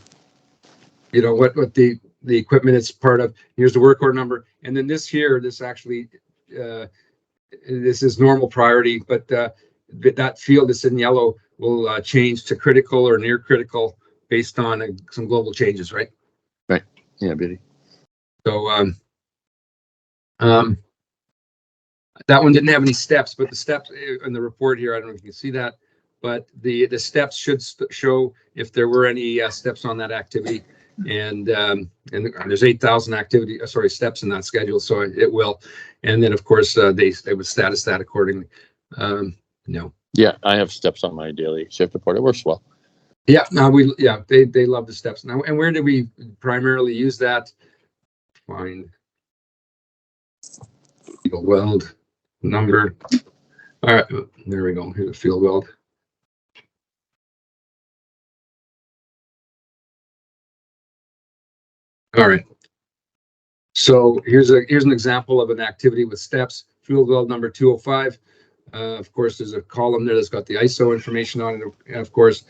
the equipment it's part of. Here's the work order number, and then this actually, this is normal priority, but that field that's in yellow will change to critical or near critical based on some global changes, right? Right. Yeah, Billy. So that one didn't have any steps, but the steps in the report here, I don't know if you can see that, but the steps should show if there were any steps on that activity. And there's 8,000 steps in that schedule, so it will. And then of course they would status that accordingly. No. Yeah, I have steps on my daily shift report. It works well. Yeah, they love the steps now. And where do we primarily use that? Find field weld number. All right, there we go. Here's a field weld. All right. So here's an example of an activity with steps. Field weld number 205. Of course, there's a column there that's got the ISO information on it, of course,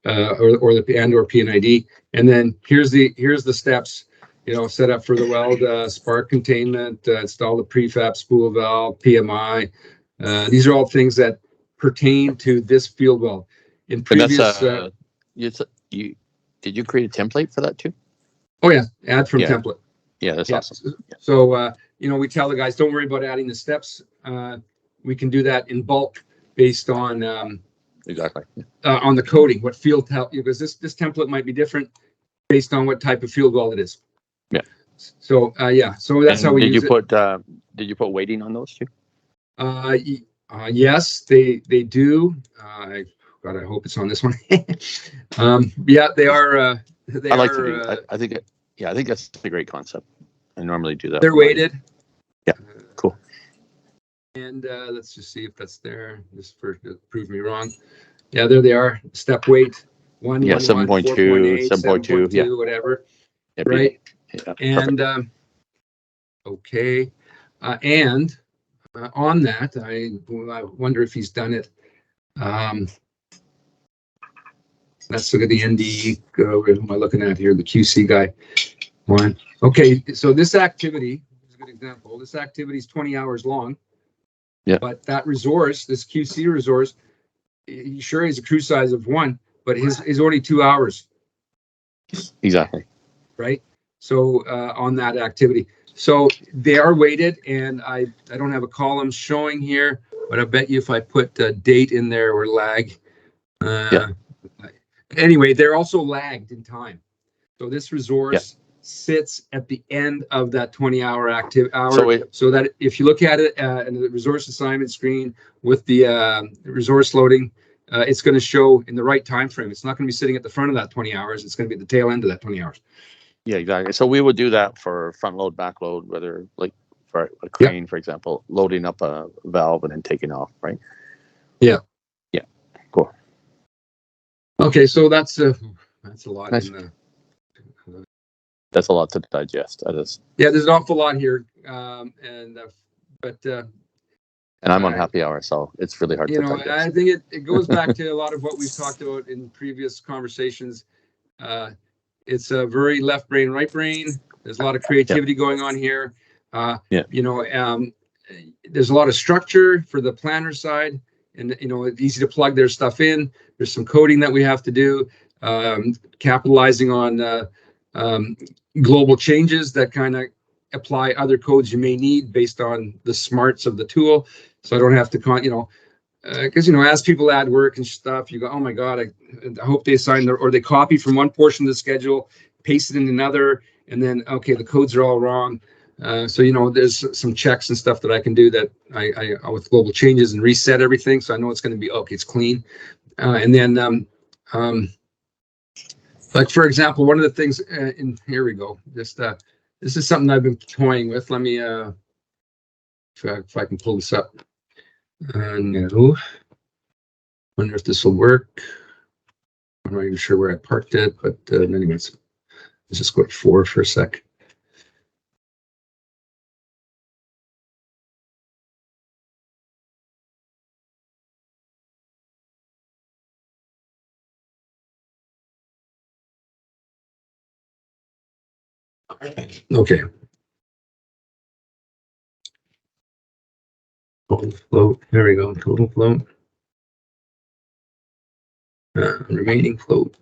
or the and/or PNID. And then here's the steps. You know, set up for the weld, spark containment, install the prefab spool valve, PMI. These are all things that pertain to this field weld. In previous, did you create a template for that too? Oh yeah, add from template. Yeah, that's awesome. Yeah. So you know, we tell the guys, don't worry about adding the steps. We can do that in bulk based on exactly on the coding. What field because this template might be different based on what type of field weld it is. Yeah. So so that's how we did use you put did you put weighting on those too? Yes, they do. God, I hope it's on this one. Yeah, they are. I like to do. I think I think that's a great concept. I normally do that. They're weighted. Yeah, cool. And let's just see if that's there. Just to prove me wrong. Yeah, there they are. Step weight 1. Yeah, 7.2, 7.2. Yeah, whatever. Yeah, right. Yeah, and okay, and on that, I wonder if he's done it. Let's look at the ND. What am I looking at here? The QC guy. One. Okay, so this activity is a good example. This activity is 20 hours long. Yeah. But that resource, this QC resource, he sure has a crew size of 1, but his is only 2 hours. Exactly. Right. So on that activity, so they are weighted, and I don't have a column showing here, but I bet you if I put date in there or lag. Anyway, they're also lagged in time. So this resource sits at the end of that 20-hour active hour, so that if you look at it in the resource assignment screen with the resource loading, it's going to show in the right time frame. It's not going to be sitting at the front of that 20 hours. It's going to be at the tail end of that 20 hours. Yeah, exactly. So we would do that for front load, back load, whether like for a crane, for example, loading up a valve and then taking off, right? Yeah. Yeah. Cool. Okay, so that's a lot. Nice. That's a lot to digest. That is. Yeah, there's an awful lot here, but I'm on happy hour, so it's really hard to digest. I think it goes back to a lot of what we've talked about in previous conversations. It's a very left brain, right brain. There's a lot of creativity going on here. There's a lot of structure for the planner side, and it's easy to plug their stuff in. There's some coding that we have to do, capitalizing on global changes that kind of apply other codes you may need based on the smarts of the tool. So I don't have to because as people add work and stuff, you go, oh my God, I hope they assign or they copy from one portion of the schedule, paste it in another, and then okay, the codes are all wrong. So there's some checks and stuff that I can do that I with global changes and reset everything, so I know it's going to be okay, it's clean. And then like for example, one of the things here we go. Just this is something I've been toying with. Let me if I can pull this up. No. Wonder if this will work. I'm not even sure where I parked it, but anyways, let's just go to 4 for a sec. Okay. Total float. There we go. Total float. Remaining float.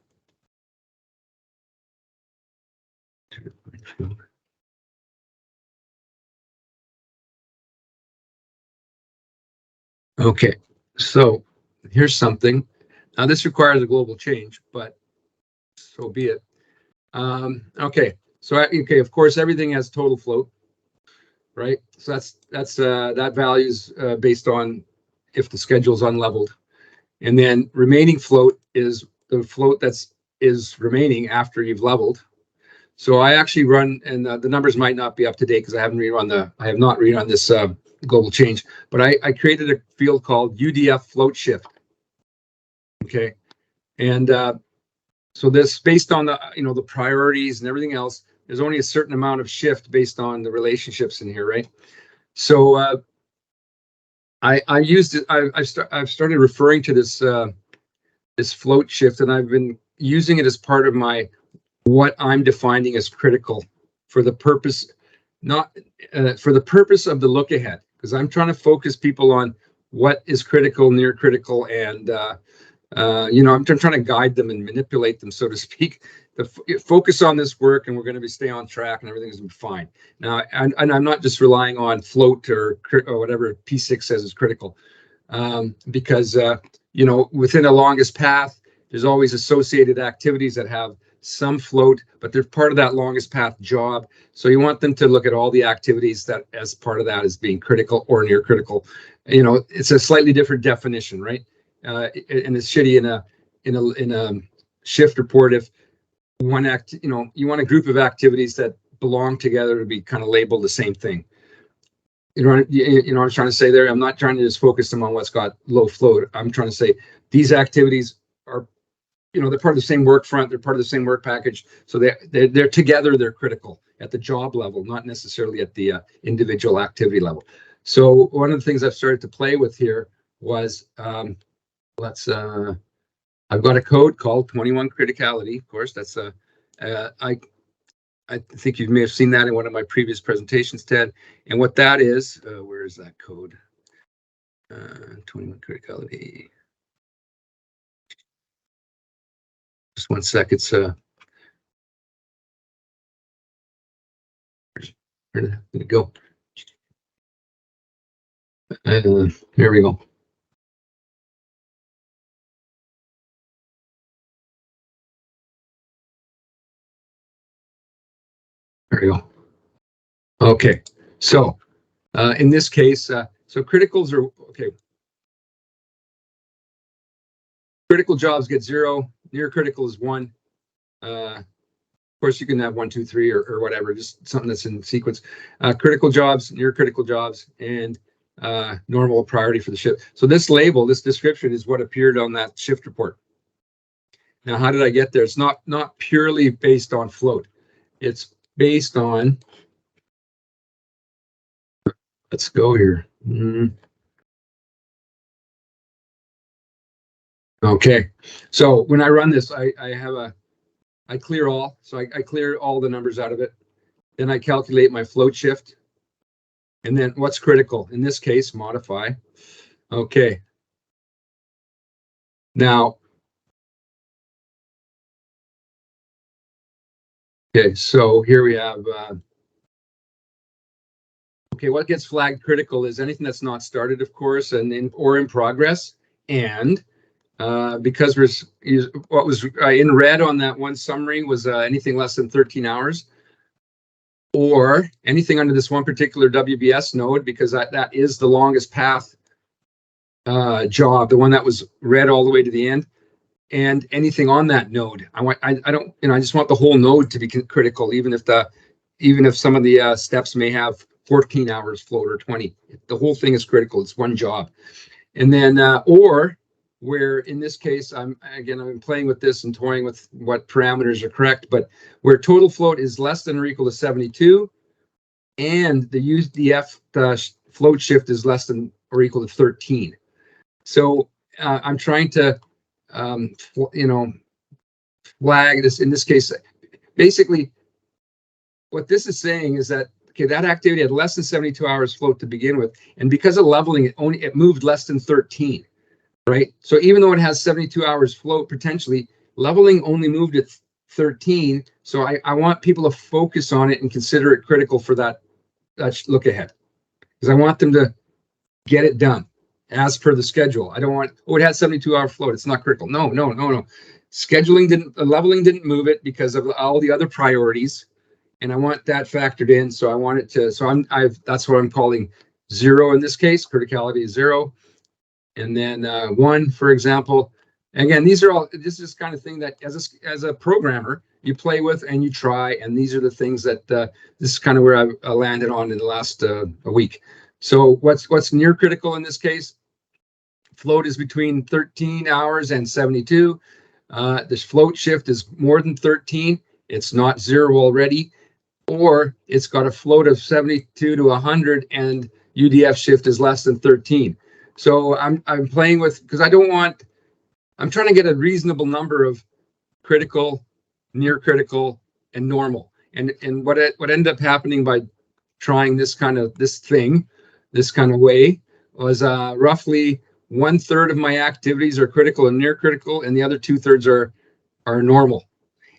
Okay, so here's something. Now this requires a global change, but so be it. Okay, so okay, of course, everything has total float, right? So that value is based on if the schedule is unleveled, and then remaining float is the float is remaining after you've leveled. So I actually run, and the numbers might not be up to date because I have not rerun this global change, but I created a field called UDF float shift. Okay, and so this based on the the priorities and everything else. There's only a certain amount of shift based on the relationships in here, right? So I used it. I've started referring to this this float shift, and I've been using it as part of my what I'm defining as critical for the purpose, not for the purpose of the look ahead, because I'm trying to focus people on what is critical, near critical, and I'm trying to guide them and manipulate them, so to speak. Focus on this work, and we're going to stay on track, and everything's going to be fine. Now, and I'm not just relying on float or whatever P6 says is critical, because within a longest path, there's always associated activities that have some float, but they're part of that longest path job. So you want them to look at all the activities that as part of that as being critical or near critical. It's a slightly different definition, right? And it's shitty in a shift report if one you want a group of activities that belong together to be kind of labeled the same thing. You know what I'm trying to say there? I'm not trying to just focus them on what's got low float. I'm trying to say these activities are, they're part of the same work front. They're part of the same work package. So they're together. They're critical at the job level, not necessarily at the individual activity level. So one of the things I've started to play with here was I've got a code called 21 criticality. Of course, that's I think you may have seen that in one of my previous presentations, Ted. And what that is, where is that code? 21 criticality. Just one sec. It's where did it go? Here we go. There we go. Okay, so in this case, so criticals are okay. Critical jobs get 0. Near critical is 1. Of course, you can have 1, 2, 3, or whatever, just something that's in sequence. Critical jobs, near critical jobs, and normal priority for the shift. So this label, this description is what appeared on that shift report. Now, how did I get there? It's not purely based on float. It's based on, let's go here. Okay, so when I run this, I clear all. So I clear all the numbers out of it. Then I calculate my float shift. And then what's critical? In this case, modify. Okay. Now, okay, so here we have, okay, what gets flagged critical is anything that's not started, of course, and or in progress. And because what was in red on that one summary was anything less than 13 hours, or anything under this one particular WBS node, because that is the longest path job, the one that was red all the way to the end, and anything on that node. I just want the whole node to be critical, even if some of the steps may have 14 hours float or 20. The whole thing is critical. It's one job. And then or where in this case, I've been playing with this and toying with what parameters are correct, but where total float is less than or equal to 72, and the UDF float shift is less than or equal to 13. So I'm trying to, flag this. In this case, basically, what this is saying is that that activity had less than 72 hours float to begin with, and because of leveling, it moved less than 13. Right. So even though it has 72 hours float, potentially leveling only moved at 13. So I want people to focus on it and consider it critical for that look ahead, because I want them to get it done. as per the schedule. I don't want, oh, it had 72-hour float. It's not critical. No. Scheduling leveling didn't move it because of all the other priorities. And I want that factored in. So I want it to, so that's what I'm calling 0 in this case. Criticality is 0. And then 1, for example. Again, this is kind of thing that as a programmer, you play with and you try. And these are the things that this is kind of where I landed on in the last a week. So what's near critical in this case? Float is between 13 hours and 72. This float shift is more than 13. It's not 0 already, or it's got a float of 72 to 100 and UDF shift is less than 13. So I'm playing with, because I'm trying to get a reasonable number of critical, near critical, and normal. And what ended up happening by trying this kind of way was roughly 1/3 of my activities are critical and near critical, and the other 2/3 are normal.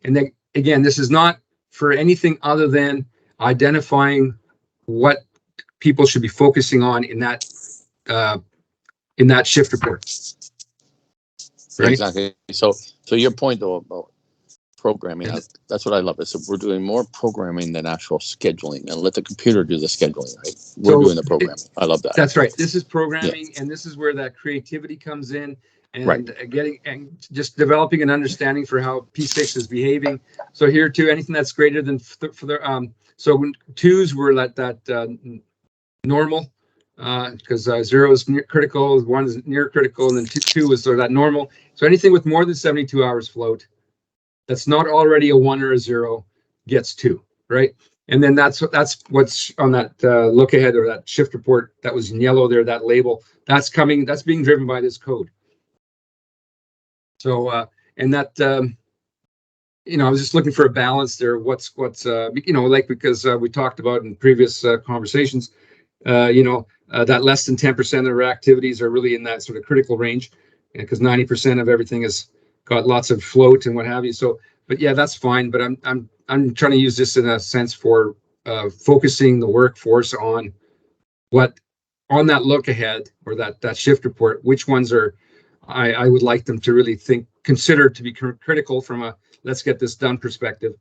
And then again, this is not for anything other than identifying what people should be focusing on in that shift report. Right? Exactly. So your point though about programming, that's what I love. Is we're doing more programming than actual scheduling, and let the computer do the scheduling. Right? We're doing the programming. I love that. That's right. This is programming, and this is where that creativity comes in, and getting and just developing an understanding for how P6 is behaving. So here too, anything that's greater than so when 2s were that normal, because 0 is near critical, 1 is near critical, and then 2 is sort of that normal. So anything with more than 72 hours float that's not already a 1 or a 0 gets 2, right? And then that's what's on that look ahead or that shift report that was in yellow there, that label, that's being driven by this code. So and that I was just looking for a balance there. What's like, because we talked about in previous conversations, that less than 10% of our activities are really in that sort of critical range, because 90% of everything has got lots of float and what have you. So, but yeah, that's fine. But I'm trying to use this in a sense for focusing the workforce on that look ahead or that shift report, which ones are I would like them to really consider to be critical from a let's get this done perspective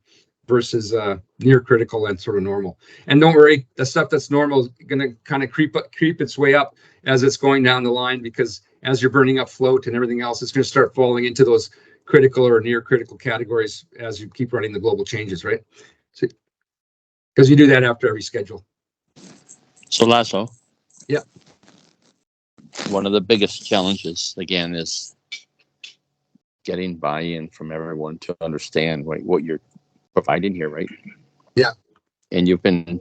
versus near critical and sort of normal. And don't worry, the stuff that's normal is going to kind of creep its way up as it's going down the line, because as you're burning up float and everything else, it's going to start falling into those critical or near critical categories as you keep running the global changes, right? So, because you do that after every schedule. So Laszlo. Yeah. One of the biggest challenges, again, is getting buy-in from everyone to understand what you're providing here, right? Yeah. And you've been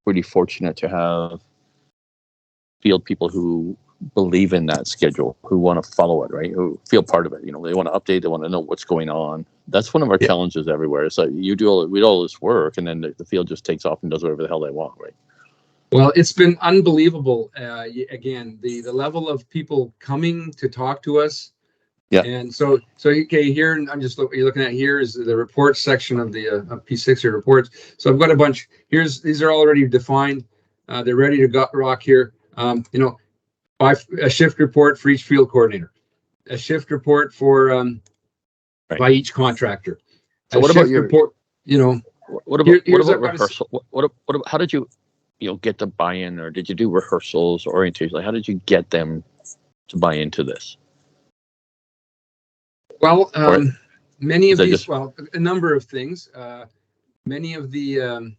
pretty fortunate to have field people who believe in that schedule, who want to follow it, right? Who feel part of it. They want to update, they want to know what's going on. That's one of our challenges everywhere. It's like we do all this work, and then the field just takes off and does whatever the hell they want, right? Well, it's been unbelievable. Again, the level of people coming to talk to us. Yeah. And so okay, here you're looking at here is the reports section of the P6 reports. So I've got a bunch. These are already defined. They're ready to rock here. By a shift report for each field coordinator, a shift report for by each contractor. So what about your report? What about rehearsal? What how did you get the buy-in, or did you do rehearsals, orientation? Like, how did you get them to buy into this? Well, many of these, a number of things. Many of the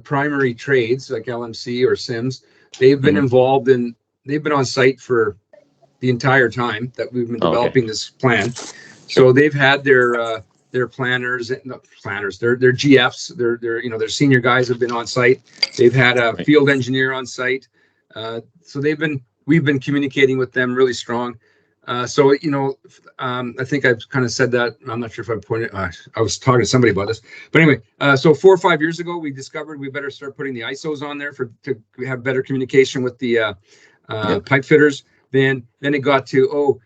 primary trades like LMC or SIMS, they've been involved in. They've been on site for the entire time that we've been developing this plan. So they've had their planners, their GFs, their senior guys have been on site. They've had a field engineer on site. So we've been communicating with them really strong. I think I've kind of said that. I'm not sure if I pointed. I was talking to somebody about this, but anyway. So 4 or 5 years ago, we discovered we better start putting the ISOs on there to have better communication with the pipe fitters. Then it got to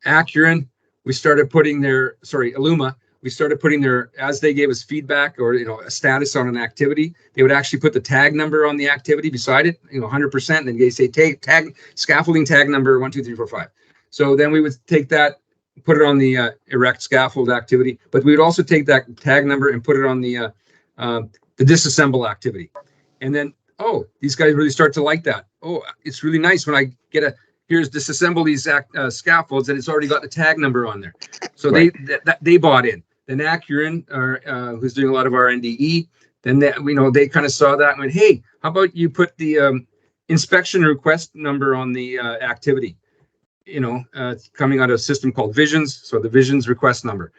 Acuren. We started putting Illuma. we started putting as they gave us feedback or, a status on an activity, they would actually put the tag number on the activity beside it, 100%. And then they say tag scaffolding tag number 1, 2, 3, 4, 5. So then we would take that, put it on the erect scaffold activity, but we would also take that tag number and put it on the disassemble activity. And then, these guys really start to like that. It's really nice when I get here's disassemble these scaffolds and it's already got the tag number on there. So right. they bought in. Then Acuren, who's doing a lot of our NDE, then they kind of saw that and went, hey, how about you put the inspection request number on the activity? Coming out of a system called Visions. So the Visions request number.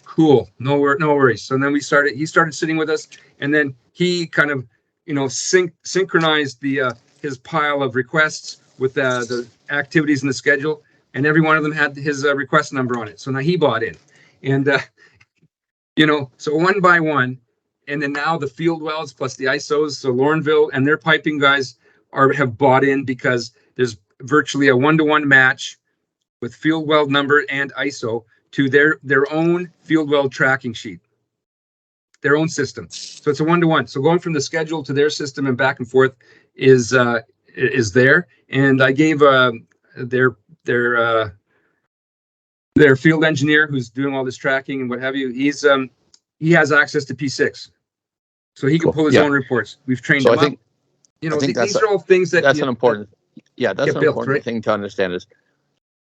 Cool. No worries. So then he started sitting with us, and then he kind of, synchronized his pile of requests with the activities in the schedule, and every one of them had his request number on it. So now he bought in, and so one by one, and then now the field welds plus the ISOs, so Laurenville and their piping guys have bought in because there's virtually a 1-to-1 match with field weld number and ISO to their own field weld tracking sheet, their own system. So it's a 1-to-1. So going from the schedule to their system and back and forth is there. And I gave their field engineer who's doing all this tracking and what have you. He has access to P6, so he can pull his own reports. We've trained him up. These are all things that that's an important. That's an important thing to understand is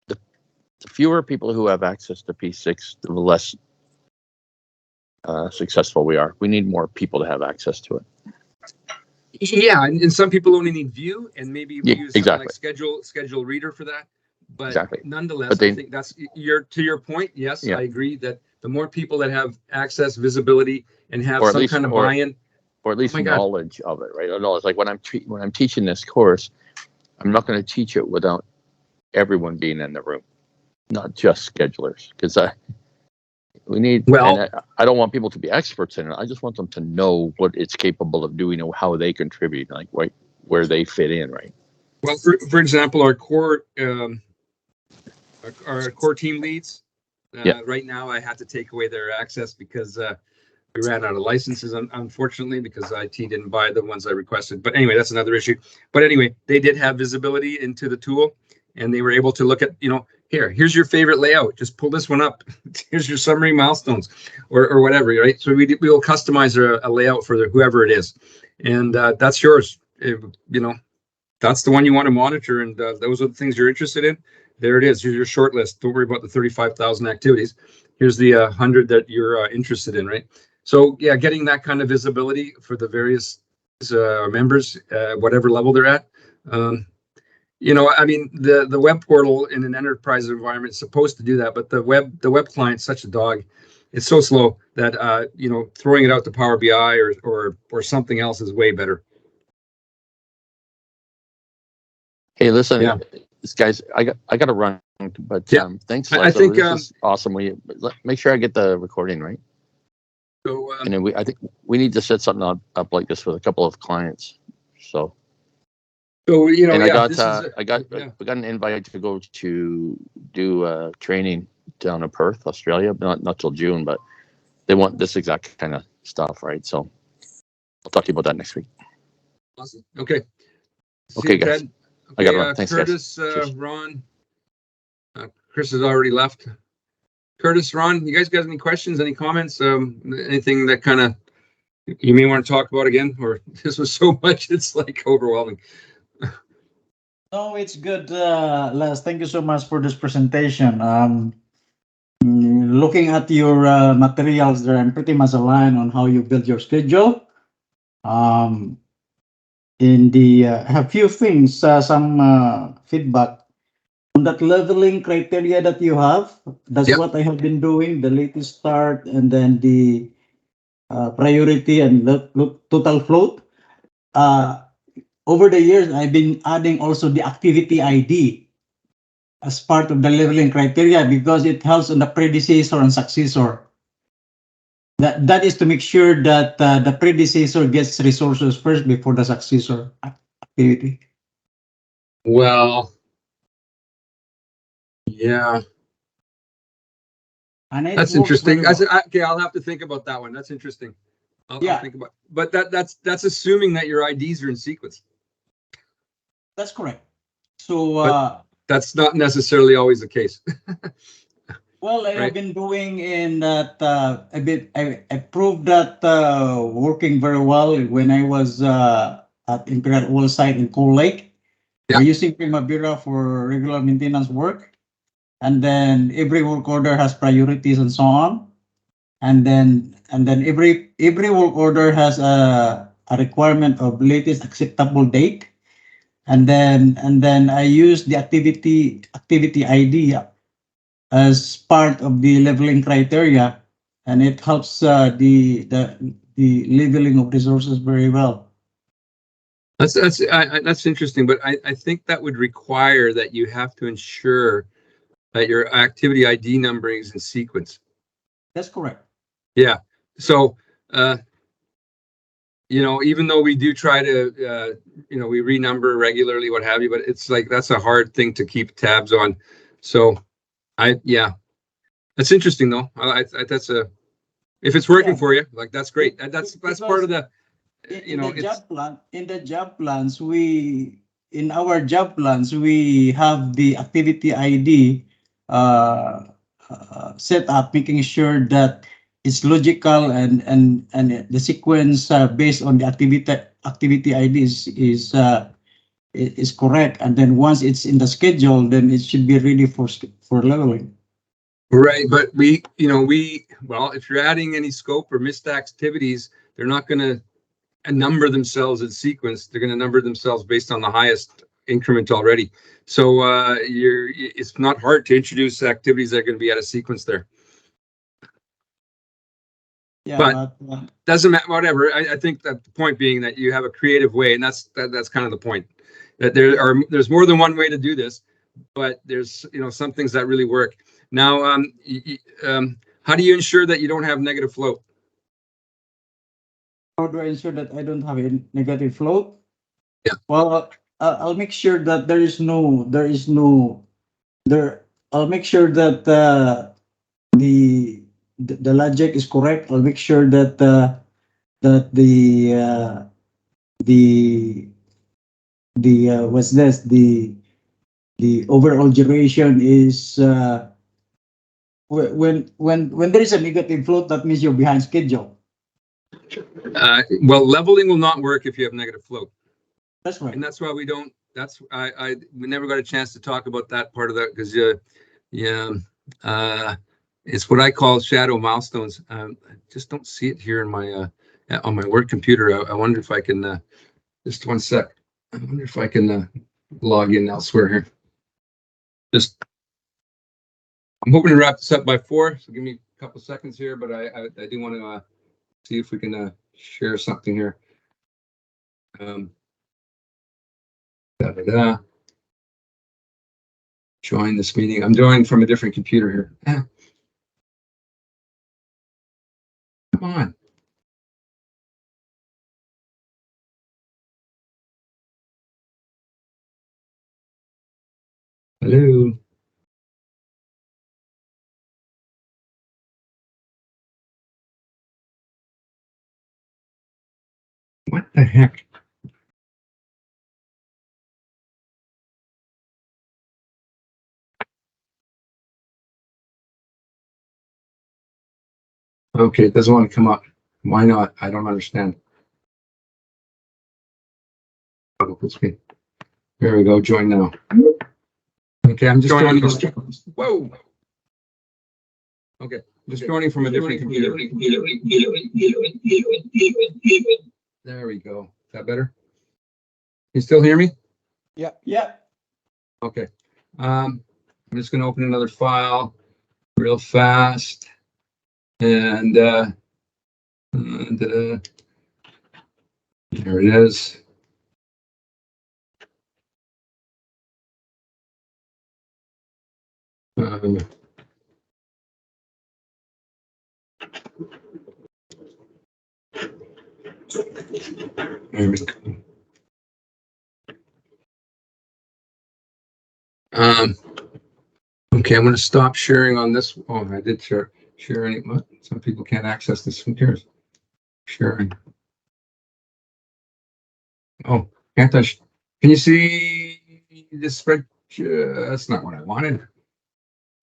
the fewer people who have access to P6, the less successful we are. We need more people to have access to it. Yeah, and some people only need view, and maybe we use something like schedule reader for that. But nonetheless, I think that's to your point. Yes, I agree that the more people that have access, visibility, and have some kind of buy-in, or at least knowledge of it, right? I know it's like when I'm teaching this course, I'm not going to teach it without everyone being in the room, not just schedulers, because we need. Well, I don't want people to be experts in it. I just want them to know what it's capable of doing and how they contribute, like where they fit in, right? Well, for example, our core team leads. Right now, I had to take away their access because we ran out of licenses, unfortunately, because IT didn't buy the ones I requested. But anyway, that's another issue. But anyway, they did have visibility into the tool, and they were able to look at, here's your favorite layout. Just pull this one up. Here's your summary milestones, or whatever, right? So we will customize a layout for whoever it is, and that's yours. That's the one you want to monitor, and those are the things you're interested in. There it is. Here's your short list. Don't worry about the 35,000 activities. Here's the 100 that you're interested in, right? So yeah, getting that kind of visibility for the various members, whatever level they're at. The web portal in an enterprise environment is supposed to do that, but the web client's such a dog. It's so slow that throwing it out to Power BI or something else is way better. Hey, listen, guys, I got to run, but thanks, Laszlo. I think this is awesome. Make sure I get the recording right. So, and then I think we need to set something up like this with a couple of clients. So and I got an invite to go to do training down in Perth, Australia, not till June, but they want this exact kind of stuff, right? So I'll talk to you about that next week. Awesome. Okay. Okay, guys. Ted. I got to run. Thanks, Curtis, guys. Ron. Chris has already left. Curtis, Ron, you guys got any questions, any comments? Anything that kind of you may want to talk about again? Or this was so much, it's like overwhelming. No, it's good, Les. Thank you so much for this presentation. Looking at your materials there, I'm pretty much aligned on how you build your schedule. I have few things, some feedback on that leveling criteria that you have. That's what I have been doing, the latest start and then the priority and total float. Over the years, I've been adding also the activity ID as part of the leveling criteria because it helps on the predecessor and successor. That is to make sure that the predecessor gets resources first before the successor activity. Well, yeah. And it That's works interesting. very well. Okay, I'll have to think about that one. That's interesting. I'll Yeah. think about. But that's assuming that your IDs are in sequence. That's correct. So, That's not necessarily always the case. well, I Right. have been doing in that I proved that working very well when I was at Imperial Oil site in Coal Lake. Yeah. We're using Primavera for regular maintenance work, and then every work order has priorities and so on. And then every work order has a requirement of latest acceptable date. And then I use the activity ID as part of the leveling criteria, and it helps the leveling of resources very well. That's interesting, but I think that would require that you have to ensure that your activity ID numbering is in sequence. That's correct. Yeah. So, even though we do try to, we renumber regularly, what have you, but it's like that's a hard thing to keep tabs on. So, that's interesting though. That's if it's working for you, like that's great. That's part of the. In the job plans, in our job plans, we have the activity ID set up, making sure that it's logical and the sequence based on the activity ID is correct. And then once it's in the schedule, then it should be ready for leveling. Right, but well, if you're adding any scope or missed activities, they're not going to number themselves in sequence. They're going to number themselves based on the highest increment already. So it's not hard to introduce activities that are going to be out of sequence there. Yeah, but doesn't matter. Whatever. I think that the point being that you have a creative way, and that's kind of the point. That there's more than one way to do this, but there's some things that really work. Now, how do you ensure that you don't have negative flow? How do I ensure that I don't have a negative flow? Yeah. Well, I'll make sure that I'll make sure that the logic is correct. I'll make sure that what's this, the overall duration is when there is a negative flow, that means you're behind schedule. Well, leveling will not work if you have negative flow. That's right. And that's why we don't. We never got a chance to talk about that part of that because it's what I call shadow milestones. I just don't see it here in my on my work computer. I wonder if I can just one sec. I wonder if I can log in elsewhere here. I'm hoping to wrap this up by 4, so give me a couple seconds here, but I do want to see if we can share something here. Join this meeting. I'm joining from a different computer here. Come on. Hello. What the heck? Okay, it doesn't want to come up. Why not? I don't understand. Oh, this me. There we go. Join now. Okay, I'm just joining. Whoa. Okay, just joining from a different computer. There we go. Is that better? You still hear me? Yeah. Yeah. Okay. I'm just going to open another file real fast. And there it is. There we go. Okay, I'm going to stop sharing on this. Oh, I did share. Sharing. What? Some people can't access this. Who cares? Sharing. Oh, can't touch. Can you see this spread? That's not what I wanted.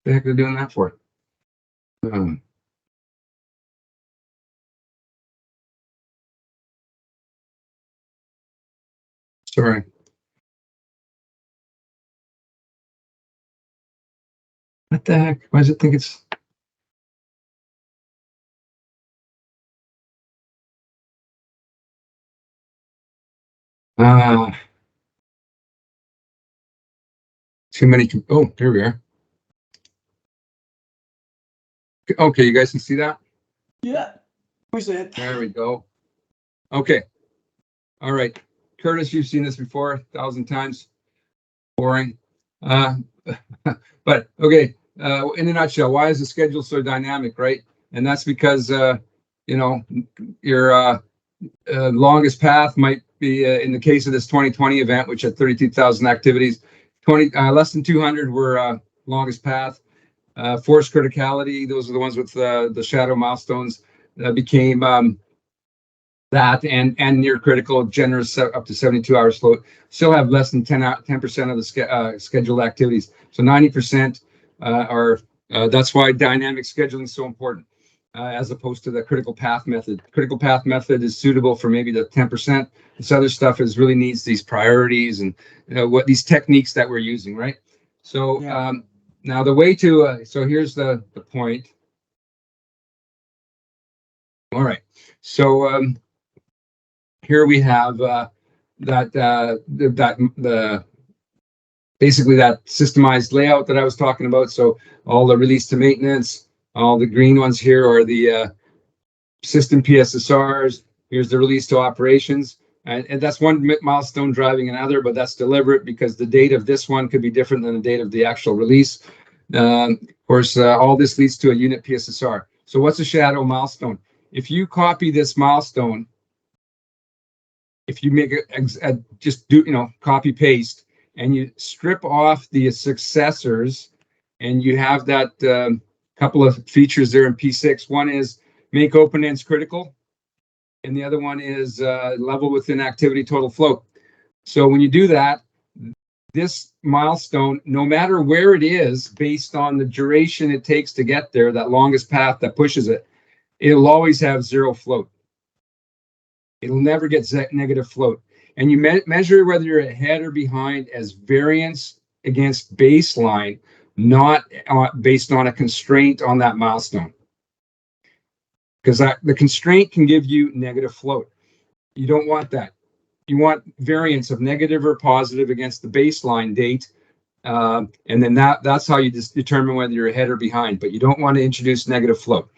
The heck are they doing that for? Sorry. What the heck? Why does it think it's? Too many. Oh, there we are. Okay, you guys can see that? Yeah, we see it. There we go. Okay. All right. Curtis, you've seen this before 1,000 times. Boring. But okay. In a nutshell, why is the schedule so dynamic, right? And that's because you know, your longest path might be in the case of this 2020 event, which had 32,000 activities. Less than 200 were longest path. Force criticality, those are the ones with the shadow milestones, became that and near critical, generous up to 72 hours float. Still have less than 10% of the scheduled activities. So 90% are. That's why dynamic scheduling is so important, as opposed to the critical path method. Critical path method is suitable for maybe the 10%. This other stuff is really needs these priorities and what these techniques that we're using, right? So now the way to so here's the point. All right, so here we have basically that systemized layout that I was talking about. So all the release to maintenance, all the green ones here are the system PSSRs. Here's the release to operations. And that's one milestone driving another, but that's deliberate because the date of this one could be different than the date of the actual release. Of course, all this leads to a unit PSSR. So what's a shadow milestone? If you copy this milestone, if you make it just do, copy paste, and you strip off the successors, and you have that couple of features there in P6. One is make open ends critical, and the other one is level within activity total float. So when you do that, this milestone, no matter where it is, based on the duration it takes to get there, that longest path that pushes it, it'll always have zero float. It'll never get negative float. And you measure whether you're ahead or behind as variance against baseline, not based on a constraint on that milestone. Because the constraint can give you negative float. You don't want that. You want variance of negative or positive against the baseline date. And then that's how you just determine whether you're ahead or behind. But you don't want to introduce negative float.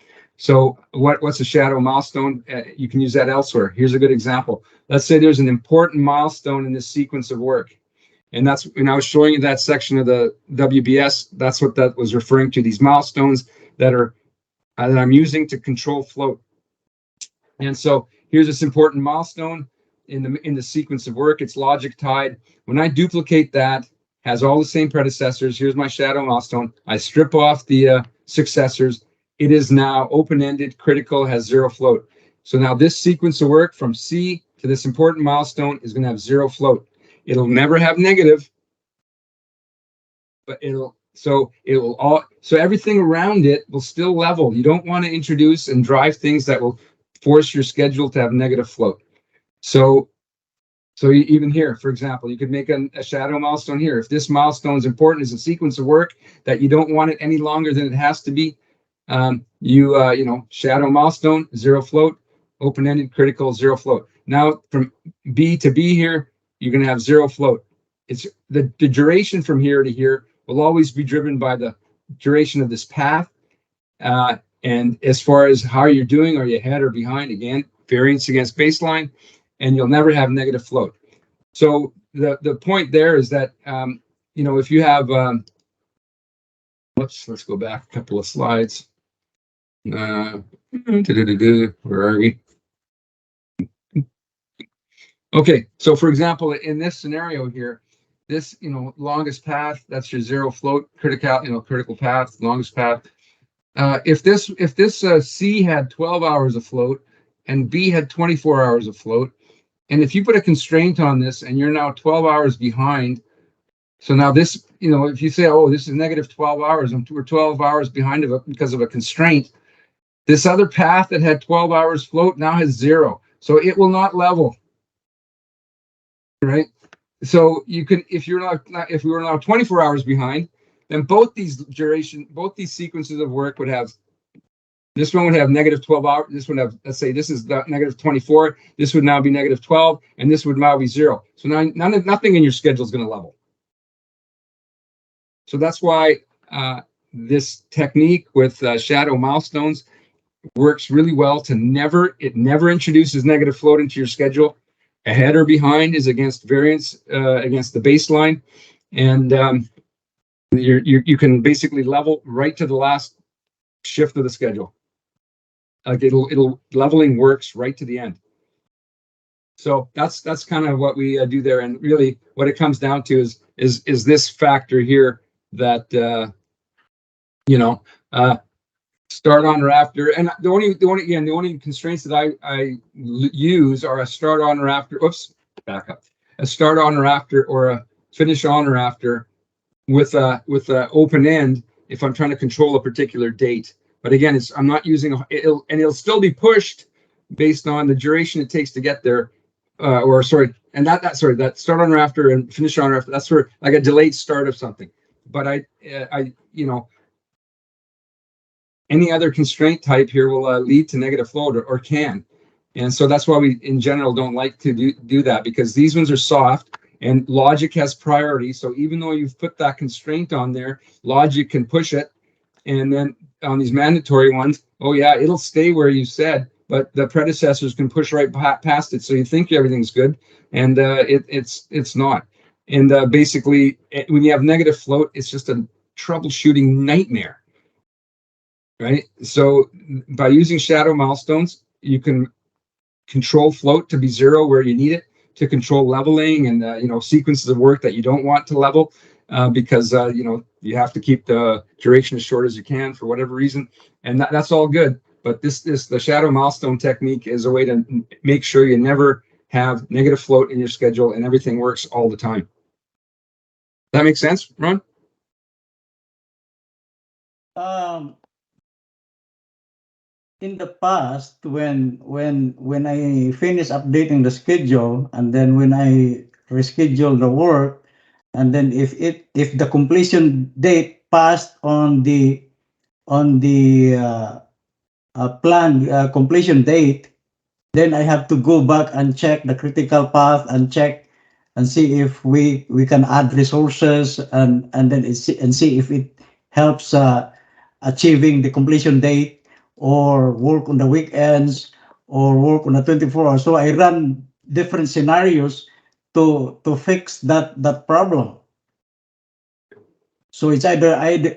So what's a shadow milestone? You can use that elsewhere. Here's a good example. Let's say there's an important milestone in this sequence of work. And that's when I was showing you that section of the WBS, that's what that was referring to, these milestones that are that I'm using to control float. And so here's this important milestone in the sequence of work. It's logic tied. When I duplicate that, has all the same predecessors. Here's my shadow milestone. I strip off the successors. It is now open-ended, critical, has zero float. So now this sequence of work from C to this important milestone is going to have zero float. It'll never have negative, but so everything around it will still level. You don't want to introduce and drive things that will force your schedule to have negative float. So even here, for example, you could make a shadow milestone here. If this milestone is important as a sequence of work that you don't want it any longer than it has to be, shadow milestone, zero float, open-ended, critical, zero float. Now from B to B here, you're going to have zero float. It's the duration from here to here will always be driven by the duration of this path. And as far as how you're doing, are you ahead or behind? Again, variance against baseline, and you'll never have negative float. So the point there is that, if you have, let's go back a couple of slides. Where are we? Okay, so for example, in this scenario here, this longest path, that's your zero float critical path, longest path. If this C had 12 hours afloat and B had 24 hours afloat, and if you put a constraint on this and you're now 12 hours behind, so now this, if you say, oh, this is negative 12 hours, and we're 12 hours behind of it because of a constraint, this other path that had 12 hours float now has 0. So it will not level, right? So you can, if we were now 24 hours behind, then both these sequences of work would have, this one would have negative 12 hours, this would have, let's say this is negative 24, this would now be negative 12, and this would now be 0. So now nothing in your schedule is going to level. So that's why this technique with shadow milestones works really well it never introduces negative float into your schedule. Ahead or behind is against variance, against the baseline. And you can basically level right to the last shift of the schedule. Like leveling works right to the end. So that's kind of what we do there. And really what it comes down to is this factor here that, start on or after. And the only constraints that I use are a start on or after, back up. A start on or after, or a finish on or after with a open end if I'm trying to control a particular date. But again, I'm not using it'll still be pushed based on the duration it takes to get there. That start on or after and finish on or after, that's sort of like a delayed start of something. But any other constraint type here will lead to negative float or can. And so that's why we in general don't like to do that, because these ones are soft and logic has priority. So even though you've put that constraint on there, logic can push it. And then on these mandatory ones, oh yeah, it'll stay where you said, but the predecessors can push right past it. So you think everything's good, and it's not. And basically, when you have negative float, it's just a troubleshooting nightmare, right? So by using shadow milestones, you can control float to be 0 where you need it, to control leveling and sequences of work that you don't want to level, because you have to keep the duration as short as you can for whatever reason, and that's all good. But the shadow milestone technique is a way to make sure you never have negative float in your schedule and everything works all the time. That makes sense, Ron? In the past, when I finish updating the schedule, and then when I reschedule the work, and then if the completion date passed on the planned completion date, then I have to go back and check the critical path and check and see if we can add resources and then see if it helps achieving the completion date, or work on the weekends, or work on the 24 hours. So I run different scenarios to fix that problem. So it's either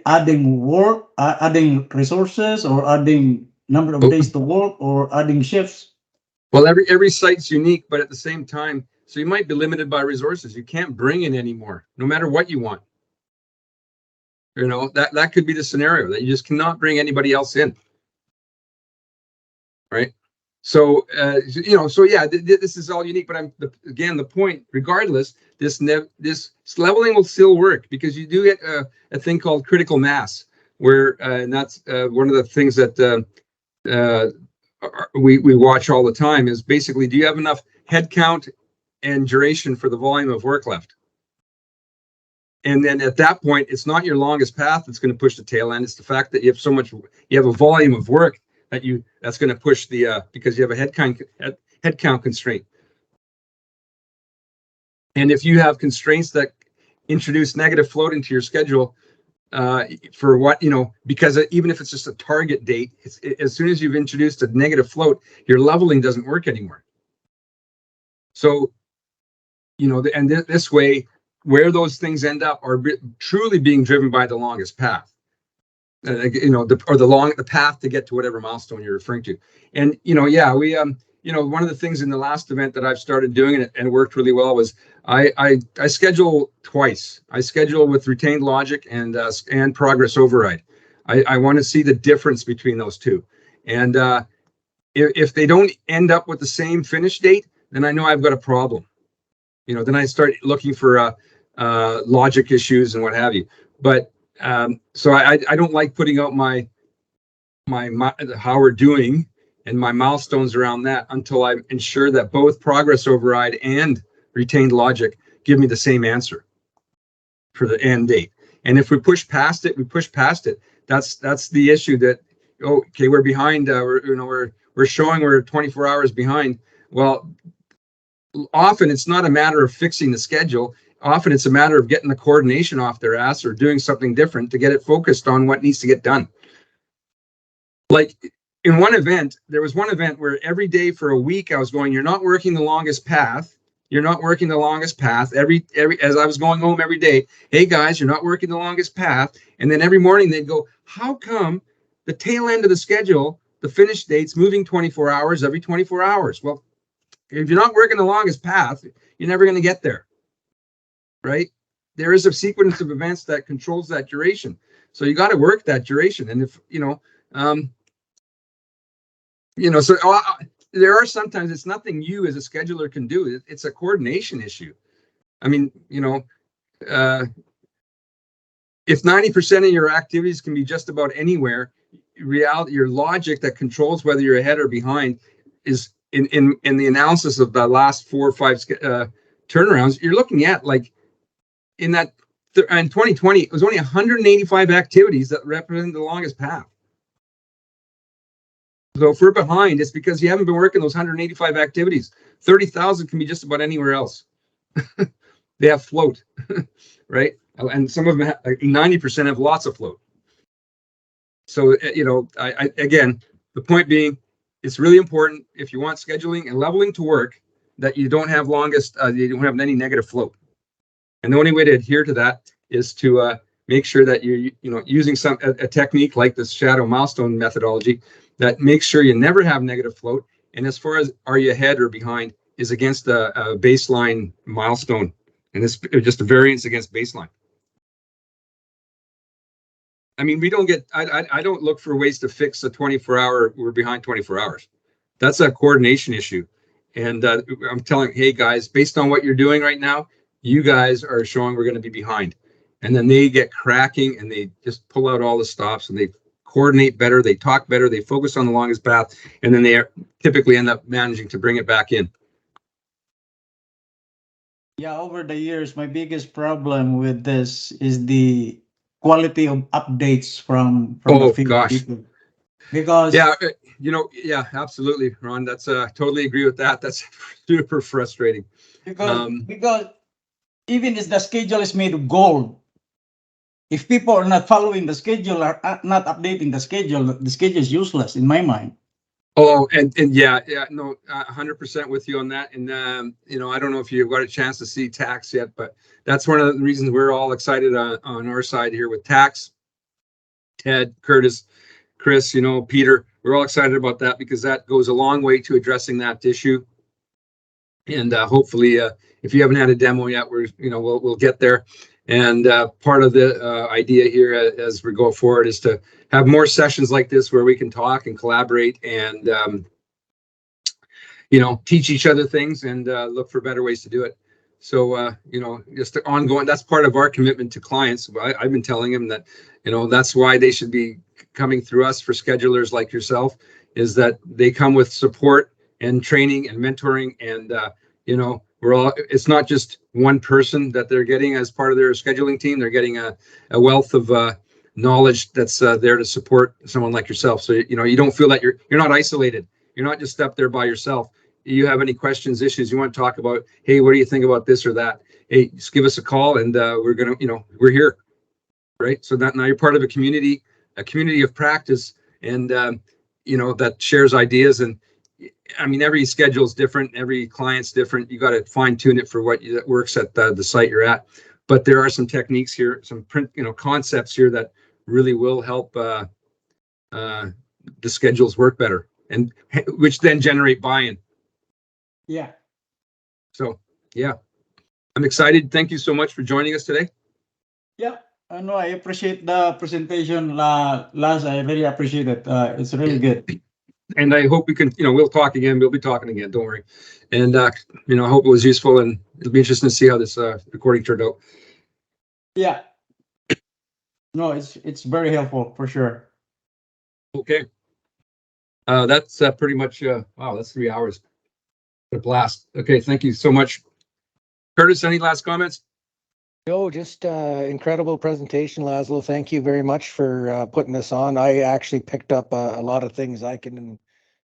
adding work, adding resources, or adding number of days to work, or adding shifts. Well, every site's unique, but at the same time, so you might be limited by resources. You can't bring in any more, no matter what you want. That could be the scenario, that you just cannot bring anybody else in. Right. So, so yeah, this is all unique, but again, the point, regardless, this leveling will still work, because you do get a thing called critical mass, where, and that's one of the things that we watch all the time, is basically, do you have enough head count and duration for the volume of work left? And then at that point, it's not your longest path that's going to push the tail end. It's the fact that you have a volume of work that's going to push because you have a head count constraint. And if you have constraints that introduce negative float into your schedule, for what, because even if it's just a target date, as soon as you've introduced a negative float, your leveling doesn't work anymore. So, and this way, where those things end up are truly being driven by the longest path. The path to get to whatever milestone you're referring to. And we one of the things in the last event that I've started doing, and it worked really well, was I schedule twice. I schedule with retained logic and progress override. I want to see the difference between those two. And if they don't end up with the same finish date, then I know I've got a problem. Then I start looking for logic issues and what have you. But so I don't like putting out my how we're doing and my milestones around that until I ensure that both progress override and retained logic give me the same answer for the end date. And if we push past it, we push past it. That's the issue that, okay, we're behind. We're showing we're 24 hours behind. Well, often it's not a matter of fixing the schedule. Often it's a matter of getting the coordination off their ass or doing something different to get it focused on what needs to get done. Like in one event, there was one event where every day for a week I was going, you're not working the longest path. You're not working the longest path. Every as I was going home every day, hey guys, you're not working the longest path. And then every morning they'd go, how come the tail end of the schedule, the finish date's moving 24 hours every 24 hours? Well, if you're not working the longest path, you're never going to get there, right? There is a sequence of events that controls that duration. So you got to work that duration. And if, so there are sometimes it's nothing you as a scheduler can do. It's a coordination issue. I mean, if 90% of your activities can be just about anywhere, reality, your logic that controls whether you're ahead or behind is in the analysis of the last 4 or 5 turnarounds, you're looking at like in 2020, it was only 185 activities that represented the longest path. So if we're behind, it's because you haven't been working those 185 activities. 30,000 can be just about anywhere else. They have float, right? And some of them, 90% have lots of float. So, again, the point being, it's really important if you want scheduling and leveling to work that you don't have you don't have any negative float. And the only way to adhere to that is to make sure that you're, using a technique like this shadow milestone methodology that makes sure you never have negative float. And as far as are you ahead or behind is against a baseline milestone. And it's just a variance against baseline. I mean, I don't look for ways to fix a 24-hour, we're behind 24 hours. That's a coordination issue. And I'm telling, hey guys, based on what you're doing right now, you guys are showing we're going to be behind. And then they get cracking and they just pull out all the stops and they coordinate better, they talk better, they focus on the longest path, and then they typically end up managing to bring it back in. Yeah, over the years, my biggest problem with this is the quality of updates from the field people. Because yeah, absolutely, Ron. That's totally agree with that. That's super frustrating. Because even if the schedule is made of gold, if people are not following the schedule or not updating the schedule is useless in my mind. Oh, and yeah, no, 100% with you on that. And I don't know if you've got a chance to see tax yet, but that's one of the reasons we're all excited on our side here with tax. Ted, Curtis, Chris, Peter, we're all excited about that because that goes a long way to addressing that issue. And hopefully, if you haven't had a demo yet, we'll get there. And part of the idea here as we go forward is to have more sessions like this where we can talk and collaborate and, teach each other things and look for better ways to do it. So, just ongoing, that's part of our commitment to clients. I've been telling them that, that's why they should be coming through us for schedulers like yourself, is that they come with support and training and mentoring and, it's not just one person that they're getting as part of their scheduling team. They're getting a wealth of knowledge that's there to support someone like yourself. So, you don't feel that you're not isolated. You're not just up there by yourself. You have any questions, issues you want to talk about? Hey, what do you think about this or that? Hey, just give us a call and we're going to, we're here. Right. So that now you're part of a community of practice and, that shares ideas. And I mean, every schedule is different. Every client's different. You got to fine tune it for what that works at the site you're at. But there are some techniques here, some concepts here that really will help the schedules work better, and which then generate buy-in. Yeah. So yeah, I'm excited. Thank you so much for joining us today. Yeah. No, I appreciate the presentation, Laz. I really appreciate it. It's really good. And I hope we can, we'll talk again. We'll be talking again. Don't worry. And, I hope it was useful, and it'll be interesting to see how this recording turned out. Yeah. No, it's very helpful for sure. Okay. That's pretty much, wow, that's 3 hours. A blast. Okay. Thank you so much. Curtis, any last comments? No, just incredible presentation, Laszlo. Thank you very much for putting this on. I actually picked up a lot of things I can